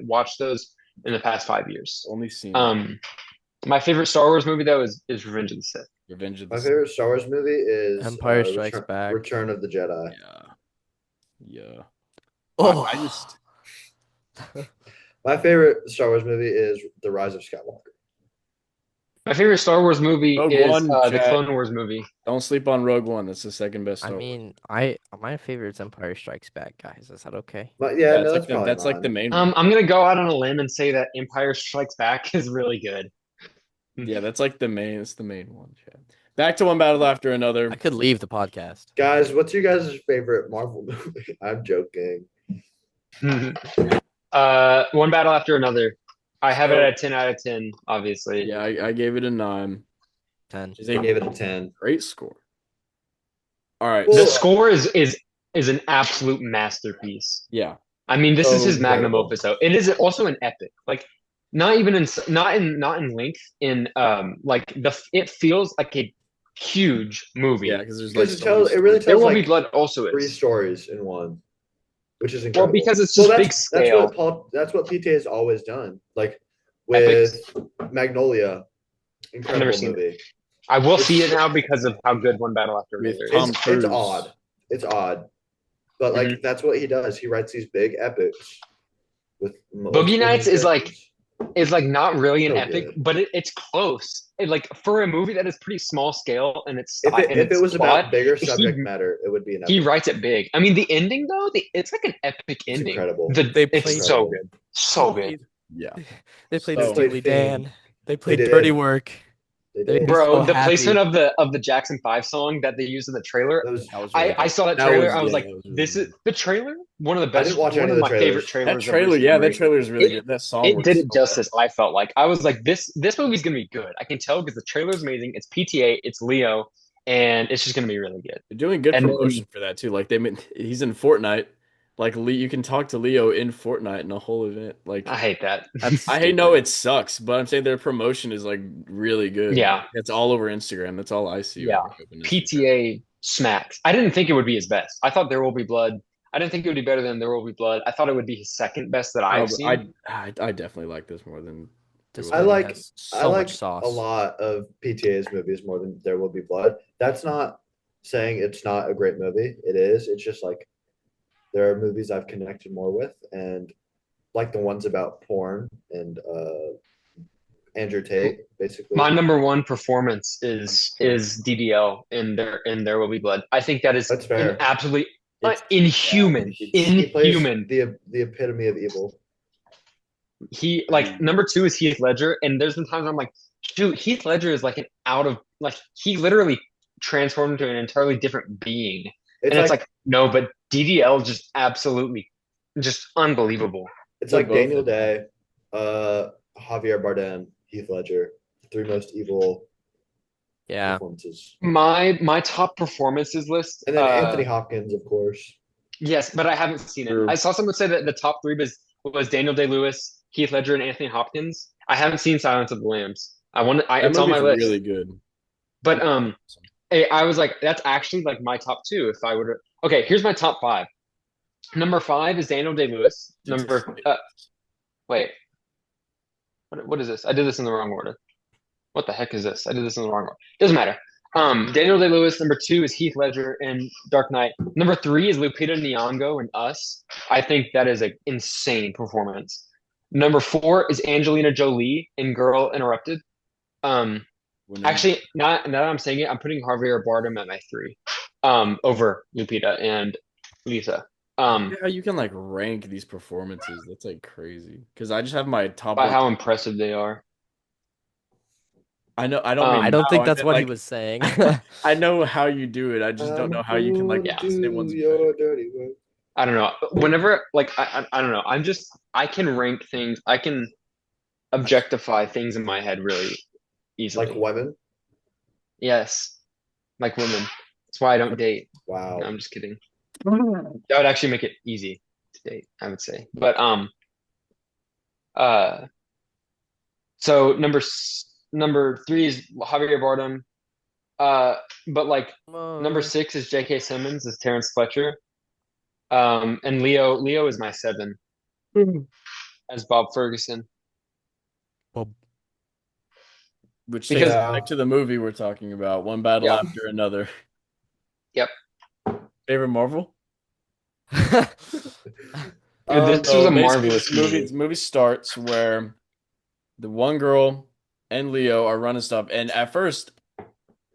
watched those in the past 5 years. Only seen My favorite Star Wars movie though is Revenge of the Sith. Revenge of the My Sith. favorite Star Wars movie is Empire Strikes Back. Return of the Jedi. Yeah. Oh, I just My favorite Star Wars movie is The Rise of Skywalker. My favorite Star Wars movie Rogue is One, the Jack. Clone Wars movie. don't sleep on Rogue One. That's the second best. I Star Wars. mean, my favorite's Empire Strikes Back, guys. Is that okay? But yeah, no, it's that's probably that's like the mine. main. one. I'm gonna go out on a limb and say that Empire Strikes Back is really good. Yeah, that's like the main. It's the main one. Chad. Back to one battle after another. I could leave the podcast. Guys, what's your guys' favorite Marvel movie? I'm joking. One battle after another. I have it at a 10 out of 10, obviously. Yeah, I gave it a 9. 10. Which is I a gave it a 10. great score. All right. Well- The score is an absolute masterpiece. Yeah. I mean, this is his magnum incredible. opus. Though it is also an epic. Like, not in length. It feels like a huge movie. Yeah, because there's like Because it really There tells Will Be like Blood also 3 is. stories in one, which is Well, incredible. because it's just big That's scale. that's what PTA has always done. Like Epics. with Magnolia, incredible never seen movie. I will see it now because of how good One Battle After With Another is. Tom It's Cruise. odd. It's odd. But like that's what he does. He writes these big epics with Boogie Nights is like not really an So epic, good. but it's close. Like for a movie that is pretty small scale and it's if it was plot, about bigger he- subject matter, it would be an he epic. writes it big. I mean, the ending though, it's like an epic It's ending. incredible. They It's played- so good, so good, Yeah. They played So- Steely Fiend. Dan. They played did. Dirty Work. They They- did. bro. so the happy. placement of the Jackson 5 song that they used in the trailer. That was- That was really I good. saw that That trailer. was- I was yeah, like, that was really this is good. the trailer. One of the I best. didn't watch one any of of my the favorite trailers. trailers. That of trailer, recent yeah, that memory. trailer is really It- good. That song It was did so it justice. I felt like I was like, this movie's gonna be good. I can tell because the trailer's amazing. It's PTA, it's Leo, and it's just gonna be really good. They're doing good And then- promotion for that too. Like he's in Fortnite. Like you can talk to Leo in Fortnite in a whole event. Like I hate that. I know it sucks, but I'm saying their promotion is like really good. Yeah. It's all over Instagram. That's all I see. when Yeah. I open Instagram. PTA smacks. I didn't think it would be his best. I thought There Will Be Blood. I didn't think it would be better than There Will Be Blood. I thought it would be his second best that I've seen. I definitely like this more than This I movie like- has I so like much sauce. a lot of PTA's movies more than There Will Be Blood. That's not saying it's not a great movie. It is. It's just like there are movies I've connected more with, and like the ones about porn and Andrew Tate, basically. My number one performance is DDL in There Will Be Blood. I think that is That's fair. an absolutely It's- inhuman. He plays Inhuman. the epitome of evil. He number two is Heath Ledger, and there's been times I'm like, dude, Heath Ledger is like he literally transformed into an entirely different being. It's And like, it's like, no, but DDL just absolutely just unbelievable. it's They're like both Daniel in Day, Javier Bardem, Heath Ledger, the 3 most evil Yeah. performances, My top performances list. and then Anthony Hopkins, of course. Yes, but I haven't seen it. True. I saw someone say that the top three was Daniel Day-Lewis, Heath Ledger, and Anthony Hopkins. I haven't seen Silence of the Lambs. That it's on my movie's list. really good. But I was like, that's actually like my top two if I would have. Okay, here's my top five. Number five is Daniel Day-Lewis. Wait, what is this? I did this in the wrong order. What the heck is this? I did this in the wrong order. Doesn't matter. Daniel Day-Lewis. Number two is Heath Ledger in Dark Knight. Number three is Lupita Nyong'o in Us. I think that is an insane performance. Number four is Angelina Jolie in Girl Interrupted. Actually, now that I'm saying it, I'm putting Javier Bardem at my three, over Lupita and Lisa. Yeah, you can like rank these performances. That's like crazy. Because I just have my top By one. how impressive they are. I know. I don't mean. I don't think how, that's meant, what he like, was saying. I know how you do it. I just don't know how you can like say one's better. dirty work. I don't know. Whenever, like, I don't know. I can rank things. I can objectify things in my head really easily. Like women. Yes, like women. That's why I don't date. Wow. No, I'm just kidding. That would actually make it easy to date, I would say. But uh, so number three is Javier Bardem. But like number six is J.K. Simmons as Terrence Fletcher. And Leo is my seven as Bob Ferguson. Which Because- takes us back to the movie we're talking about. One battle Yeah. after another. Yep. Favorite Marvel? Dude, this was a basically, marvelous this movie starts where the one girl and Leo are running stuff, and at first,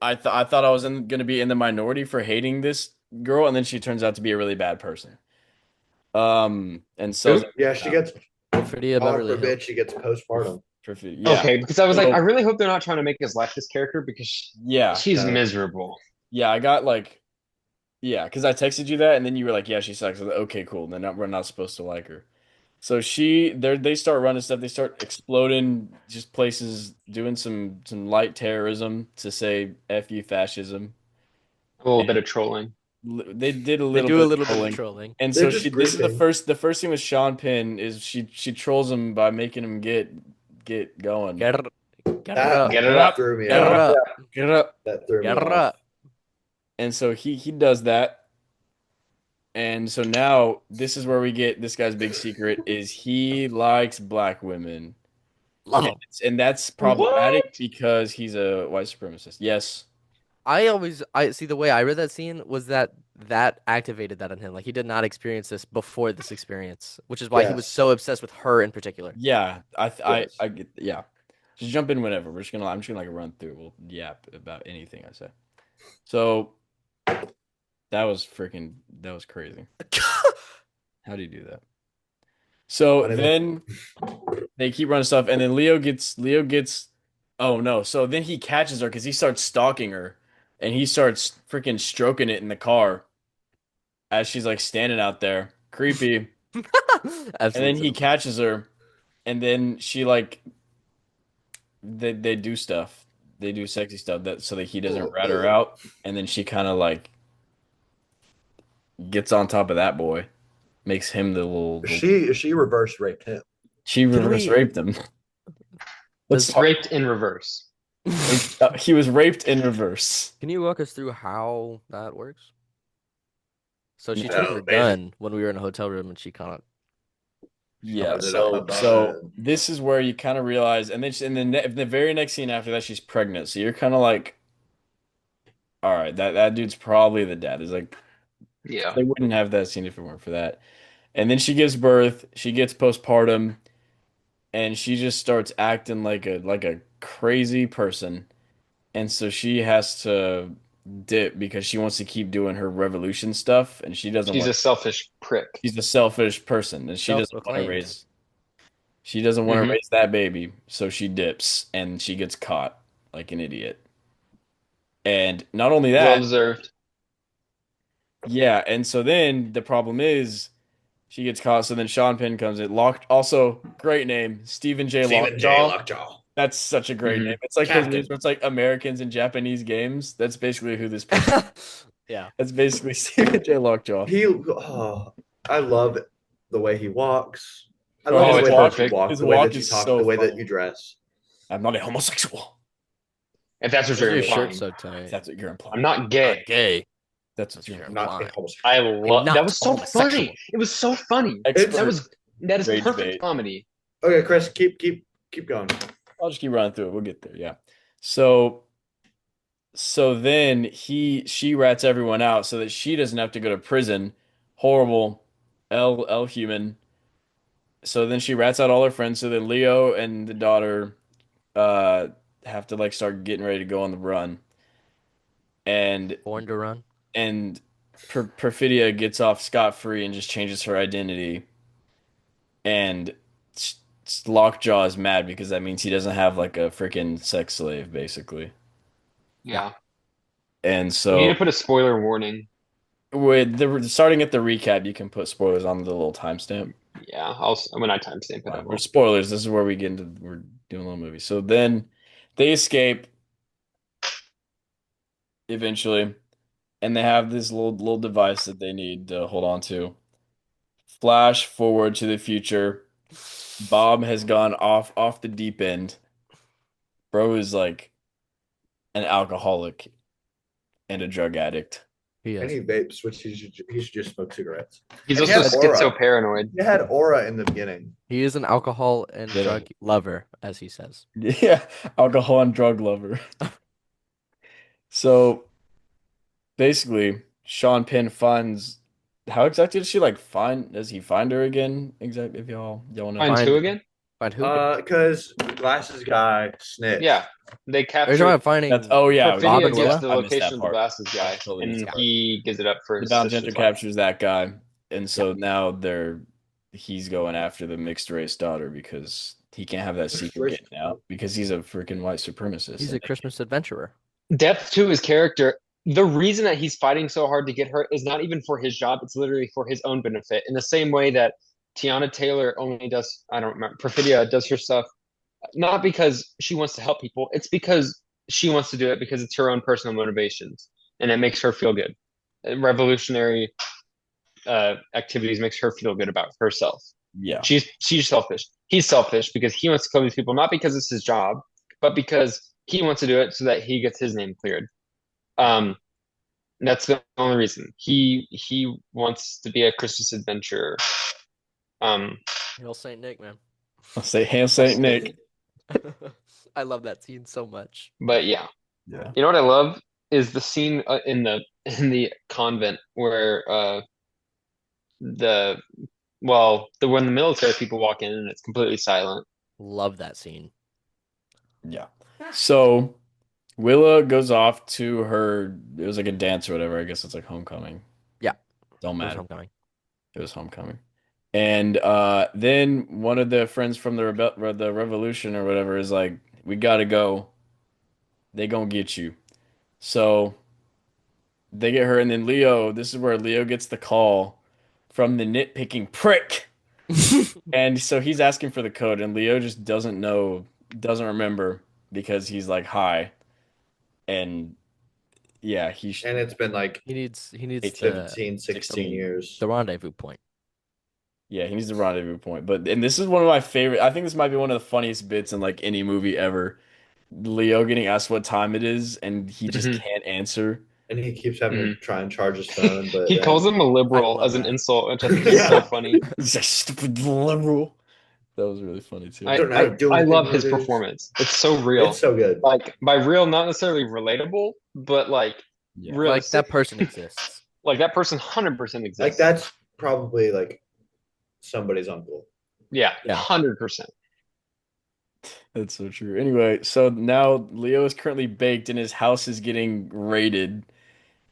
I thought I was going to be in the minority for hating this girl, and then she turns out to be a really bad person. And so Yeah, she gets Fredia on Beverly her bed. Hills. She gets postpartum. yeah, Okay, because I was like, So- I really hope they're not trying to make us like this character because yeah, she's No. miserable. yeah. I got like, yeah, because I texted you that, and then you were like, yeah, she sucks. I was like, okay, cool. Then we're not supposed to like her. So they start running stuff. They start exploding just places, doing some light terrorism to say "F you fascism." A little bit of trolling. They did a They little do bit a little of bit trolling. of trolling. And They're so just this is the griefing. first thing with Sean Penn is she trolls him by making him get going. Get That, up. Get it that up. threw me Get off. up. Get up. That threw me Get off. up. And so he does that. And so now this is where we get this guy's big secret is he likes black women. Love him. And that's problematic because he's a white supremacist. Yes. I see the way I read that scene was that activated that on him. Like he did not experience this before this experience, which is why he was Yes. so obsessed with her in particular. Yeah. Yes. I get yeah. Just jump in whenever. I'm just gonna like run through. We'll yap about anything I say. So that was crazy. How do you do that? So Whatever. then they keep running stuff, and then Leo gets oh no. So then he catches her because he starts stalking her, and he starts freaking stroking it in the car as she's like standing out there. Creepy. And then he catches her, and then she like they do stuff. They do sexy stuff so that he doesn't rat her out, and then she kind of like gets on top of that boy, makes him the little. She reverse raped him. She reverse raped him. Let's talk. Raped in reverse. He was raped in reverse. Can you walk us through how that works? So she No, took her basically- gun when we were in a hotel room, and she kind of Yeah. Oh, So this is where you kind of realize, and then in the very next scene after that, she's pregnant. So you're kind of like, all right, that dude's probably the dad. It's like Yeah. they wouldn't have that scene if it weren't for that. And then she gives birth. She gets postpartum, and she just starts acting like a crazy person. And so she has to dip because she wants to keep doing her revolution stuff, and she doesn't She's want. a selfish prick. She's a selfish person, and she doesn't want to Self-proclaimed. raise. She doesn't want Mhm. to raise that baby, so she dips, and she gets caught like an idiot. And not only Well that, deserved. yeah, and so then the problem is she gets caught. So then Sean Penn comes in. Also, great name, Stephen J. Stephen J. Lockjaw. Lockjaw. That's such a great Mhm. name. It's like those Captain. names where it's like Americans in Japanese games. That's basically who this person. yeah. That's basically Stephen J. Lockjaw. I love the way he walks. I Oh, love his the way walk- that you walk, his the way walk that you is talk, so the way that funny. you dress. I'm not a homosexual. If that's what Why is you're your shirt implying. so If tight? that's what you're I'm implying. not gay. Gay. That's what That's you're your implying. Not a implying. homosexual. I I'm love not that was so homosexual. funny. It was so funny. Expert That is rage perfect bait. comedy. Okay, Chris, keep going. I'll just keep running through it. We'll get there. Yeah. So then she rats everyone out so that she doesn't have to go to prison. Horrible. L human. So then she rats out all her friends. So then Leo and the daughter uh have to like start getting ready to go on the run. And Born to run. and Perfidia gets off scot-free and just changes her identity. And Lockjaw is mad because that means he doesn't have like a freaking sex slave, basically. Yeah. And We need so to put a spoiler warning. with the starting at the recap, you can put spoilers on the little timestamp. Yeah, when I timestamp it, I Or will. spoilers. This is where we get into we're doing a little movie. So then they escape eventually, and they have this little device that they need to hold on to. Flash forward to the future. Bob has gone off the deep end. Bro is like an alcoholic and a drug addict. He And is. he vapes, which he should just smoke cigarettes. He's And he also had aura. schizoparanoid. He had aura in the beginning. He is an alcohol and Yeah. drug lover, as he says. Yeah, alcohol and drug lover. So basically, Sean Penn finds how exactly does she like find does he find her again? Exactly if y'all know. Find two again? Find who? Because the glasses guy snitched. Yeah. They Are you talking captured about finding That's oh yeah, Bob Perfidia and gives Willa? the I missed location that of the part. glasses guy, Totally missed and that part. he gives it up for The his bounty sister's hunter life. captures that guy, and so now he's going after the mixed race daughter because he can't have that secret getting out because he's a freaking white supremacist. He's a Christmas adventurer. Depth to his character. The reason that he's fighting so hard to get her is not even for his job, it's literally for his own benefit. In the same way that Tiana Taylor only does, I don't remember, Perfidia does her stuff, not because she wants to help people, it's because she wants to do it because it's her own personal motivations and it makes her feel good. Revolutionary activities makes her feel good about herself. Yeah. She's selfish. He's selfish because he wants to kill these people, not because it's his job, but because he wants to do it so that he gets his name cleared. That's the only reason. He wants to be a Christmas adventurer. Hail Saint Nick, man. I'll say Hail Saint Nick. I love that scene so much. But yeah, Yeah. you know what I love is the scene in the convent where when the military people walk in and it's completely silent. Love that scene. Yeah. So Willa goes off to her it was like a dance or whatever. I guess it's like homecoming. Yeah. Don't It was matter. homecoming. It was homecoming. And then one of the friends from the revolution or whatever is like, we gotta go. They gonna get you. So they get her, and then Leo, this is where Leo gets the call from the nitpicking prick. And so he's asking for the code, and Leo just doesn't know, doesn't remember because he's like high. And yeah, And it's been like He needs 15, 16 years. the rendezvous point. yeah, he needs the rendezvous point. And this is one of my favorite. I think this might be one of the funniest bits in like any movie ever. Leo getting asked what time it is, and he just Mhm. can't answer. And he keeps having to try and charge his phone. But He calls him a I liberal love as an that. insult, which I think is so Yeah. funny. He's like stupid liberal. That was really funny too. I, Don't know how to do I anything love with his it. performance. It's so real. It's so good. Like by real, not necessarily relatable, but like Yeah. Like realistic. that person exists. Like that person 100% exists. Like that's probably like somebody's uncle. Yeah, Yeah. 100%. That's so true. Anyway, so now Leo is currently baked and his house is getting raided.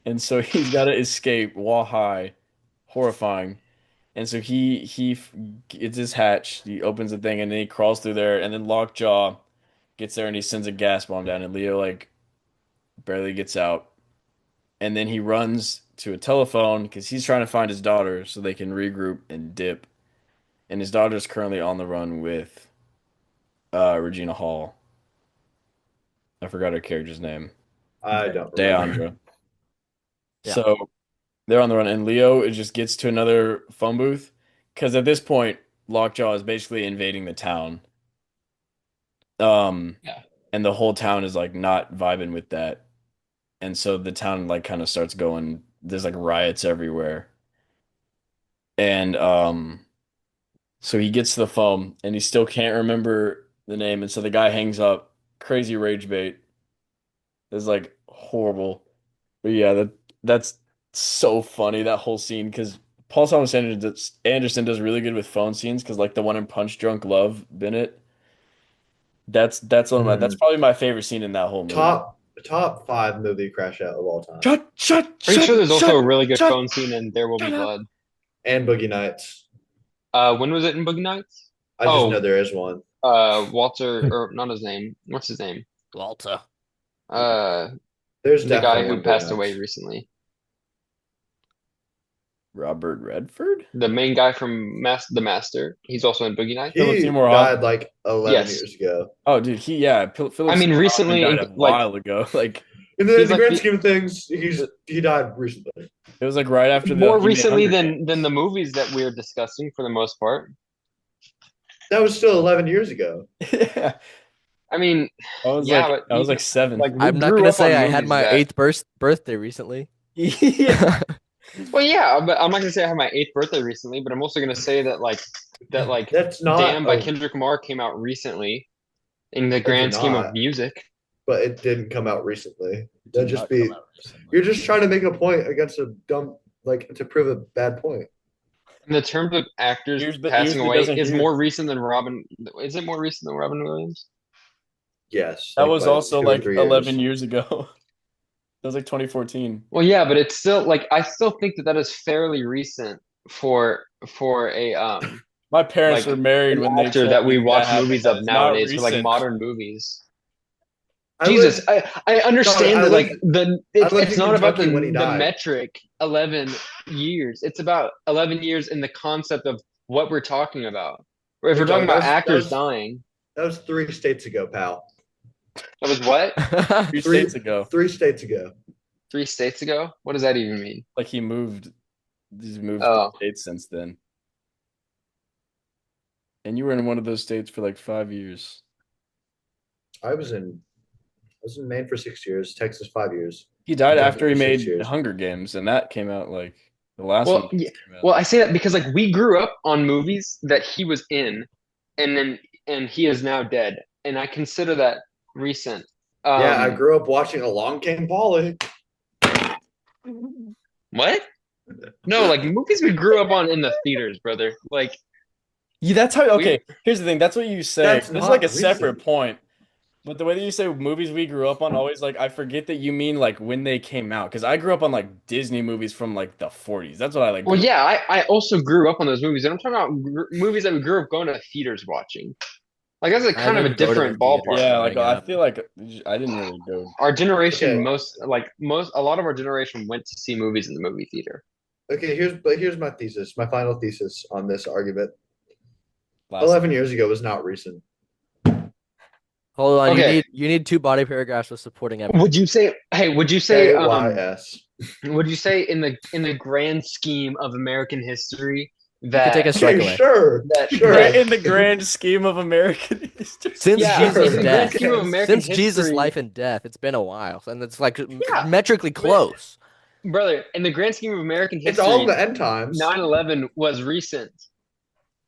And so he's got to escape while high. Horrifying. And so he gets his hatch, he opens the thing and then he crawls through there and then Lockjaw gets there and he sends a gas bomb down and Leo like barely gets out. And then he runs to a telephone because he's trying to find his daughter so they can regroup and dip. And his daughter's currently on the run with Regina Hall. I forgot her character's name. I don't remember. Deandra. Yeah. So they're on the run, and Leo it just gets to another phone booth because at this point, Lockjaw is basically invading the town. Yeah. And the whole town is like not vibing with that. And so the town like kind of starts going, there's like riots everywhere. And so he gets to the phone and he still can't remember the name. And so the guy hangs up, crazy rage bait. It's like horrible. But yeah, that's so funny, that whole scene, because Paul Thomas Anderson does really good with phone scenes, because like the one in Punch Drunk Love, Bennett, that's one of my that's Mm. probably my favorite scene in that whole movie. Top five movie crash out of all time. Pretty sure there's also a Shut, really good shut, phone scene in There Will Be shut up. Blood. And Boogie Nights. When was it in Boogie Nights? I just Oh. know there is one. Walter, or not his name. What's his name? Walter. There's The guy definitely who one passed Boogie away Nights. recently. Robert Redford? The main guy from The Master. He's also in Boogie Nights. Philip He Seymour died Hoffman. like 11 Yes. years ago. Oh, dude, Philip I mean, Seymour Hoffman recently, died a like, while ago. Like In the He's like grand the- scheme of things, he died recently. it was like right after more he made recently Hunger than Games. the movies that we're discussing for the most part. That was still 11 years ago. Yeah. I mean, yeah, but I was you- like 7. like we I'm not grew gonna up on say I had movies my that- 8th birthday recently. Yeah. Well, yeah, but I'm not gonna say I had my 8th birthday recently, but I'm also gonna say that That's not. Damn by a- Kendrick Lamar came out recently in the did grand scheme of not. music. But it didn't come out recently. Did That'd just not be. come out recently. You're just trying to make a point against a dumb, like to prove a bad point. In the terms of actors Here's the- passing here's the away, doesn't is hear. more recent than Robin. Is it more recent than Robin Williams? Yes, That like was by also 2 or like 3 11 years ago. That was like 2014. Well, yeah, but it's still like I still think that is fairly recent for a My parents like were married an when they actor told that me we watch happened. movies That of is not nowadays for like recent. modern movies. I Jesus, lived- I understand I that like lived- it's lived it's in not about Kentucky when he the died. metric 11 years. It's about 11 years in the concept of what we're talking about. Or if Hey, we're talking Doug, about actors that was- dying, That was 3 states ago, pal. that was what? 3 Three- states ago. 3 states ago. 3 states ago? What does that even mean? Like he's moved Oh. to states since then. And you were in one of those states for like 5 years. I was in Maine for 6 years, Texas 5 years. He died Kentucky after he for 6 made years. Hunger Games, and that came out like the last Well, one. yeah, came out. well, I say that because like we grew up on movies that he was in, and he is now dead, and I consider that recent. Yeah, I grew up watching Along Came Polly. What? No, like movies we grew up on in the theaters, brother. Like, Yeah, that's how. Okay, here's the thing. That's what you say. That's This is not like a recent. separate point. But the way that you say movies we grew up on, always like I forget that you mean like when they came out. Because I grew up on like Disney movies from like the 40s. That's what I like. well, yeah, I also grew up on those movies, and I'm talking about movies that we grew up going to theaters watching. Like that's a kind of a didn't go to the different ballpark. theaters. Yeah, like growing I up. feel like I didn't really go. Our generation, Okay. a lot of our generation went to see movies in the movie theater. Okay, here's my thesis, my final thesis on this argument. Last 11 years ago was not recent. Hold on, Okay. you need 2 body paragraphs of supporting evidence. Would you say? Hey, would you say? AYS. Would you say in the grand scheme of American history could that take a strike Okay, away. sure. That- Sure. in the grand scheme of American history. Since Yeah, sure. Jesus' in the grand death, scheme of American since Jesus' history, life and death, it's been a while, and it's like Yeah. metrically close. brother, in the grand scheme of American It's all in history, the end times. 9/11 was recent.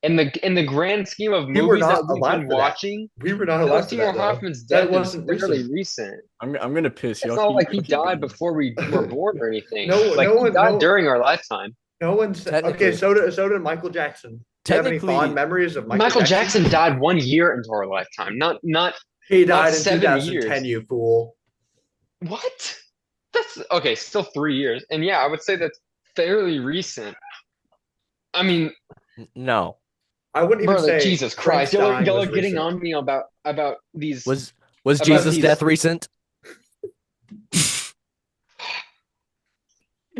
In the grand scheme of We were movies not that we've alive been for that. watching, We were not Philip alive for Seymour that, though. Hoffman's That death is wasn't fairly recent. recent. I'm gonna piss It's you. not like he died before we were born or anything. No- Like no he one- died no- during our lifetime. No one said. Technically- Okay, so did Michael Jackson. Do you have any Technically- fond memories of Michael Jackson died 1 year into our lifetime. Not He not died in 7 2010. years. You fool. what? That's okay, still 3 years. And yeah, I would say that's fairly recent. I mean, No, I wouldn't even brother, say. Jesus Prince Christ. Y'all dying are was getting recent. on me about these was About Jesus' these- death recent?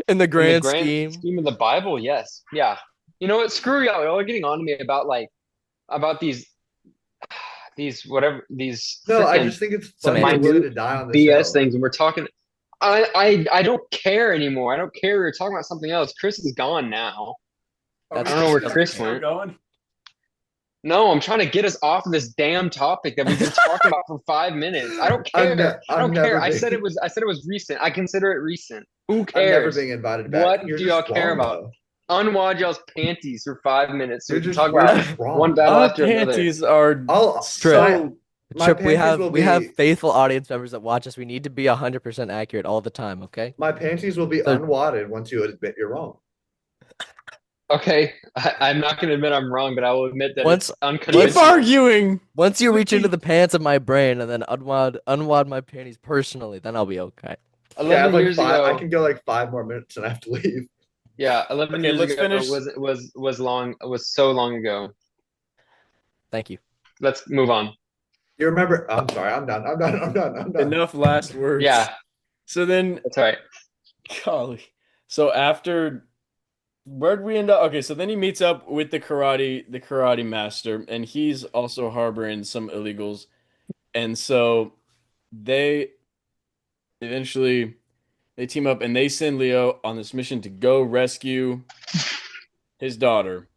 In the in the grand grand scheme, scheme of the Bible, yes. Yeah. You know what? Screw y'all. Y'all are getting on to me about these whatever these No, I frickin' just think it's Some funny you're minute willing to die on this BS hill. things, and we're talking. I don't care anymore. I don't care. We're talking about something else. Chris is gone now. That's I don't know where disgusting. Chris Still went. going? No, I'm trying to get us off of this damn topic that we've been talking about for 5 minutes. I don't care. I I'm don't care. never I said being, it was recent. I consider it recent. Who I'm never cares? being invited back. What You're do y'all just care wrong, about? though. Unwad y'all's panties for 5 minutes so we can talk You're about just wrong. one battle Our after another. panties are I'll so. my Trip, panties will we have be faithful audience members that watch us. We need to be 100% accurate all the time, okay? my panties will be So- unwadded once you admit you're wrong. Okay, I'm not going to admit I'm wrong, but I will admit that Once- it's Keep unconvincing. arguing. Once you reach into the pants of my brain and then unwad my panties personally, then I'll be okay. Yeah, I have 11 like years five. I ago, can go like 5 more minutes and I have to leave. yeah, 11 Okay, years let's ago finish. was so long ago. Thank you. Let's move on. You remember? I'm sorry. I'm done. I'm done. I'm done. I'm done. Enough last words. Yeah, So then, that's right. golly. So after, where'd we end up? Okay, so then he meets up with the karate master, and he's also harboring some illegals. And so they eventually they team up and they send Leo on this mission to go rescue his daughter.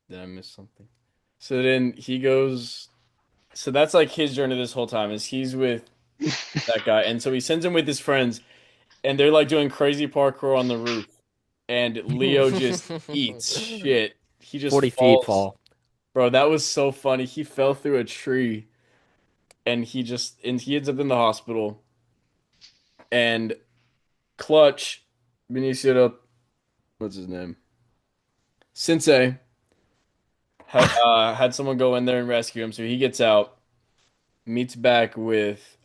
Did I miss something? So then he goes. So that's like his journey this whole time is he's with that guy, and so he sends him with his friends, and they're like doing crazy parkour on the roof, and Leo just eats shit. He just 40 falls. feet fall. Bro, that was so funny. He fell through a tree, and he ends up in the hospital. And Clutch, Benicio, what's his name? Sensei had someone go in there and rescue him, so he gets out, meets back with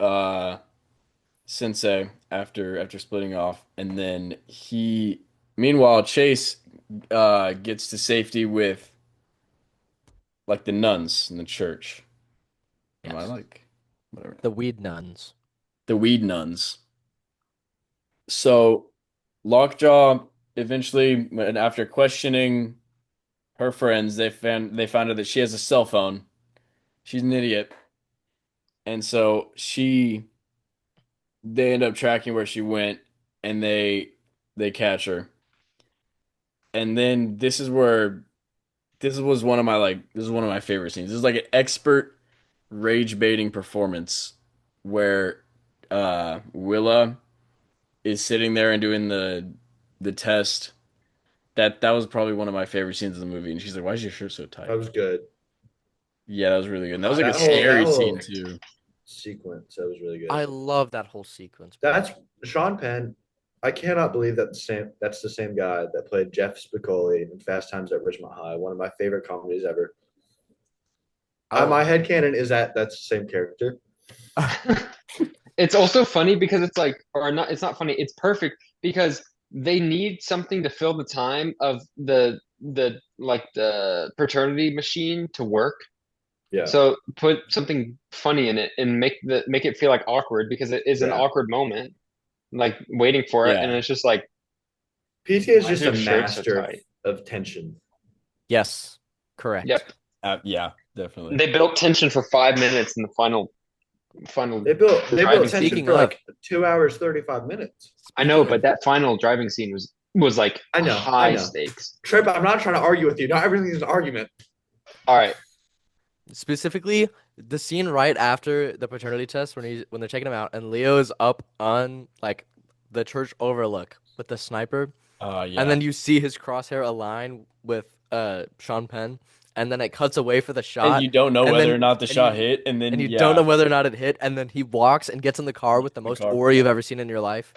Sensei after splitting off, and then meanwhile Chase gets to safety with like the nuns in the church. Am I Yes. like whatever? The weed nuns. The weed nuns. So Lockjaw eventually, and after questioning her friends, they found out that she has a cell phone. She's an idiot. And so they end up tracking where she went, and they catch her. And then this is one of my favorite scenes. This is like an expert rage baiting performance where Willa is sitting there and doing the test. That was probably one of my favorite scenes of the movie. And she's like, "Why is your shirt so tight?" That was good. Yeah, that was really good. And that was like a That whole- scary that whole- scene too. Sequence. That was really good. I love that whole sequence. bro. That's Sean Penn. I cannot believe that's the same guy that played Jeff Spicoli in Fast Times at Ridgemont High, one of my favorite comedies ever. Oh. My headcanon is that's the same character. It's also funny because it's like, or not, it's not funny, it's perfect because they need something to fill the time of the paternity machine to work. Yeah. So put something funny in it and make it feel like awkward because it is an Yeah. awkward moment, like waiting for it, Yeah. and it's just like PT is Why just is a your shirt so master tight? of tension. Yes, correct. yep. Yeah, definitely. They built tension for 5 minutes in the final. They built Driving. tension Speaking for of- like 2 hours 35 minutes. I know, but that final driving scene was like I know, high I know. stakes. Trip, I'm not trying to argue with you. Not everything is an argument. All right. Specifically, the scene right after the paternity test when they're checking him out and Leo is up on like the church overlook with the sniper, Yeah. and then you see his crosshair align with Sean Penn, and then it cuts away for the shot, and you don't know and whether then- or not the and shot you- hit, and then and you yeah. don't know whether or not it hit, and then he walks and gets in the car with the The most car. aura you've ever seen in your life,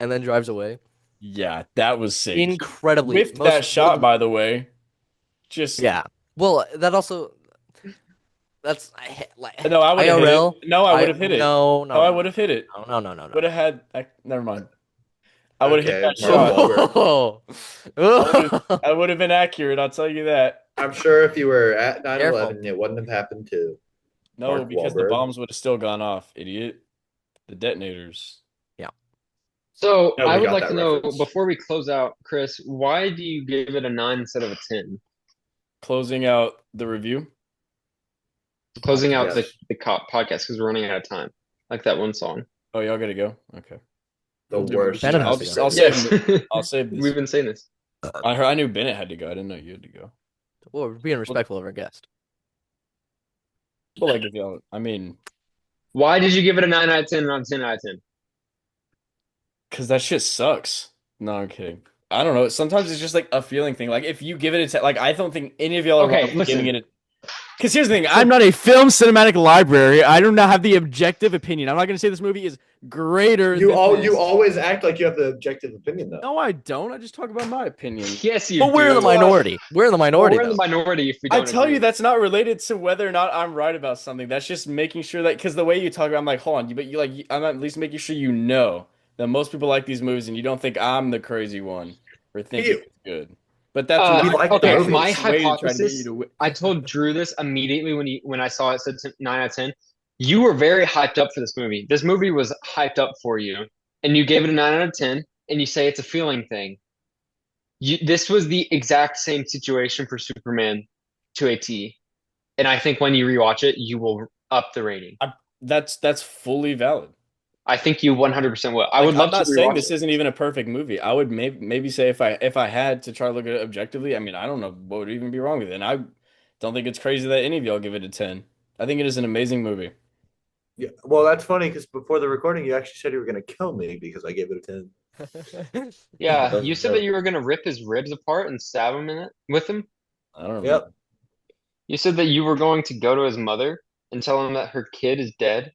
and then drives away. Yeah, that was sick. Incredibly Whiffed that shot, by the way. Just Yeah. Well, that also that's like No, I would have hit IRL. it. No, I would have hit it. No, No, I would have hit it. No. Would have had. Never mind. I would have hit Okay, that Mark shot. Oh. I would have been accurate. I'll tell you that. I'm sure if you were at 9/11, Careful. it wouldn't have happened too. No, Mark because the Wahlberg. bombs would have still gone off, idiot. The detonators. So Nobody I would got like that to know reference. before we close out, Chris, why do you give it a 9 instead of a 10? Closing out the review. Closing out Yes. the podcast because we're running out of time, like that one song. Oh, y'all gotta go. Okay. The We'll do worst. Bennett has I'll to just- go. I'll save. I'll save this. We've been saying this. I knew Bennett had to go. I didn't know you had to go. Well, we're being respectful of our guest. But like, if y'all, I mean, Why did you give it a 9 out of 10 and not a 10 out of 10? because that shit sucks. No, I'm kidding. I don't know. Sometimes it's just like a feeling thing. Like if you give it a 10, like I don't think any of y'all are Okay, wrong for giving listen. it a. Because here's the thing, I'm not a film cinematic library. I do not have the objective opinion. I'm not going to say this movie is greater You than all this. you always act like you have the objective opinion though. No, I don't. I just talk about my opinion. Yes, you But we're in the do. minority. We're in the Well, minority, we're in the though. minority if we I don't tell agree. you that's not related to whether or not I'm right about something. That's just making sure that because the way you talk, I'm like, hold on, but you like, I'm at least making sure you know that most people like these movies, and you don't think I'm the crazy one for thinking it's good. But that's You not like the okay, movie. my it's a way to try to get hypothesis. you to I told Drew this immediately when I saw it said 9 out of 10. You were very hyped up for this movie. This movie was hyped up for you, and you gave it a 9 out of 10, and you say it's a feeling thing. This was the exact same situation for Superman to a T. And I think when you rewatch it, you will up the rating. that's fully valid. I think you 100% will. I Like, would love I'm not to saying rewatch this it. isn't even a perfect movie. I would maybe say if I had to try to look at it objectively, I mean, I don't know what would even be wrong with it. And I don't think it's crazy that any of y'all give it a 10. I think it is an amazing movie. Yeah, well, that's funny because before the recording, you actually said you were going to kill me because I gave it a 10. Yeah, That was you a said that joke. you were gonna rip his ribs apart and stab him in it with him. I don't remember. Yep. You said that you were going to go to his mother and tell him that her kid is dead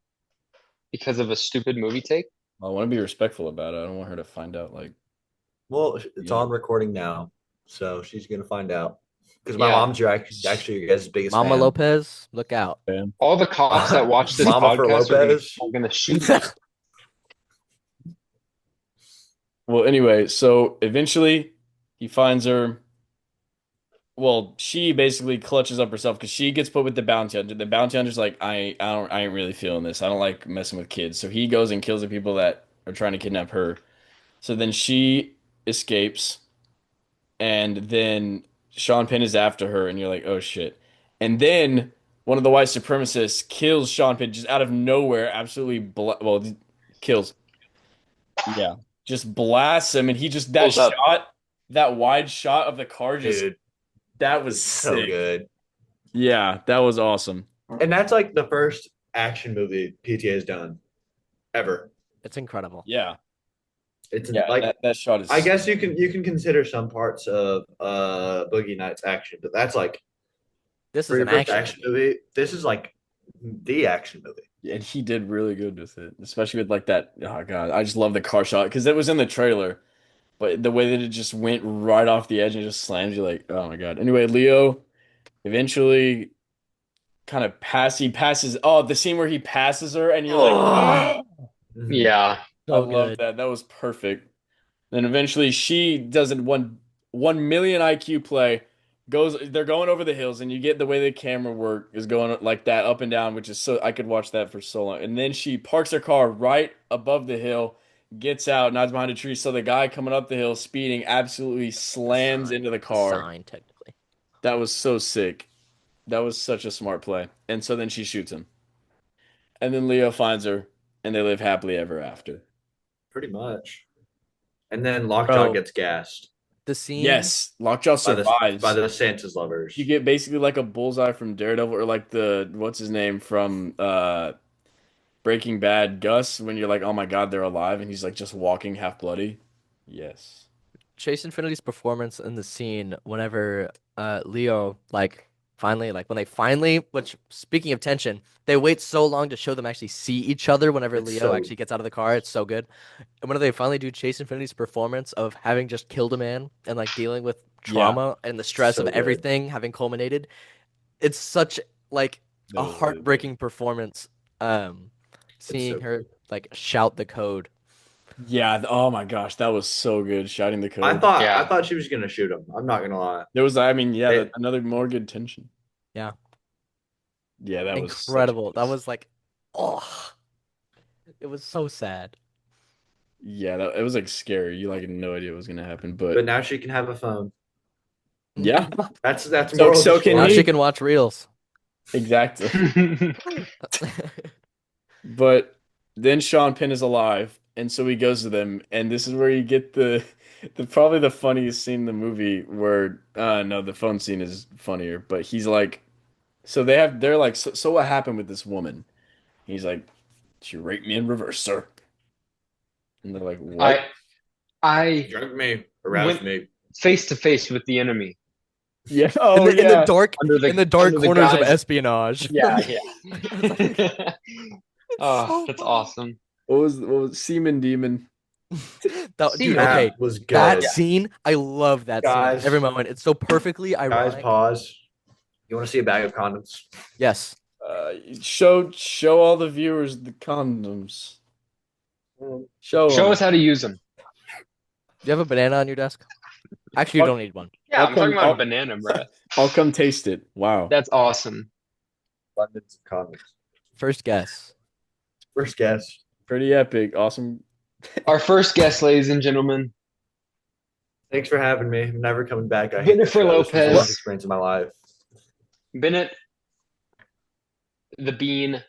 because of a stupid movie take. I want to be respectful about it. I don't want her to find out like Well, it's Yeah. on recording now, so she's going to find out. Because my Yeah. mom's actually your guys' biggest Mama fan. Lopez, look out. All the cops that watch this Mama for podcast Lopez. are gonna shoot them. Well, anyway, so eventually he finds her. Well, she basically clutches up herself because she gets put with the bounty hunter. The bounty hunter's like, I ain't really feeling this. I don't like messing with kids. So he goes and kills the people that are trying to kidnap her. So then she escapes, and then Sean Penn is after her, and you're like, oh shit. And then one of the white supremacists kills Sean Penn just out of nowhere, absolutely kills. Yeah, just blasts him, and he just that Pulls up. shot, that wide shot of the car, just Dude, that was so sick. good. Yeah, that was awesome. And that's like the first action movie PTA has done ever. It's incredible. Yeah, It's yeah, like that shot is. I guess you can consider some parts of Boogie Nights action, but that's like This for is your an first action. action movie. This is like the action movie. And he did really good with it, especially with like that. Oh God, I just love the car shot because it was in the trailer, but the way that it just went right off the edge and just slams you, like, oh my God. Anyway, Leo eventually kind of he passes. Oh, the scene where he passes her, and you're like, Yeah. I So love good. that. That was perfect. Then eventually she does a 1 million IQ play. They're going over the hills, and you get the way the camera work is going like that up and down, which is so I could watch that for so long. And then she parks her car right above the hill, gets out, nods behind a tree. So the guy coming up the hill speeding absolutely slams into the car. Sign, technically. That was so sick. That was such a smart play. And so then she shoots him. And then Leo finds her, and they live happily ever after. Pretty much. And then Lockjaw Bro. gets gassed The scene. Yes, Lockjaw survives. by the Santa's lovers. You get basically like a bullseye from Daredevil, or like the what's his name from Breaking Bad, Gus, when you're like, oh my God, they're alive, and he's like just walking half bloody. Yes. Chase Infinity's performance in the scene whenever Leo when they finally, which speaking of tension, they wait so long to show them actually see each other whenever It's Leo so- actually gets out of the car. It's so good. And when they finally do Chase Infinity's performance of having just killed a man and like dealing with trauma and the stress So of good. everything having culminated, it's such like That a was really heartbreaking performance. Seeing so her like shout the code. Yeah. Oh my gosh, that was so good. Shouting the code. Yeah. I thought she was gonna shoot him. I'm not gonna lie. There was, I mean, yeah, It- another more good tension. Yeah. Yeah, that was such a Incredible. good- That was like, oh, it was so sad. Yeah, it was like scary. You like had no idea what was gonna happen, But but now she can have a phone. yeah, That's So- moral of so the can Now story. he- she can watch reels. exactly. But then Sean Penn is alive, and so he goes to them, and this is where you get Probably the funniest scene in the movie where no, the phone scene is funnier, but he's like, they're like, so what happened with this woman? He's like, she raped me in reverse, sir. And they're like, what? I Drug me, harassed went me. face to face with the enemy Yeah. In Oh the, in the yeah. dark, under the in the dark under the corners of guise. espionage. Yeah, It's yeah. Oh, so that's funny. awesome. What was Seaman Demon? Dude, Seaman. okay, That was that good. Yeah. scene, I love that scene. Guys. Every moment, it's so perfectly Guys, ironic. pause. You want to see a bag of condoms? Yes. Show all the viewers the condoms. Show Show 'em. us how to use them. Do you have a banana on your desk? Actually, you Fuck. don't need one. Yeah, I'm talking about I'll- a banana breath. I'll come taste it. Wow. That's awesome. Abundance of condoms. First guess. First guess. Pretty epic. Awesome. Our first guest, ladies and gentlemen. Thanks for having me. I'm never coming back. I hate Jennifer this show. This was the Lopez. worst experience of my life. Bennett, the Bean,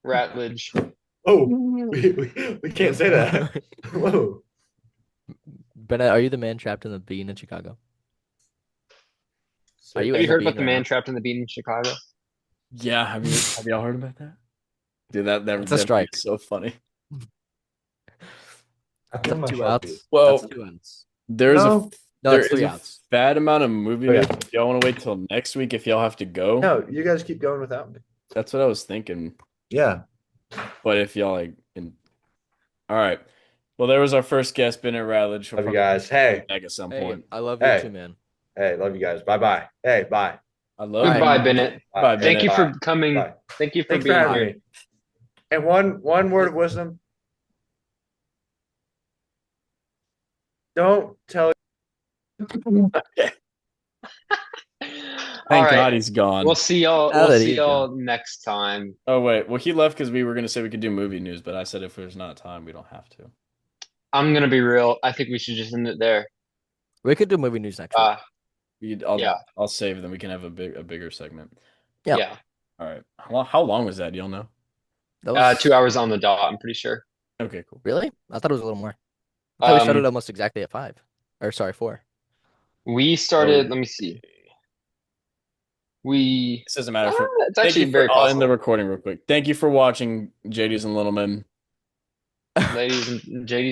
Ratledge. Oh, we can't say that. Whoa. Bennett, are you the man trapped in the bean in Chicago? Are you Have in you the heard Bean about the right man now? trapped in the Bean in Chicago? Yeah. Have y'all heard about that? Dude, that It's a strike. is so funny. I feel my Two Sharpie. outs. Well, That's 2 outs. There's No. No, there it's is 3 a outs. fat amount of movie Okay. news. If y'all want to wait till next week, if y'all have to go, No, you guys keep going without me. that's what I was thinking. Yeah. But if y'all all right. Well, there was our first guest, Bennett Ratledge. Love you guys. Hey, Back at some Hey, point. I love you Hey. too, man. hey, love you guys. Bye bye. Hey, bye. I love Goodbye, you. Bennett. Bye, Thank you Bennett. for coming. Bye. Thank you for Thanks for being having here. me. And one word of wisdom. Don't tell. All Thank right. God he's gone. We'll see y'all. Now We'll that see he's y'all next time. Oh wait, well he left because we were gonna say we could do movie news, but I said if there's not time, we don't have to. I'm gonna be real. I think we should just end it there. We could do movie news next week. Yeah. I'll save them. We can have a bigger segment. Yeah. Yeah. All right. How long was that? Do y'all know? That was 2 hours on the dot. I'm pretty sure. Okay, cool. Really? I thought it was a little more. I thought we started Um, almost exactly at 5. Or sorry, 4. we started. Oh. Let me see. We. This doesn't matter. It's actually very I'll end the possible. recording real quick. Thank you for watching, JD's and Little Men. Ladies and JD's